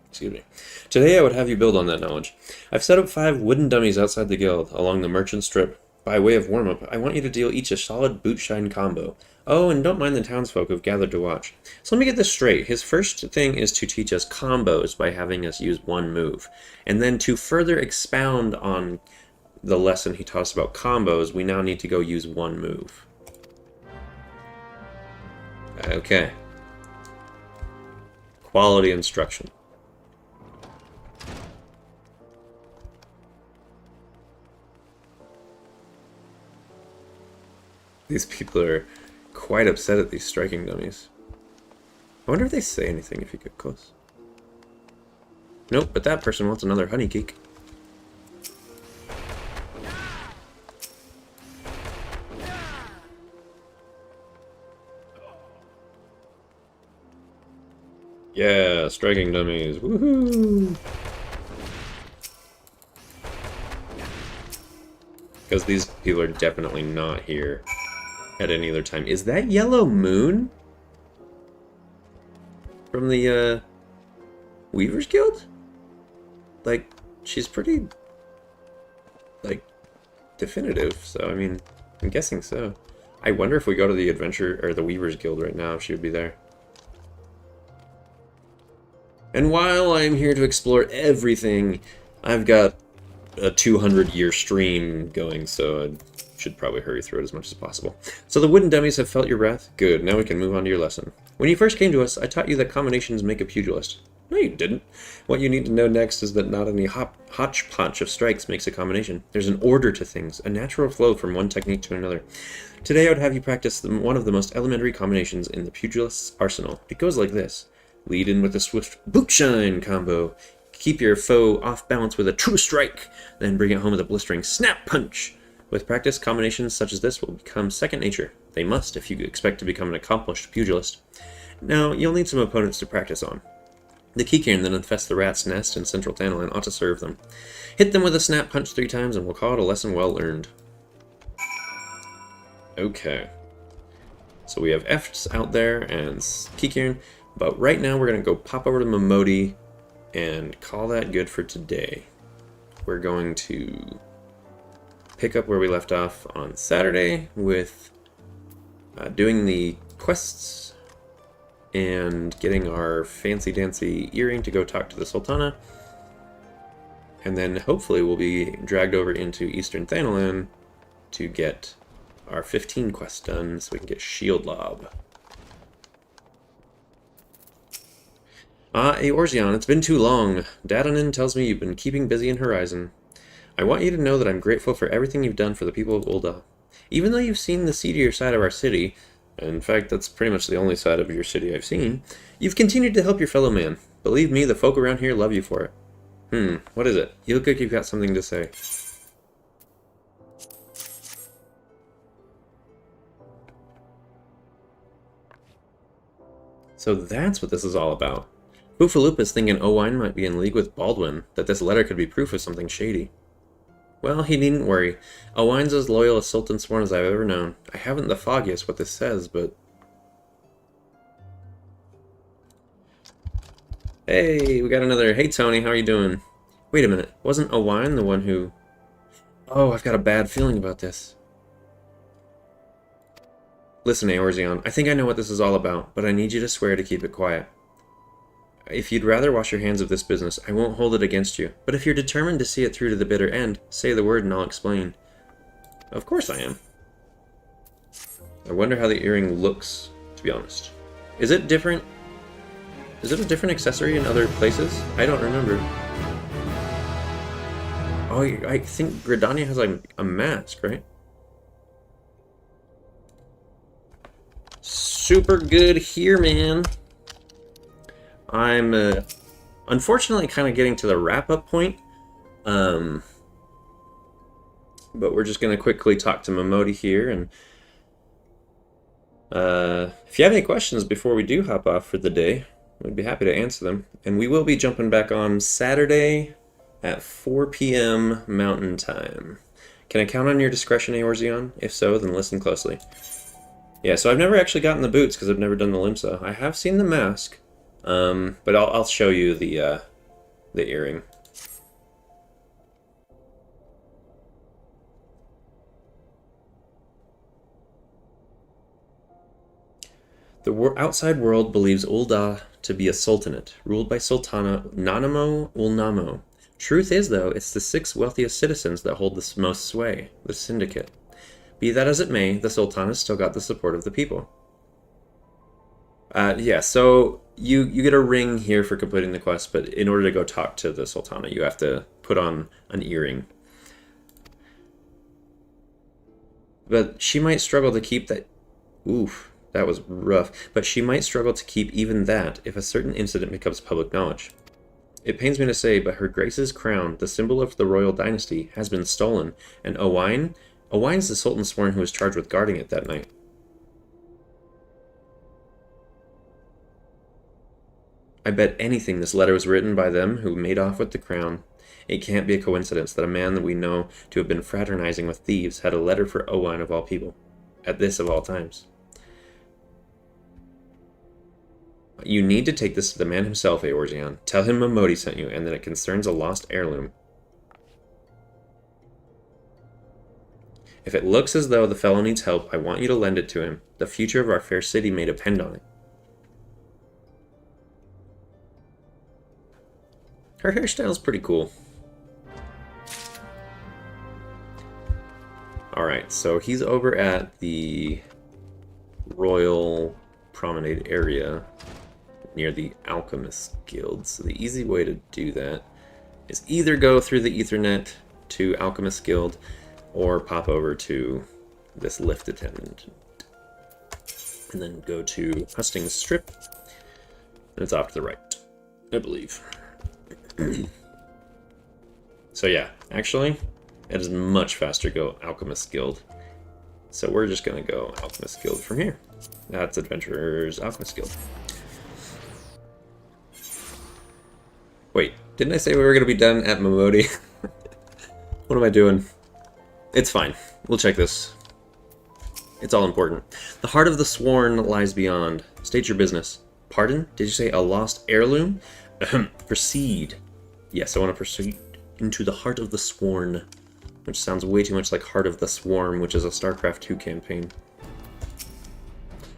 Excuse me. Today, I would have you build on that knowledge. I've set up 5 wooden dummies outside the guild, along the merchant strip. By way of warm-up, I want you to deal each a solid boot-shine combo. Oh, and don't mind the townsfolk who've gathered to watch. So let me get this straight. His first thing is to teach us combos by having us use one move. And then to further expound on the lesson he taught us about combos, we now need to go use one move. Okay. Quality instruction. These people are quite upset at these striking dummies. I wonder if they say anything if you get close. Nope, but that person wants another honey cake. Yeah, striking dummies. Woohoo! Because these people are definitely not here at any other time. Is that Yellow Moon? From the, Weavers Guild? Like, she's pretty, like, definitive, so, I mean, I'm guessing so. I wonder if we go to the Adventure, or the Weavers Guild right now, if she would be there. And while I'm here to explore everything, I've got a 200-year stream going, so I should probably hurry through it as much as possible. So the wooden dummies have felt your wrath? Good, now we can move on to your lesson. When you first came to us, I taught you that combinations make a pugilist. No, you didn't. What you need to know next is that not any hodgepodge of strikes makes a combination. There's an order to things, a natural flow from one technique to another. Today I would have you practice one of the most elementary combinations in the pugilist's arsenal. It goes like this. Lead in with a swift boot-shine combo. Keep your foe off balance with a true strike. Then bring it home with a blistering snap punch. With practice, combinations such as this will become second nature. They must if you expect to become an accomplished pugilist. Now, you'll need some opponents to practice on. The keycairn that infests the rat's nest in central Tantalin ought to serve them. Hit them with a snap punch 3 times and we'll call it a lesson well learned. Okay. So we have F's out there and keycairn. But right now we're going to go pop over to Momodi and call that good for today. We're going to pick up where we left off on Saturday with doing the quests and getting our fancy-dancy earring to go talk to the Sultana. And then hopefully we'll be dragged over into Eastern Thanalan to get our 15 quests done so we can get Shield Lob. Ah, Eorzeon, it's been too long. Dadanan tells me you've been keeping busy in Horizon. I want you to know that I'm grateful for everything you've done for the people of Ul'dah. Even though you've seen the seedier side of our city, in fact, that's pretty much the only side of your city I've seen, you've continued to help your fellow man. Believe me, the folk around here love you for it. What is it? You look like you've got something to say. So that's what this is all about. Boofaloop is thinking Owain might be in league with Baldwin, that this letter could be proof of something shady. Well, he needn't worry. Owain's as loyal a Sultan Sworn as I've ever known. I haven't the foggiest what this says, but... Hey, we got another... Hey, Tony, how are you doing? Wait a minute, wasn't Owain the one who... Oh, I've got a bad feeling about this. Listen, Eorzeon, I think I know what this is all about, but I need you to swear to keep it quiet. If you'd rather wash your hands of this business, I won't hold it against you. But if you're determined to see it through to the bitter end, say the word and I'll explain. Of course I am. I wonder how the earring looks, to be honest. Is it different? Is it a different accessory in other places? I don't remember. Oh, I think Gridania has like a mask, right? super good here, man. I'm unfortunately kind of getting to the wrap-up point. But we're just going to quickly talk to Momodi here. And if you have any questions before we do hop off for the day, we'd be happy to answer them. And we will be jumping back on Saturday at 4 p.m. Mountain Time. Can I count on your discretion, Eorzeon? If so, then listen closely. Yeah, so I've never actually gotten the boots because I've never done the limsa. I have seen the mask, but I'll show you the earring. The outside world believes Ul'dah to be a sultanate, ruled by Sultana Nanamo Ul'namo. Truth is, though, it's the 6 wealthiest citizens that hold the most sway, the syndicate. Be that as it may, the Sultan has still got the support of the people. Yeah, so you get a ring here for completing the quest, but in order to go talk to the Sultana, you have to put on an earring. But she might struggle to keep that... Oof, that was rough. But she might struggle to keep even that if a certain incident becomes public knowledge. It pains me to say, but Her Grace's crown, the symbol of the royal dynasty, has been stolen, and Owine's the Sultan Sworn who was charged with guarding it that night. I bet anything this letter was written by them who made off with the crown. It can't be a coincidence that a man that we know to have been fraternizing with thieves had a letter for Owine of all people, at this of all times. You need to take this to the man himself, Eorzeon. Tell him Momodi sent you, and that it concerns a lost heirloom. If it looks as though the fellow needs help, I want you to lend it to him. The future of our fair city may depend on it. Her hairstyle's pretty cool. Alright, so he's over at the Royal Promenade area near the Alchemist Guild. So the easy way to do that is either go through the Ethernet to Alchemist Guild or pop over to this lift attendant and then go to Hustings Strip, and it's off to the right, I believe. So yeah, actually, it is much faster to go Alchemist Guild. So we're just going to go Alchemist Guild from here. That's Adventurers Alchemist Guild. Wait, didn't I say we were going to be done at Momodi? What am I doing? It's fine. We'll check this. It's all important. The heart of the Sworn lies beyond. State your business. Pardon? Did you say a lost heirloom? Proceed. Yes, I want to proceed into the heart of the Sworn, which sounds way too much like Heart of the Swarm, which is a StarCraft 2 campaign.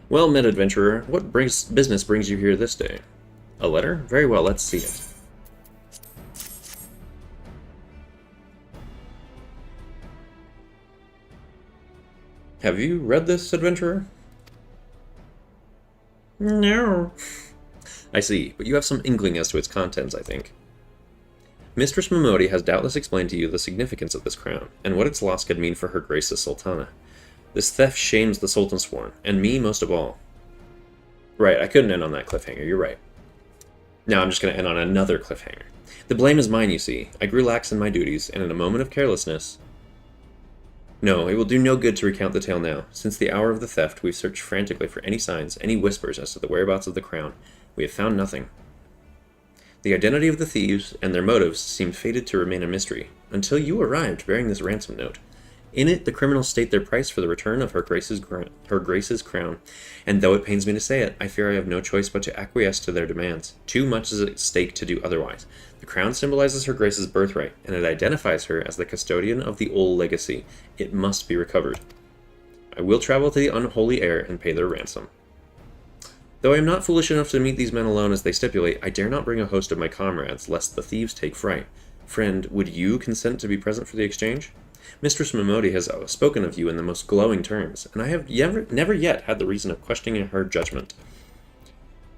Well met, adventurer. What business brings you here this day? A letter? Very well, let's see it. Have you read this, adventurer? No. I see, but you have some inkling as to its contents, I think. Mistress Momodi has doubtless explained to you the significance of this crown, and what its loss could mean for Her Grace the Sultana. This theft shames the Sultan Sworn, and me most of all. Right, I couldn't end on that cliffhanger, you're right. Now I'm just going to end on another cliffhanger. The blame is mine, you see. I grew lax in my duties, and in a moment of carelessness... No, it will do no good to recount the tale now. Since the hour of the theft, we've searched frantically for any signs, any whispers as to the whereabouts of the crown. We have found nothing. The identity of the thieves and their motives seemed fated to remain a mystery, until you arrived bearing this ransom note. In it, the criminals state their price for the return of Her Grace's crown, and though it pains me to say it, I fear I have no choice but to acquiesce to their demands. Too much is at stake to do otherwise. The crown symbolizes Her Grace's birthright, and it identifies her as the custodian of the old legacy. It must be recovered. I will travel to the unholy heir and pay their ransom. Though I am not foolish enough to meet these men alone as they stipulate, I dare not bring a host of my comrades, lest the thieves take fright. Friend, would you consent to be present for the exchange? Mistress Momodi has spoken of you in the most glowing terms, and I have never yet had the reason of questioning her judgment.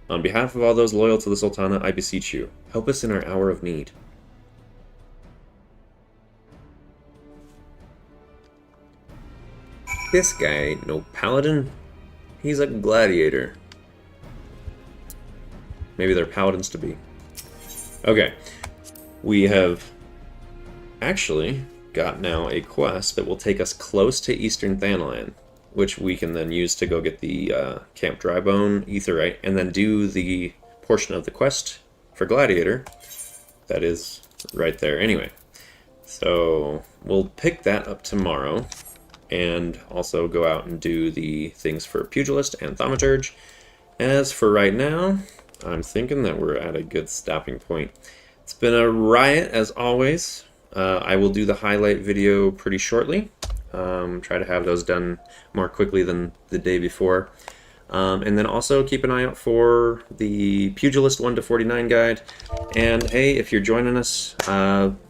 On behalf of all those loyal to the Sultana, I beseech you, help us in our hour of need. This guy, no paladin. He's a gladiator. Maybe they're paladins to be. Okay. We have actually got now a quest that will take us close to Eastern Thanland, which we can then use to go get the Camp Drybone Aetheryte, and then do the portion of the quest for Gladiator that is right there anyway. So we'll pick that up tomorrow, and also go out and do the things for Pugilist and Thaumaturge. As for right now, I'm thinking that we're at a good stopping point. It's been a riot, as always. I will do the highlight video pretty shortly. Try to have those done more quickly than the day before. And then also keep an eye out for the Pugilist 1 to 49 guide. And hey, if you're joining us,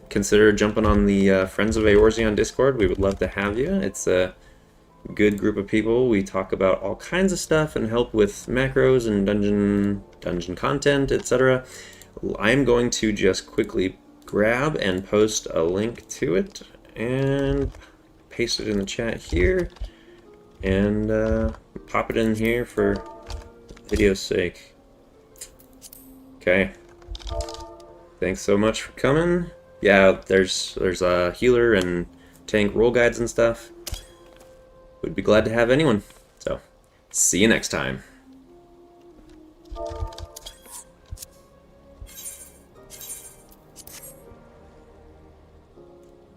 consider jumping on the Friends of Eorzeon Discord. We would love to have you. It's a good group of people. We talk about all kinds of stuff and help with macros and dungeon content, etc. I'm going to just quickly grab and post a link to it and paste it in the chat here, and pop it in here for video's sake. Okay. Thanks so much for coming. Yeah, there's a healer and tank roll guides and stuff. Would be glad to have anyone. So, see you next time.